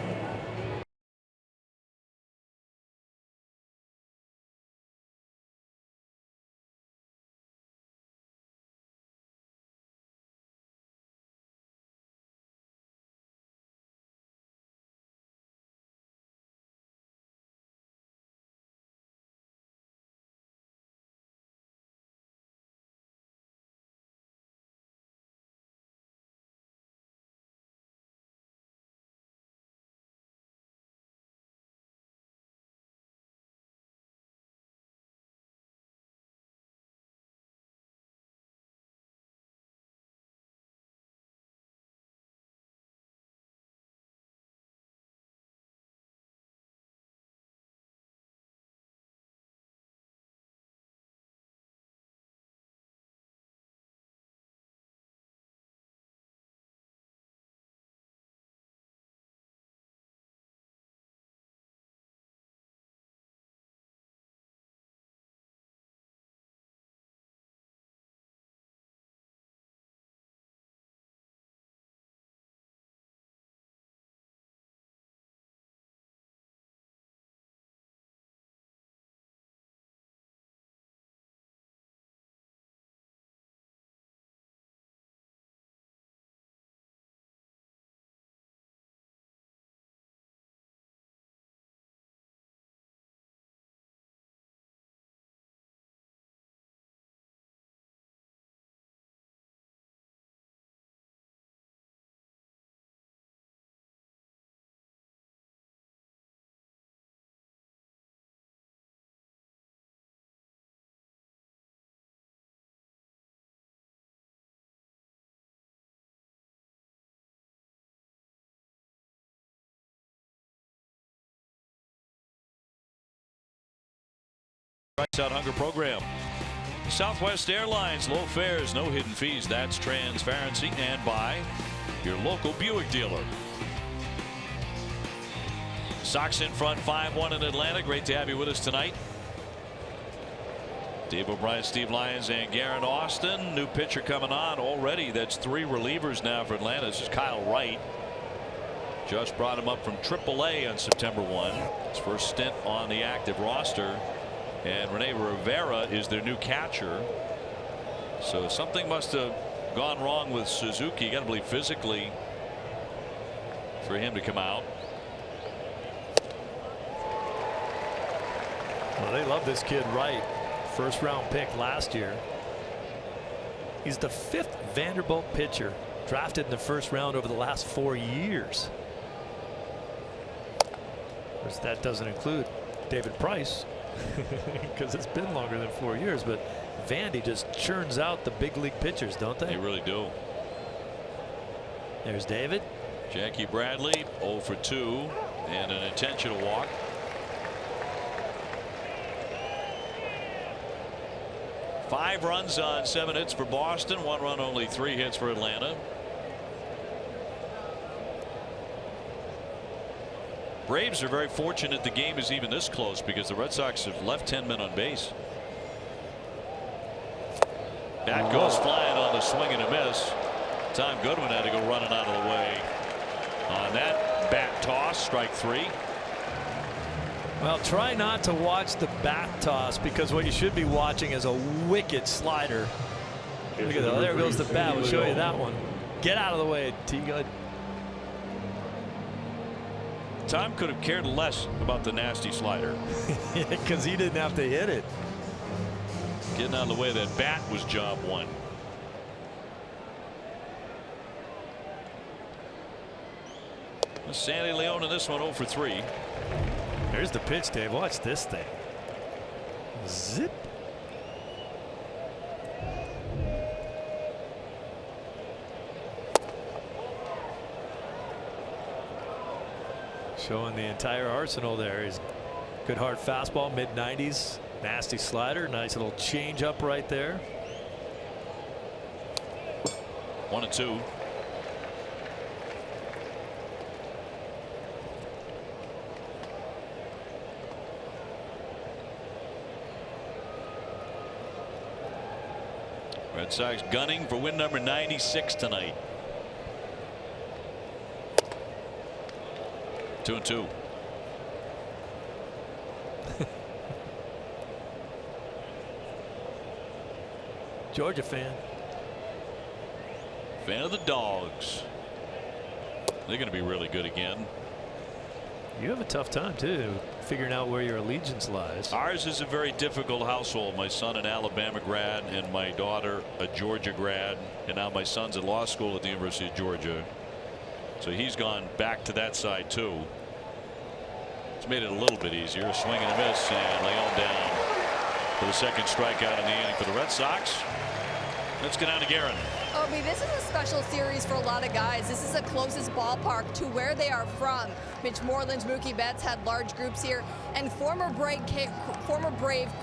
Speaker 1: Strikes Out Hunger program. Southwest Airlines, low fares, no hidden fees. That's transparency. And by your local Buick dealer. Sox in front 5-1 in Atlanta. Great to have you with us tonight. Dave O'Brien, Steve Lyons, and Garen Austin. New pitcher coming on already. That's 3 relievers now for Atlanta. This is Kyle Wright. Just brought him up from AAA on September 1. His first stint on the active roster. And Rene Rivera is their new catcher. So something must have gone wrong with Suzuki. You got to believe physically for him to come out.
Speaker 5: Well, they love this kid Wright. First round pick last year. He's the 5th Vanderbilt pitcher drafted in the first round over the last 4 years. Of course, that doesn't include David Price because it's been longer than 4 years. But Vandy just churns out the big league pitchers, don't they?
Speaker 1: They really do.
Speaker 5: There's David.
Speaker 1: Jackie Bradley 0 for 2 and an intentional walk. Five runs on 7 hits for Boston. 1 run, only 3 hits for Atlanta. Braves are very fortunate the game is even this close because the Red Sox have left 10 men on base. Bat goes flying on the swing and a miss. Tom Goodwin had to go running out of the way on that bat toss. Strike 3.
Speaker 5: Well, try not to watch the bat toss because what you should be watching is a wicked slider. Look at that. There goes the bat. We'll show you that one. Get out of the way, T-Good.
Speaker 1: Tom could have cared less about the nasty slider.
Speaker 5: Because he didn't have to hit it.
Speaker 1: Getting out of the way, that bat was job 1. Sandy Leon in this one 0 for 3.
Speaker 5: Here's the pitch, Dave. Watch this thing. Zip. Showing the entire arsenal there. He's good hard fastball, mid-90s, nasty slider, nice little change up right there.
Speaker 1: 1-2. Red Sox gunning for win number 96 tonight. 2-2.
Speaker 5: Georgia fan.
Speaker 1: Fan of the Dogs. They're going to be really good again.
Speaker 5: You have a tough time too figuring out where your allegiance lies.
Speaker 1: Ours is a very difficult household. My son an Alabama grad and my daughter a Georgia grad, and now my son's at law school at the University of Georgia. So he's gone back to that side too. It's made it a little bit easier. A swing and a miss, and Leon down for the second strikeout in the inning for the Red Sox. Let's get on to Garen.
Speaker 6: Obi, this is a special series for a lot of guys. This is the closest ballpark to where they are from. Mitch Moreland, Mookie Betts had large groups here, and former Brave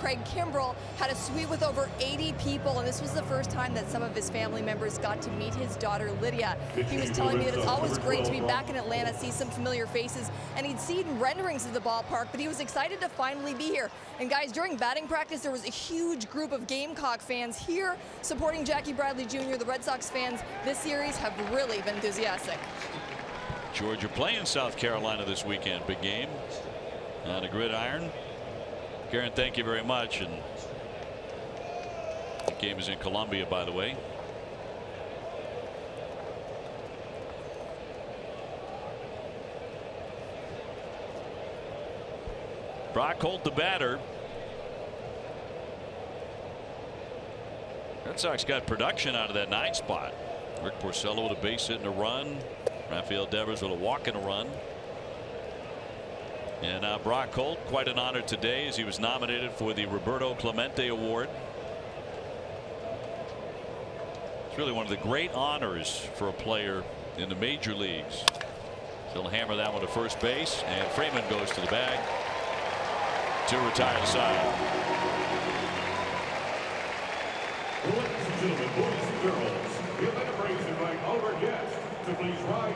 Speaker 6: Craig Kimbrell had a suite with over 80 people, and this was the first time that some of his family members got to meet his daughter Lydia. He was telling me that it's always great to be back in Atlanta, see some familiar faces, and he'd seen renderings of the ballpark, but he was excited to finally be here. And guys, during batting practice, there was a huge group of Gamecock fans here supporting Jackie Bradley Jr. The Red Sox fans this series have really been enthusiastic.
Speaker 1: Georgia playing South Carolina this weekend. Big game on a gridiron. Garen, thank you very much. And the game is in Columbia, by the way. Brock Holt, the batter. Red Sox got production out of that 9 spot. Rick Porcello with a base hit and a run. Rafael Devers with a walk and a run. And now Brock Holt, quite an honor today as he was nominated for the Roberto Clemente Award. It's really one of the great honors for a player in the major leagues. He'll hammer that one to first base, and Freeman goes to the bag to retire the side.
Speaker 4: gentlemen, boys and girls, the Atlanta Braves invite all of our guests to please rise.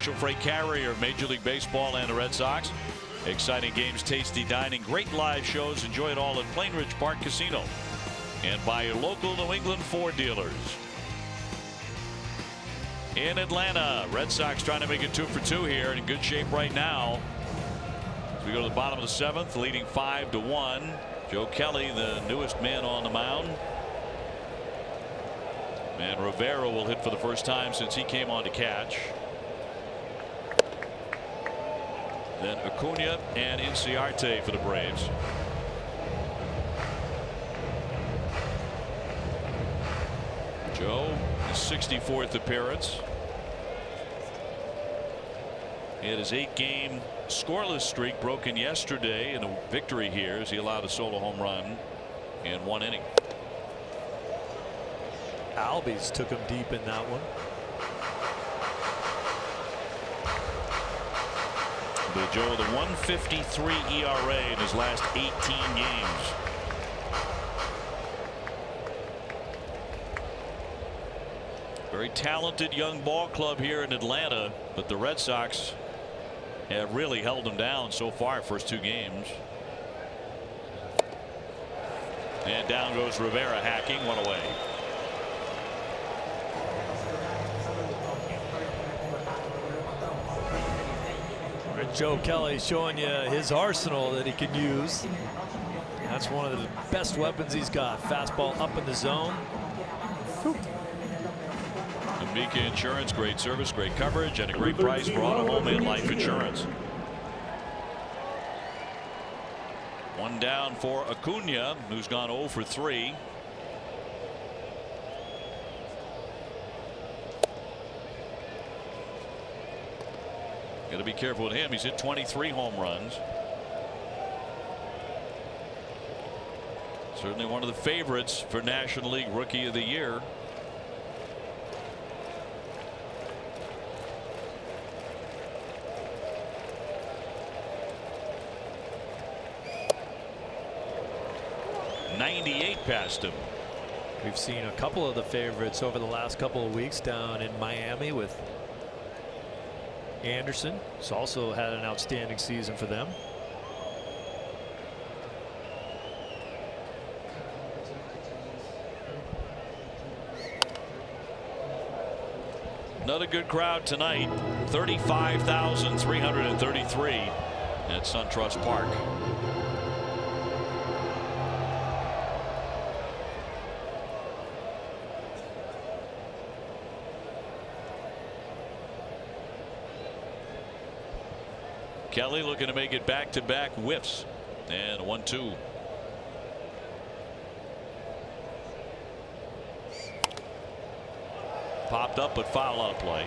Speaker 1: Official freight carrier of Major League Baseball and the Red Sox. Exciting games, tasty dining, great live shows. Enjoy it all at Plain Ridge Park Casino and by your local New England Ford dealers. In Atlanta, Red Sox trying to make it 2 for 2 here and in good shape right now. As we go to the bottom of the 7th, leading 5-1. Joe Kelly, the newest man on the mound. And Rivera will hit for the first time since he came on to catch. Then Acuna and Inciarte for the Braves. Joe, his 64th appearance. He had his 8-game scoreless streak broken yesterday in a victory here as he allowed a solo home run in 1 inning.
Speaker 5: Albies took him deep in that one.
Speaker 1: But Joe with a 1.53 ERA in his last 18 games. Very talented young ball club here in Atlanta, but the Red Sox have really held them down so far first 2 games. And down goes Rivera, hacking, 1 away.
Speaker 5: Joe Kelly showing you his arsenal that he can use. That's one of the best weapons he's got. Fastball up in the zone.
Speaker 1: Amica Insurance, great service, great coverage, and a great price for auto, home, and life insurance. 1 down for Acuna, who's gone 0 for 3. Got to be careful with him. He's hit 23 home runs. Certainly one of the favorites for National League Rookie of the Year. .98 past him.
Speaker 5: We've seen a couple of the favorites over the last couple of weeks down in Miami with Anderson. He's also had an outstanding season for them.
Speaker 1: Another good crowd tonight. 35,333 at SunTrust Park. Kelly looking to make it back-to-back whiffs, and 1-2. Popped up but foul on a play.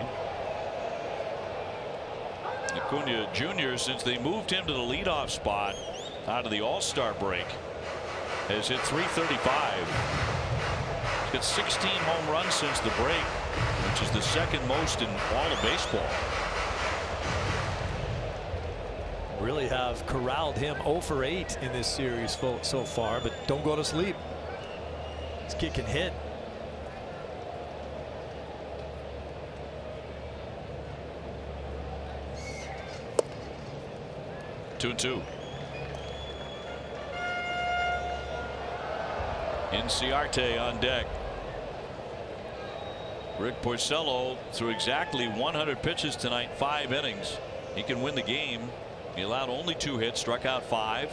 Speaker 1: Acuna Jr., since they moved him to the leadoff spot out of the All-Star break, has hit .335. He's got 16 home runs since the break, which is the second most in all of baseball.
Speaker 5: Really have corralled him 0 for 8 in this series so far, but don't go to sleep. This kid can hit.
Speaker 1: Two and two. Inciarte on deck. Rick Porcello threw exactly 100 pitches tonight, 5 innings. He can win the game. He allowed only 2 hits, struck out 5.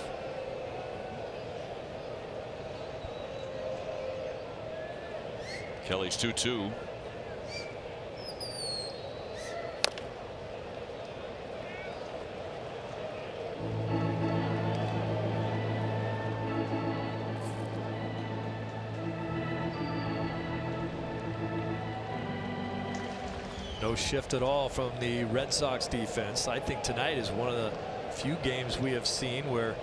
Speaker 1: Kelly's 2-2.
Speaker 5: No shift at all from the Red Sox defense. I think tonight is one of the few games we have seen where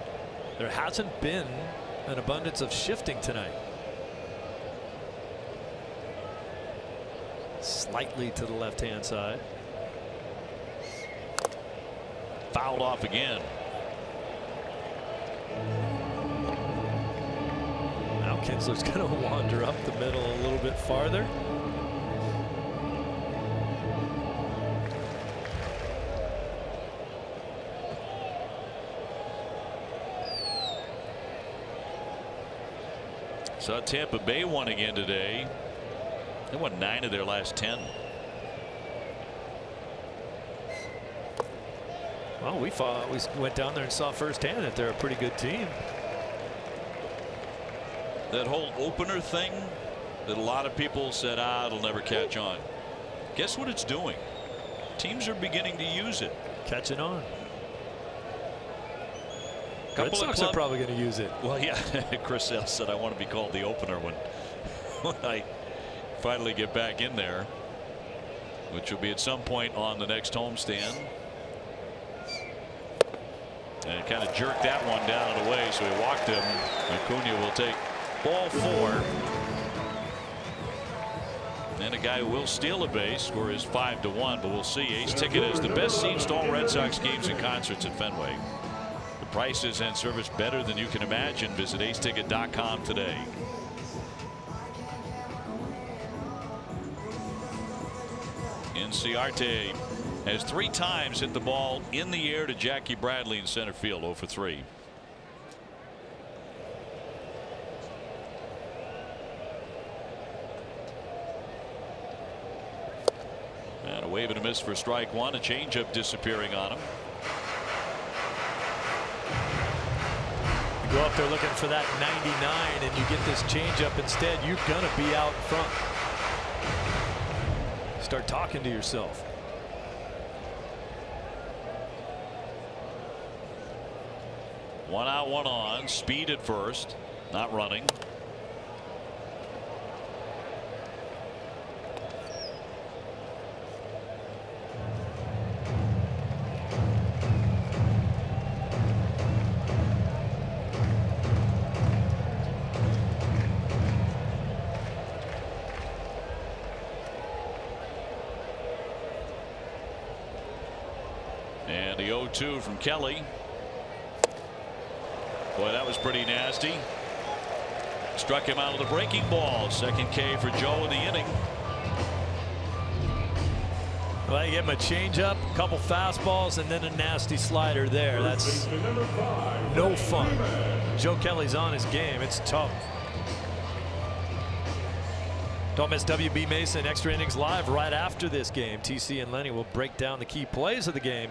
Speaker 5: there hasn't been an abundance of shifting tonight. Slightly to the left-hand side.
Speaker 1: Fouled off again.
Speaker 5: Now Kinsler's going to wander up the middle a little bit farther.
Speaker 1: Saw Tampa Bay won again today. They won 9 of their last 10.
Speaker 5: Well, we went down there and saw firsthand that they're a pretty good team.
Speaker 1: That whole opener thing that a lot of people said, it'll never catch on. Guess what it's doing? Teams are beginning to use it.
Speaker 5: Catching on. Red Sox are probably going to use it.
Speaker 1: Well, yeah. Chris Sale said, I want to be called the opener when I finally get back in there, which will be at some point on the next homestand. And kind of jerked that one down and away, so he walked him. Acuna will take ball 4. And a guy who will steal a base. Score is 5-1, but we'll see. Ace Ticket has the best seats to all Red Sox games and concerts at Fenway. Prices and service better than you can imagine. Visit aceticket.com today. Inciarte has 3 times hit the ball in the air to Jackie Bradley in center field. 0 for 3. And a wave and a miss for strike 1. A changeup disappearing on him.
Speaker 5: Go up there looking for that 99 and you get this changeup instead, you're going to be out front. Start talking to yourself.
Speaker 1: One out, one on. Speed at first, not running. And the 0-2 from Kelly. Boy, that was pretty nasty. Struck him out of the breaking ball. Second K for Joe in the inning.
Speaker 5: Well, you give him a changeup, a couple fastballs, and then a nasty slider there. That's no fun. Joe Kelly's on his game. It's tough. Don't miss WB Mason Extra Innings Live right after this game. TC and Lenny will break down the key plays of the game,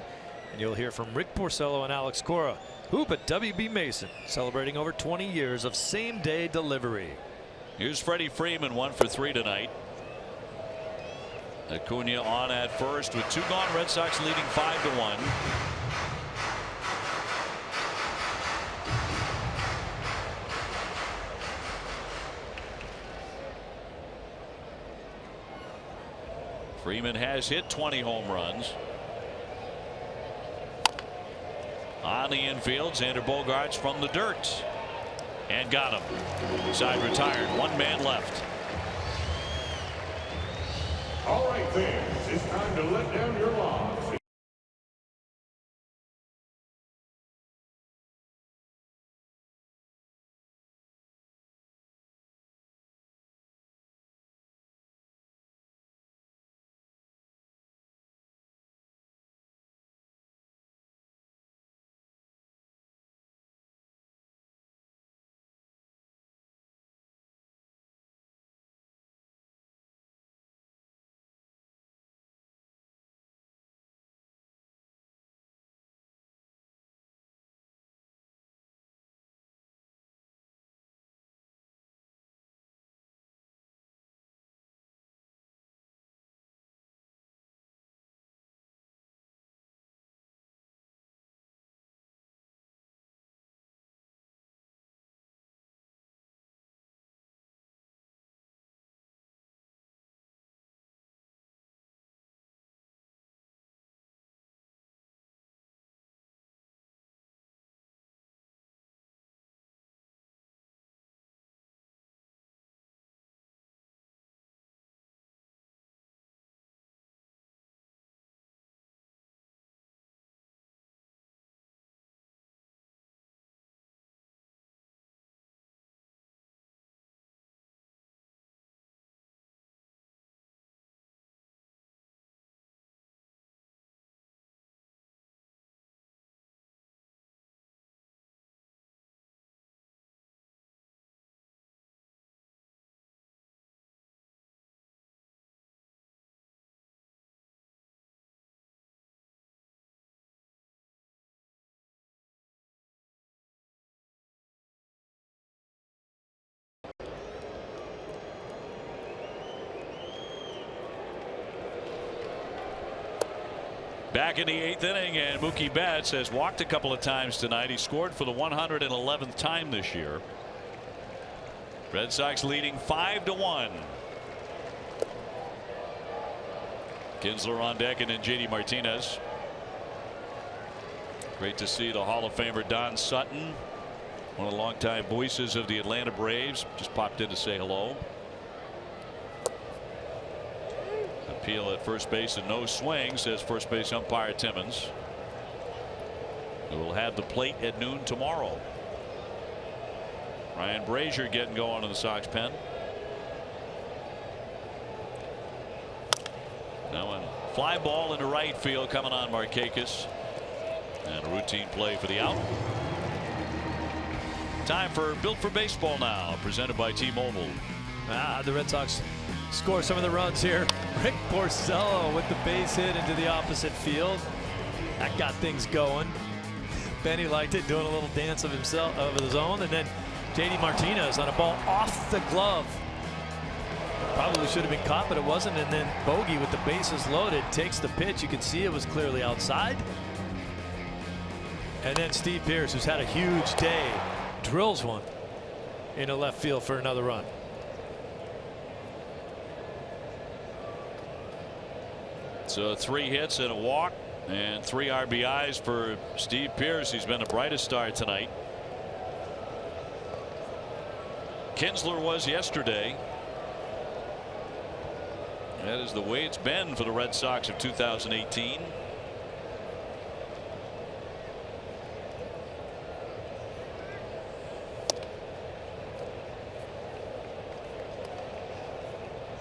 Speaker 5: and you'll hear from Rick Porcello and Alex Cora. Hoop at WB Mason, celebrating over 20 years of same-day delivery.
Speaker 1: Here's Freddie Freeman, 1 for 3 tonight. Acuna on at first with 2 gone. Red Sox leading 5-1. Freeman has hit 20 home runs. On the infield, Xander Bogaerts from the dirt. And got him. Side retired. One man left.
Speaker 4: All right, fans, it's time to let down your logs.
Speaker 1: Back in the 8th inning, and Mookie Betts has walked a couple of times tonight. He scored for the 111th time this year. Red Sox leading 5-1. Kinsler on deck, and then JD Martinez. Great to see the Hall of Famer Don Sutton, one of the longtime voices of the Atlanta Braves, just popped in to say hello. Appeal at first base and no swing, says first base umpire Timmons. We will have the plate at noon tomorrow. Ryan Brazier getting going in the Sox pen. Now a fly ball into right field coming on Markakis. And a routine play for the out. Time for Built for Baseball now, presented by T-Mobile.
Speaker 5: The Red Sox score some of the runs here. Rick Porcello with the base hit into the opposite field. That got things going. Benny liked it, doing a little dance of himself of his own, and then JD Martinez on a ball off the glove. Probably should have been caught, but it wasn't. And then Bogey with the bases loaded takes the pitch. You can see it was clearly outside. And then Steve Pearce, who's had a huge day, drills one into left field for another run.
Speaker 1: So 3 hits and a walk and 3 RBIs for Steve Pearce. He's been the brightest star tonight. Kinsler was yesterday. That is the way it's been for the Red Sox of 2018.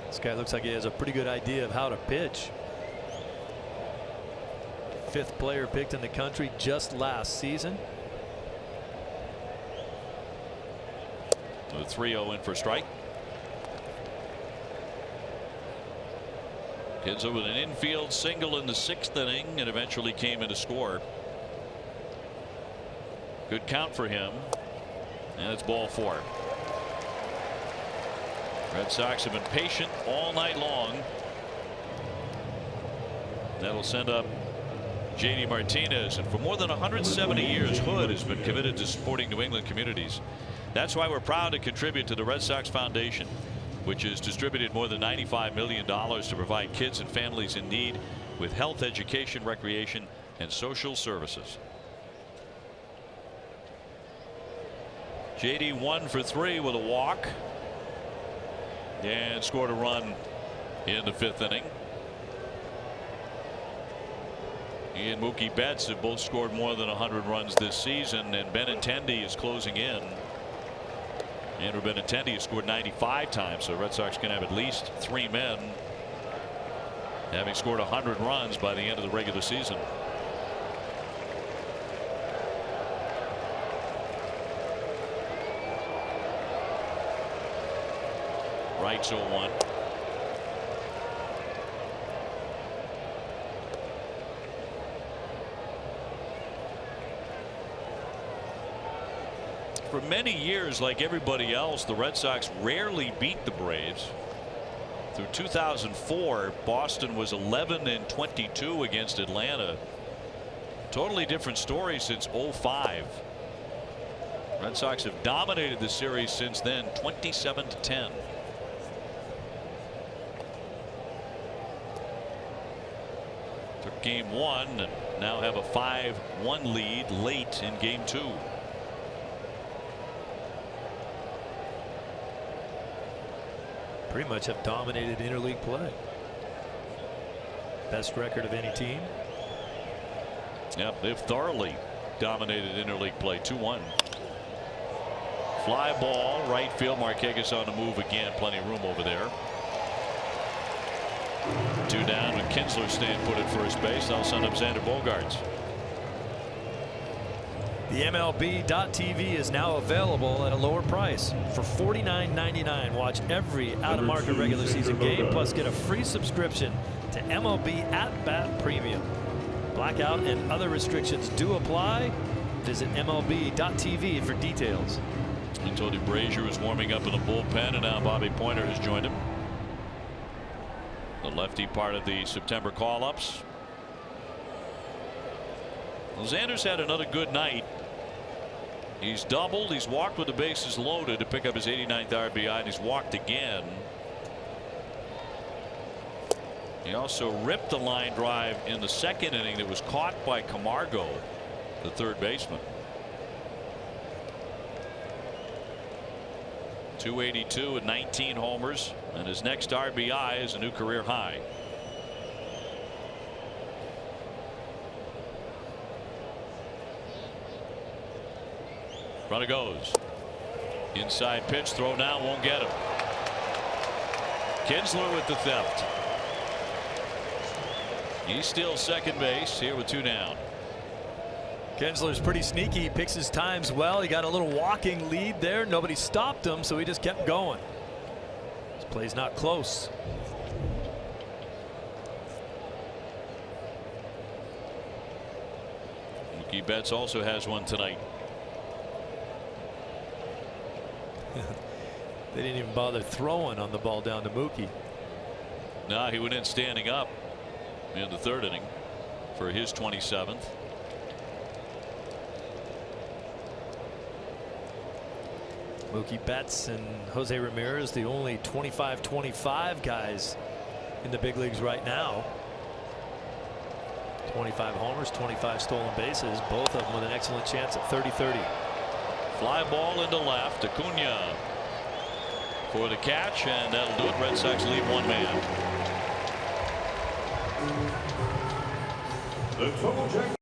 Speaker 5: This guy looks like he has a pretty good idea of how to pitch. 5th player picked in the country just last season.
Speaker 1: The 3-0 in for strike. Kinsler with an infield single in the 6th inning and eventually came in to score. Good count for him. And it's ball 4. Red Sox have been patient all night long. That'll send up JD Martinez, and for more than 170 years Hood has been committed to supporting New England communities. That's why we're proud to contribute to the Red Sox Foundation. which has distributed more than $95 million to provide kids and families in need with health, education, recreation, and social services. JD 1 for 3 with a walk and scored a run in the 5th inning. He and Mookie Betts have both scored more than 100 runs this season, and Benintendi is closing in. Andrew Benintendi has scored 95 times, so the Red Sox can have at least 3 men having scored 100 runs by the end of the regular season. Wright's 0-1. For many years, like everybody else, the Red Sox rarely beat the Braves. Through 2004, Boston was 11-22 against Atlanta. Totally different story since 05. Red Sox have dominated the series since then, 27-10. Took game 1 and now have a 5-1 lead late in game 2.
Speaker 5: Pretty much have dominated interleague play. Best record of any team.
Speaker 1: Yep, they've thoroughly dominated interleague play. 2-1. Fly ball, right field. Marquez on the move again. Plenty of room over there. 2 down with Kinsler staying put at first base. They'll send up Xander Bogaerts.
Speaker 5: The MLB.TV is now available at a lower price. For $49.99, watch every out-of-market regular season game, plus get a free subscription to MLB At Bat Premium. Blackout and other restrictions do apply. Visit MLB.TV for details.
Speaker 1: I told you Brazier was warming up in the bullpen, and now Bobby Pointer has joined him. The lefty part of the September call-ups. Well, Xander's had another good night. He's doubled. He's walked with the bases loaded to pick up his 89th RBI, and he's walked again. He also ripped the line drive in the 2nd inning that was caught by Camargo, the 3rd baseman. 282 and 19 homers, and his next RBI is a new career high. Runner goes. Inside pitch, throw now, won't get him. Kinsler with the theft. He steals second base here with 2 down.
Speaker 5: Kinsler's pretty sneaky. He picks his times well. He got a little walking lead there. Nobody stopped him, so he just kept going. This play's not close.
Speaker 1: Mookie Betts also has one tonight.
Speaker 5: They didn't even bother throwing on the ball down to Mookie.
Speaker 1: No, he went in standing up in the 3rd inning for his 27th.
Speaker 5: Mookie Betts and Jose Ramirez, the only 25-25 guys in the big leagues right now. 25 homers, 25 stolen bases, both of them with an excellent chance at 30-30.
Speaker 1: Fly ball into left. Acuna for the catch, and that'll do it. Red Sox lead 1 man.
Speaker 4: The Total Jack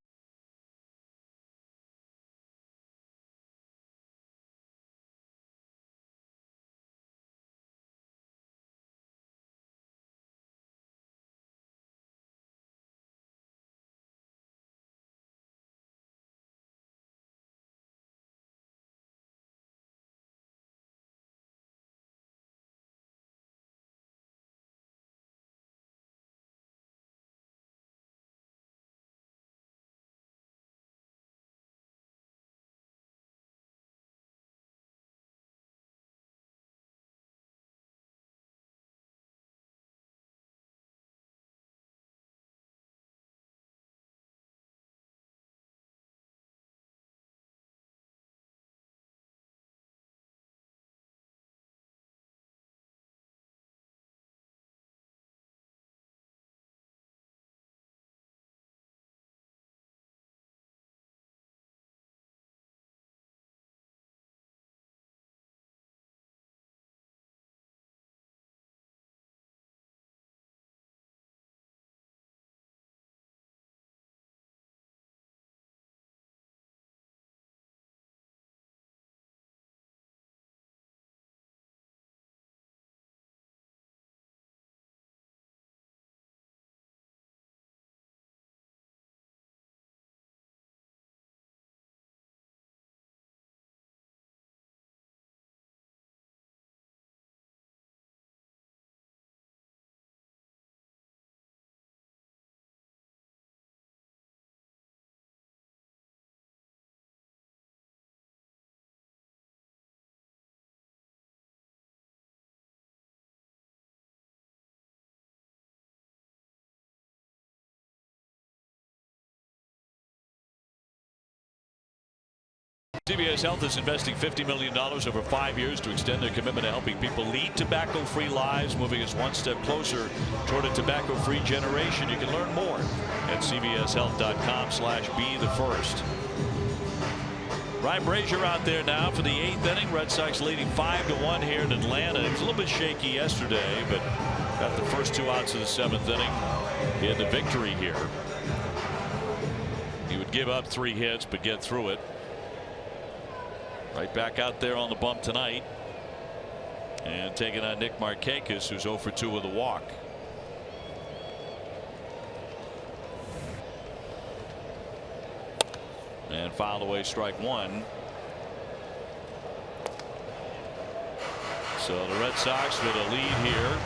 Speaker 1: CVS Health is investing $50 million over 5 years to extend their commitment to helping people lead tobacco-free lives, moving us one step closer toward a tobacco-free generation. You can learn more at cvshealth.com/be-the-first. Ryan Brazier out there now for the 8th inning. Red Sox leading 5-1 here in Atlanta. It was a little bit shaky yesterday, but got the first 2 outs of the 7th inning. He had the victory here. He would give up 3 hits, but get through it. Right back out there on the bump tonight. And taking on Nick Markakis, who's 0 for 2 with a walk. And fouled away strike 1. So the Red Sox with a lead here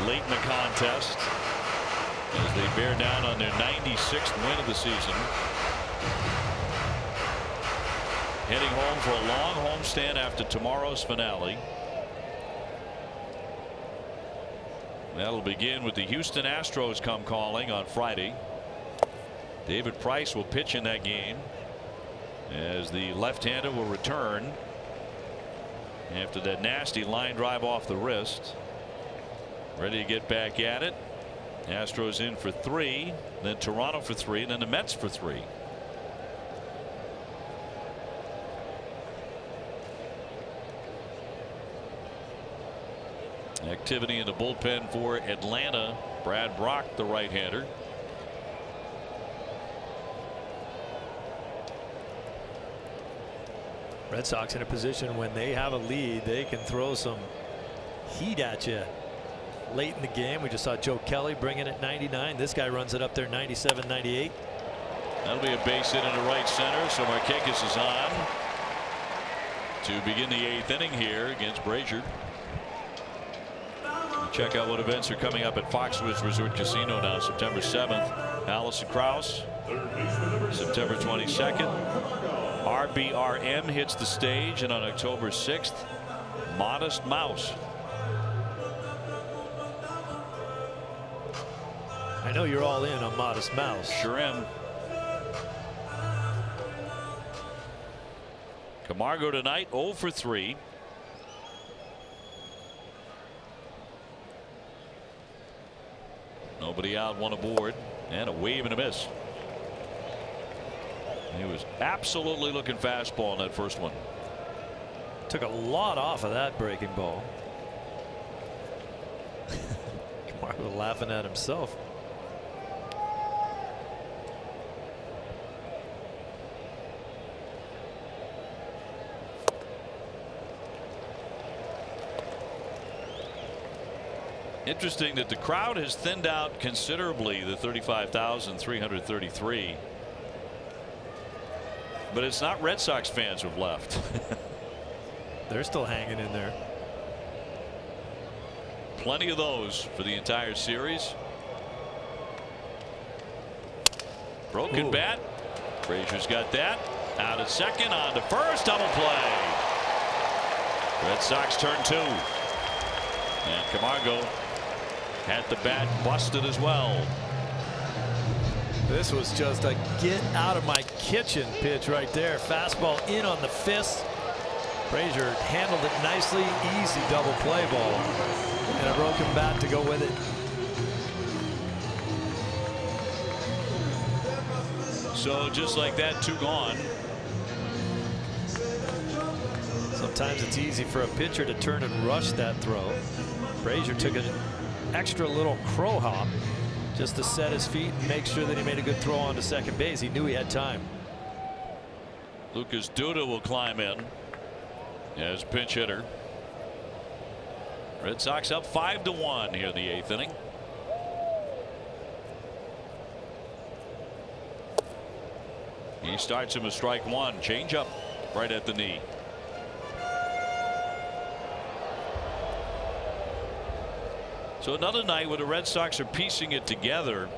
Speaker 1: late in the contest as they bear down on their 96th win of the season. Heading home for a long homestand after tomorrow's finale. That'll begin with the Houston Astros come calling on Friday. David Price will pitch in that game as the left-hander will return after that nasty line drive off the wrist. Ready to get back at it. Astros in for 3, then Toronto for 3, and then the Mets for 3. Activity in the bullpen for Atlanta. Brad Brock, the right-hander.
Speaker 5: Red Sox in a position when they have a lead, they can throw some heat at you. Late in the game, we just saw Joe Kelly bring in at 99. This guy runs it up there 97, 98.
Speaker 1: That'll be a base hit into right center. So Markakis is on to begin the 8th inning here against Brazier. Check out what events are coming up at Foxwoods Resort Casino now. September 7th, Allison Krauss. September 22nd, RBRM hits the stage, and on October 6th, Modest Mouse.
Speaker 5: I know you're all in on Modest Mouse.
Speaker 1: Sure am. Camargo tonight 0 for 3. Nobody out, 1 aboard, and a wave and a miss. He was absolutely looking fastball on that first one.
Speaker 5: Took a lot off of that breaking ball. Camargo laughing at himself.
Speaker 1: Interesting that the crowd has thinned out considerably, the 35,333. But it's not Red Sox fans who've left.
Speaker 5: They're still hanging in there.
Speaker 1: Plenty of those for the entire series. Broken bat. Brazier's got that. Out at second, on to first, double play. Red Sox turn 2. And Camargo had the bat busted as well.
Speaker 5: This was just a get out of my kitchen pitch right there. Fastball in on the fist. Brazier handled it nicely. Easy double play ball. And a broken bat to go with it.
Speaker 1: So just like that, 2 gone.
Speaker 5: Sometimes it's easy for a pitcher to turn and rush that throw. Brazier took an extra little crow hop just to set his feet and make sure that he made a good throw on to second base. He knew he had time.
Speaker 1: Lucas Duda will climb in as pinch hitter. Red Sox up 5-1 here in the 8th inning. He starts him with strike 1. Change up right at the knee. So another night where the Red Sox are piecing it together.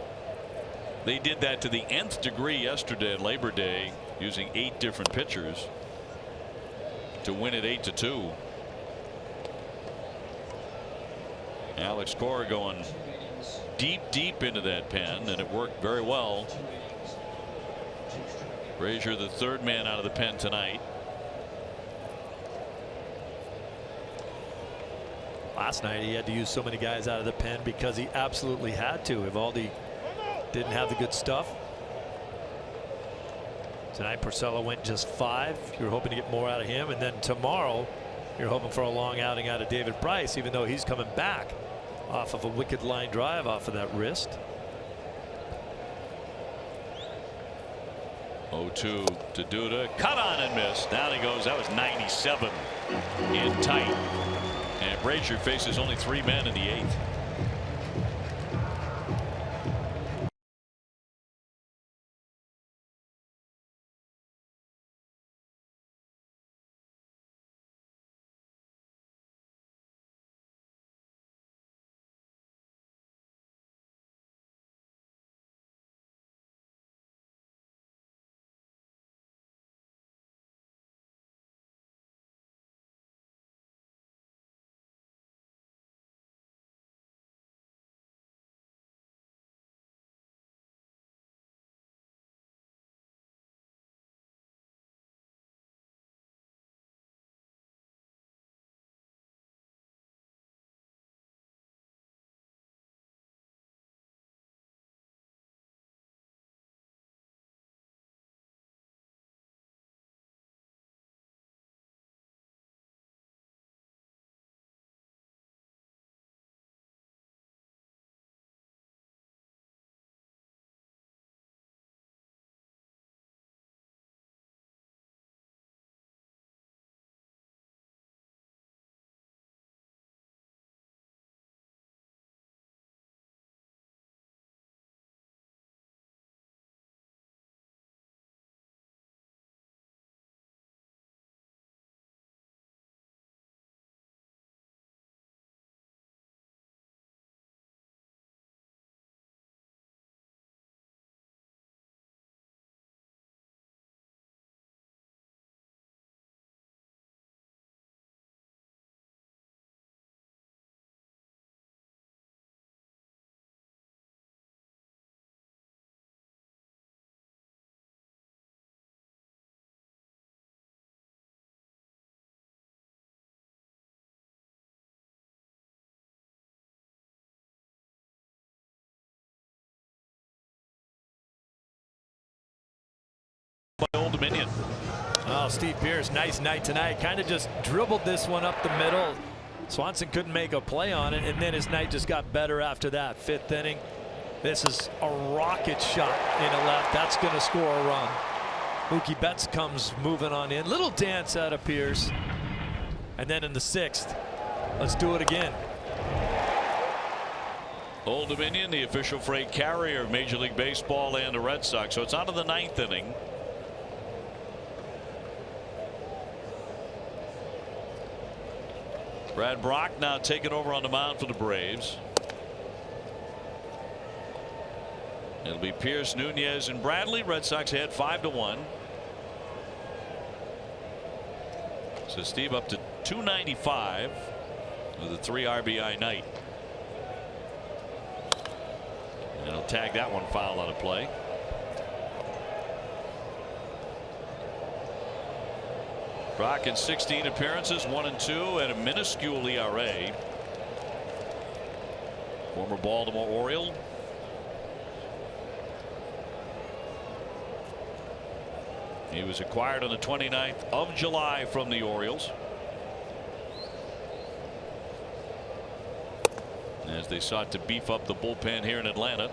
Speaker 1: They did that to the nth degree yesterday at Labor Day, using 8 different pitchers to win it 8-2. Alex Cora going deep into that pen, and it worked very well. Brazier, the 3rd man out of the pen tonight.
Speaker 5: last night he had to use so many guys out of the pen because he absolutely had to. Eovaldi didn't have the good stuff. Tonight Porcello went just 5. You're hoping to get more out of him, and then tomorrow you're hoping for a long outing out of David Price, even though he's coming back off of a wicked line drive off of that wrist.
Speaker 1: 0-2 to Duda. Cut on and miss. Down he goes. That was 97 in tight. And Brazier faces only 3 men in the 8th. By Old Dominion.
Speaker 5: Oh, Steve Pierce, nice night tonight. Kind of just dribbled this one up the middle. Swanson couldn't make a play on it, and then his night just got better after that. 5th inning. This is a rocket shot into left. That's going to score a run. Mookie Betts comes moving on in. Little dance out of Pierce. And then in the 6th, let's do it again.
Speaker 1: Old Dominion, the official freight carrier of Major League Baseball and the Red Sox. So it's on to the 9th inning. Brad Brock now taking over on the mound for the Braves. It'll be Pierce, Nunez, and Bradley. Red Sox ahead 5-1. So Steve up to 295 with a 3 RBI night. And he'll tag that one foul out of play. Brock in 16 appearances, 1-2, and a minuscule ERA. Former Baltimore Oriole. He was acquired on the 29th of July from the Orioles, as they sought to beef up the bullpen here in Atlanta,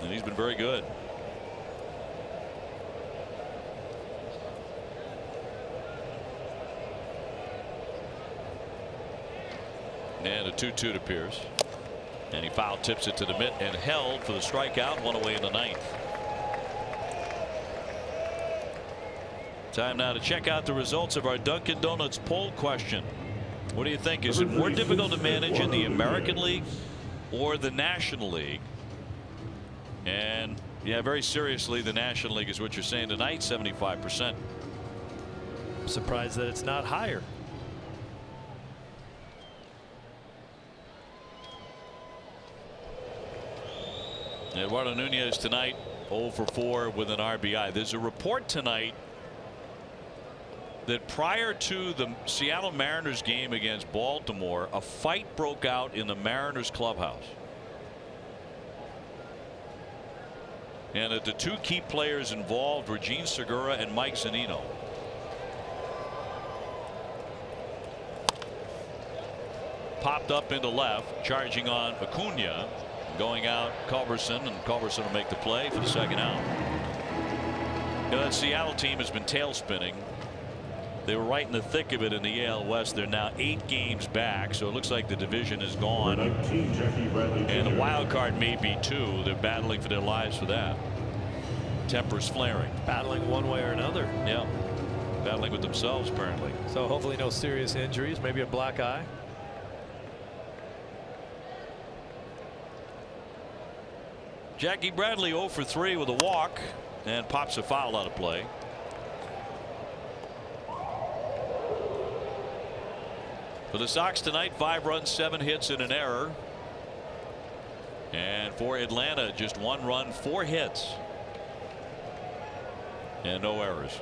Speaker 1: and he's been very good. And a 2-2 to Pierce, and he foul tips it to the mitt and held for the strikeout. 1 away in the 9th. Time now to check out the results of our Dunkin' Donuts poll question. What do you think? Is it more difficult to manage in the American League or the National League? And yeah, very seriously, the National League is what you're saying tonight. 75%.
Speaker 5: I'm surprised that it's not higher.
Speaker 1: Eduardo Nunez tonight 0 for 4 with an RBI. There's a report tonight that prior to the Seattle Mariners game against Baltimore, a fight broke out in the Mariners clubhouse. And that the two key players involved were Gene Segura and Mike Zunino. Popped up into left, charging on Acuna, going out Culberson, and Culberson will make the play for the second out. You know, that Seattle team has been tail spinning. They were right in the thick of it in the AL West. They're now 8 games back, so it looks like the division is gone. And the wild card may be 2. They're battling for their lives for that. Tempers flaring.
Speaker 5: Battling one way or another.
Speaker 1: Yeah. Battling with themselves, apparently.
Speaker 5: So hopefully no serious injuries, maybe a black eye.
Speaker 1: Jackie Bradley 0 for 3 with a walk and pops a foul out of play. For the Sox tonight, 5 runs, 7 hits, and an error. And for Atlanta, just 1 run, 4 hits, and no errors.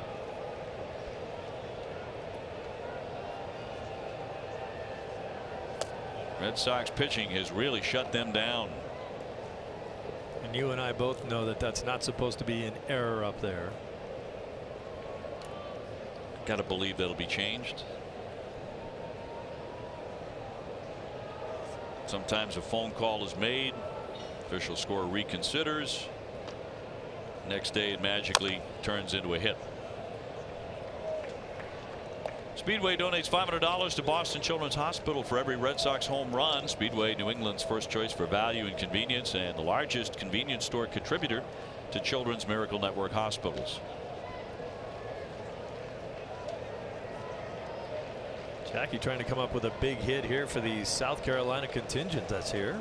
Speaker 1: Red Sox pitching has really shut them down.
Speaker 5: And you and I both know that that's not supposed to be an error up there.
Speaker 1: Got to believe that'll be changed. Sometimes a phone call is made, official score reconsiders. Next day it magically turns into a hit. Speedway donates $500 to Boston Children's Hospital for every Red Sox home run. Speedway, New England's first choice for value and convenience, and the largest convenience store contributor to Children's Miracle Network hospitals.
Speaker 5: Jackie trying to come up with a big hit here for the South Carolina contingent that's here.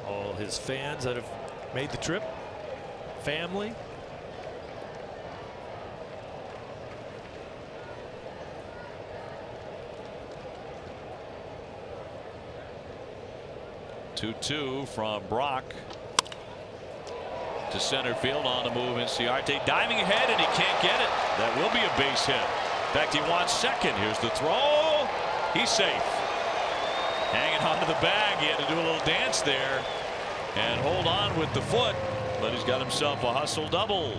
Speaker 5: All his fans that have made the trip, family.
Speaker 1: Two from Brock to center field on the move. Inciarte diving ahead, and he can't get it. That will be a base hit. In fact, he wants second. Here's the throw. He's safe. Hanging onto the bag. He had to do a little dance there and hold on with the foot, but he's got himself a hustle double.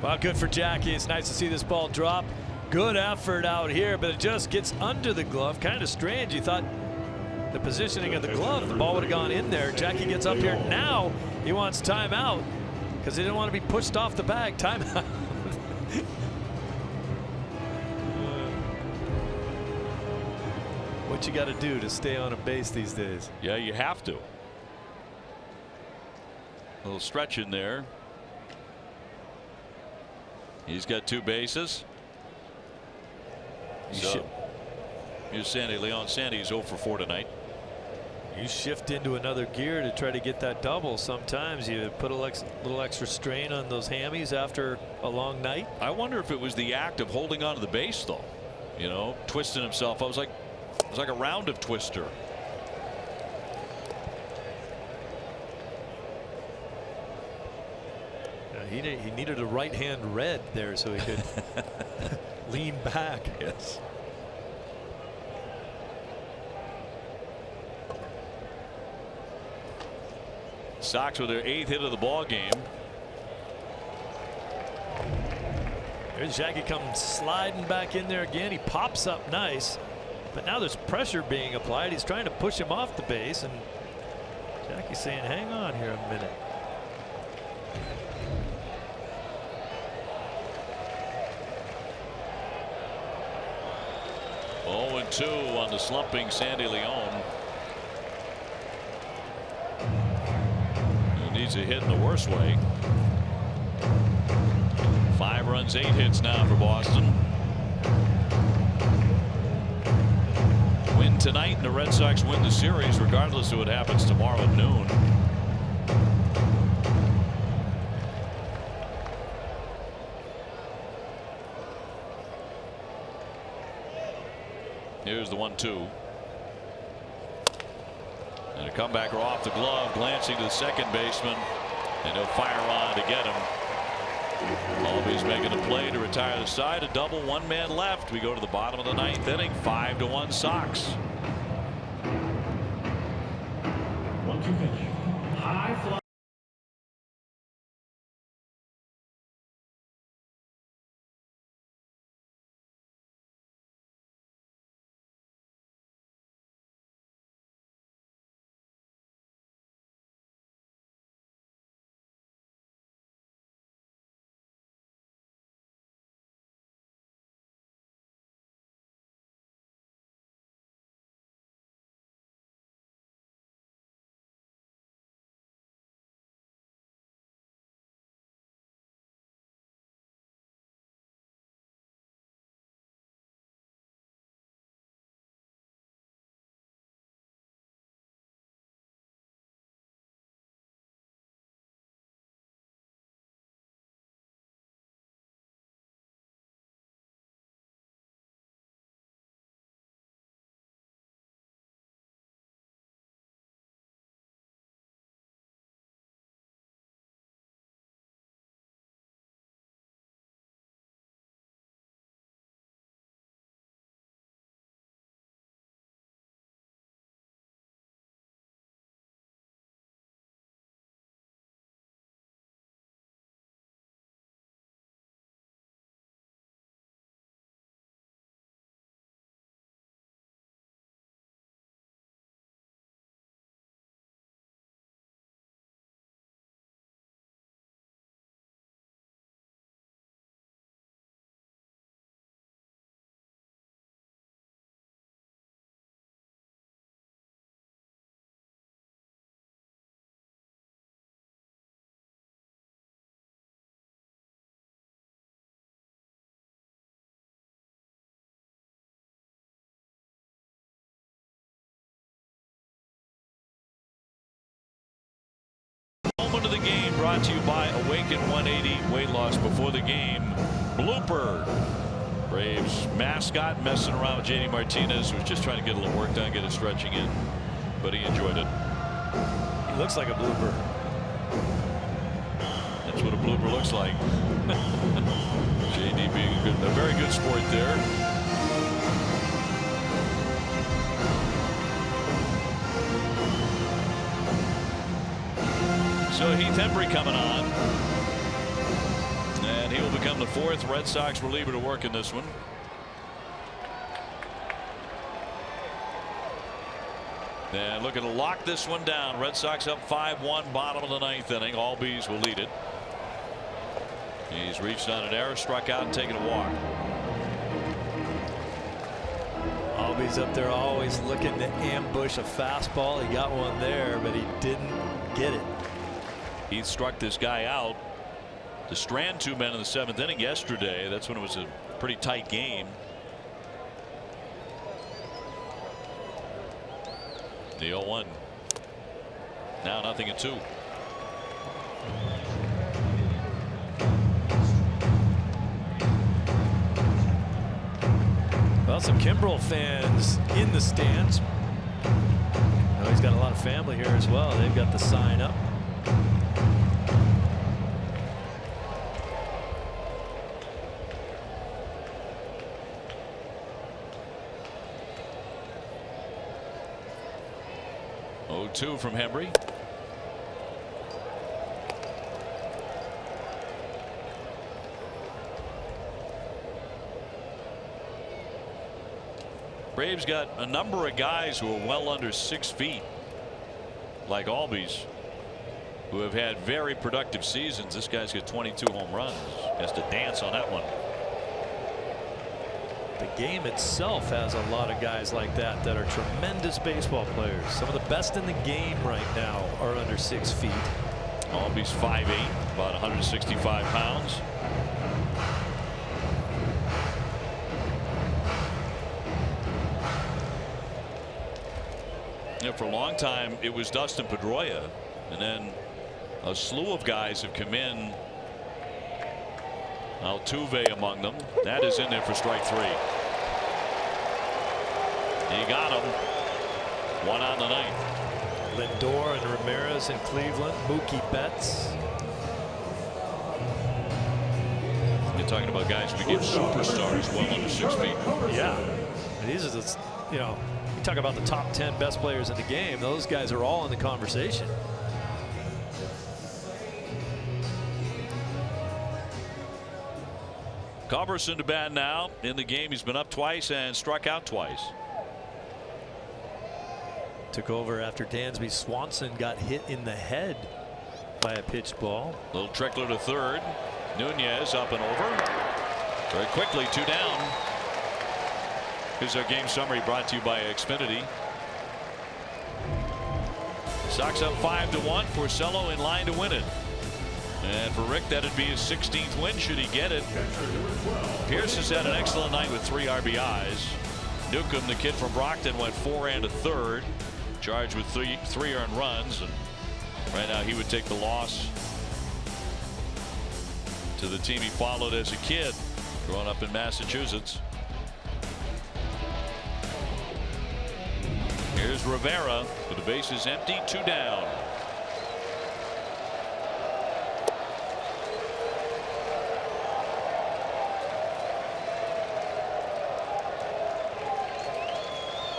Speaker 5: Well, good for Jackie. It's nice to see this ball drop. Good effort out here, but it just gets under the glove. Kind of strange. You thought the positioning of the glove, the ball would have gone in there. Jackie gets up here. Now he wants timeout because he didn't want to be pushed off the bag. Timeout. What you got to do to stay on a base these days?
Speaker 1: Yeah, you have to. A little stretch in there. He's got 2 bases. So here's Sandy Leon. Sandy's 0 for 4 tonight.
Speaker 5: You shift into another gear to try to get that double. Sometimes you put a little extra strain on those hammies after a long night.
Speaker 1: I wonder if it was the act of holding onto the base, though. You know, twisting himself. It was like a round of twister.
Speaker 5: He needed a right hand red there so he could lean back.
Speaker 1: Yes. Sox with their 8th hit of the ball game.
Speaker 5: There's Jackie comes sliding back in there again. He pops up nice, but now there's pressure being applied. He's trying to push him off the base, and Jackie's saying, hang on here a minute.
Speaker 1: Oh, 0-2 on the slumping Sandy Leon. He needs a hit in the worst way. 5 runs, 8 hits now for Boston. Win tonight, and the Red Sox win the series regardless of what happens tomorrow at noon. Here's the 1-2. And a comebacker off the glove, glancing to the second baseman, and he'll fire on to get him. Always making a play to retire the side. A double, one man left. We go to the bottom of the ninth inning. 5-1 Sox.
Speaker 4: 1-2 pitch. High fly.
Speaker 1: Moment of the game brought to you by Awaken 180 weight loss before the game. Blooper. Braves mascot messing around with JD Martinez, who was just trying to get a little work done, get his stretching in, but he enjoyed it.
Speaker 5: He looks like a blooper.
Speaker 1: That's what a blooper looks like. JD being a very good sport there. So Heath Hembry coming on, and he will become the fourth Red Sox reliever to work in this one. And looking to lock this one down. Red Sox up 5-1, bottom of the ninth inning. Albies will lead it. He's reached on an error, struck out, and taken a walk.
Speaker 5: Albies up there always looking to ambush a fastball. He got one there, but he didn't get it.
Speaker 1: He struck this guy out to strand two men in the seventh inning yesterday. That's when it was a pretty tight game. The 0-1. Now 0-2.
Speaker 5: Well, some Kimbrel fans in the stands. Oh, he's got a lot of family here as well. They've got the sign up.
Speaker 1: Two from Hembry. Braves got a number of guys who are well under 6 feet, like Albies, who have had very productive seasons. This guy's got 22 home runs. Has to dance on that one.
Speaker 5: The game itself has a lot of guys like that that are tremendous baseball players. Some of the best in the game right now are under 6 feet.
Speaker 1: Albies 5'8", about 165 pounds. You know, for a long time it was Dustin Pedroia, and then a slew of guys have come in. Altuve among them. That is in there for strike three. He got him. One on the ninth.
Speaker 5: Lindor and Ramirez in Cleveland. Mookie Betts.
Speaker 1: talking about guys who became superstars well under 6 feet.
Speaker 5: Yeah, these are the, you know, you talk about the top 10 best players in the game. Those guys are all in the conversation.
Speaker 1: Culberson to bat now. In the game, he's been up twice and struck out twice.
Speaker 5: Took over after Dansby Swanson got hit in the head by a pitched ball.
Speaker 1: Little trickler to third. Nunez up and over. Very quickly, 2 down. Here's our game summary brought to you by Xfinity. Sox up 5-1. Porcello in line to win it. And for Rick, that'd be his 16th win should he get it. Pierce has had an excellent night with 3 RBIs. Newcomb, the kid from Brockton, went 4 and a third. Charged with three earned runs. And right now he would take the loss to the team he followed as a kid growing up in Massachusetts. Here's Rivera with the bases empty, 2 down.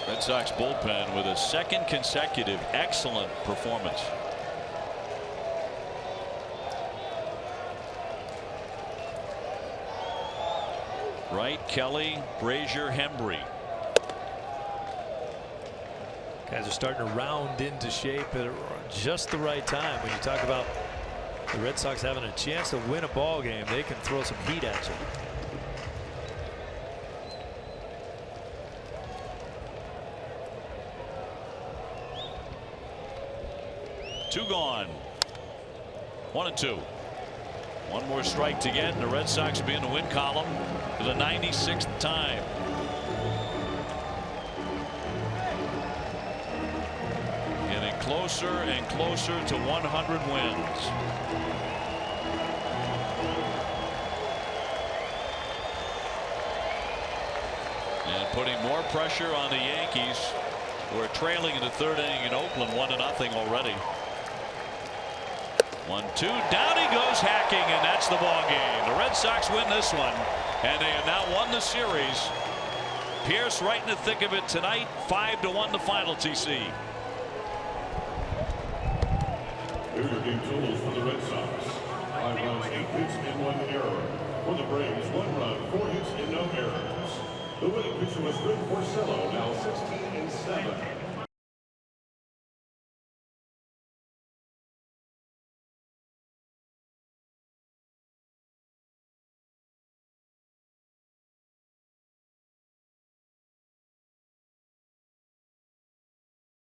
Speaker 1: Red Sox bullpen with a second consecutive excellent performance. Wright, Kelly, Brazier, Hembry.
Speaker 5: Guys are starting to round into shape at just the right time. When you talk about the Red Sox having a chance to win a ball game, they can throw some heat at you.
Speaker 1: Two gone. 1-2. One more strike to get, and the Red Sox will be in the win column for the 96th time. Getting closer and closer to 100 wins. And putting more pressure on the Yankees, who are trailing in the 3rd inning in Oakland 1-0 already. 1-2, down he goes hacking, and that's the ball game. The Red Sox win this one, and they have now won the series. Pierce right in the thick of it tonight. 5-1 the final, TC.
Speaker 4: Here are your game totals for the Red Sox. 5 runs, 8 hits, and 1 error. For the Braves, 1 run, 4 hits, and no errors. The winning pitcher was Rick Porcello, now 16-7.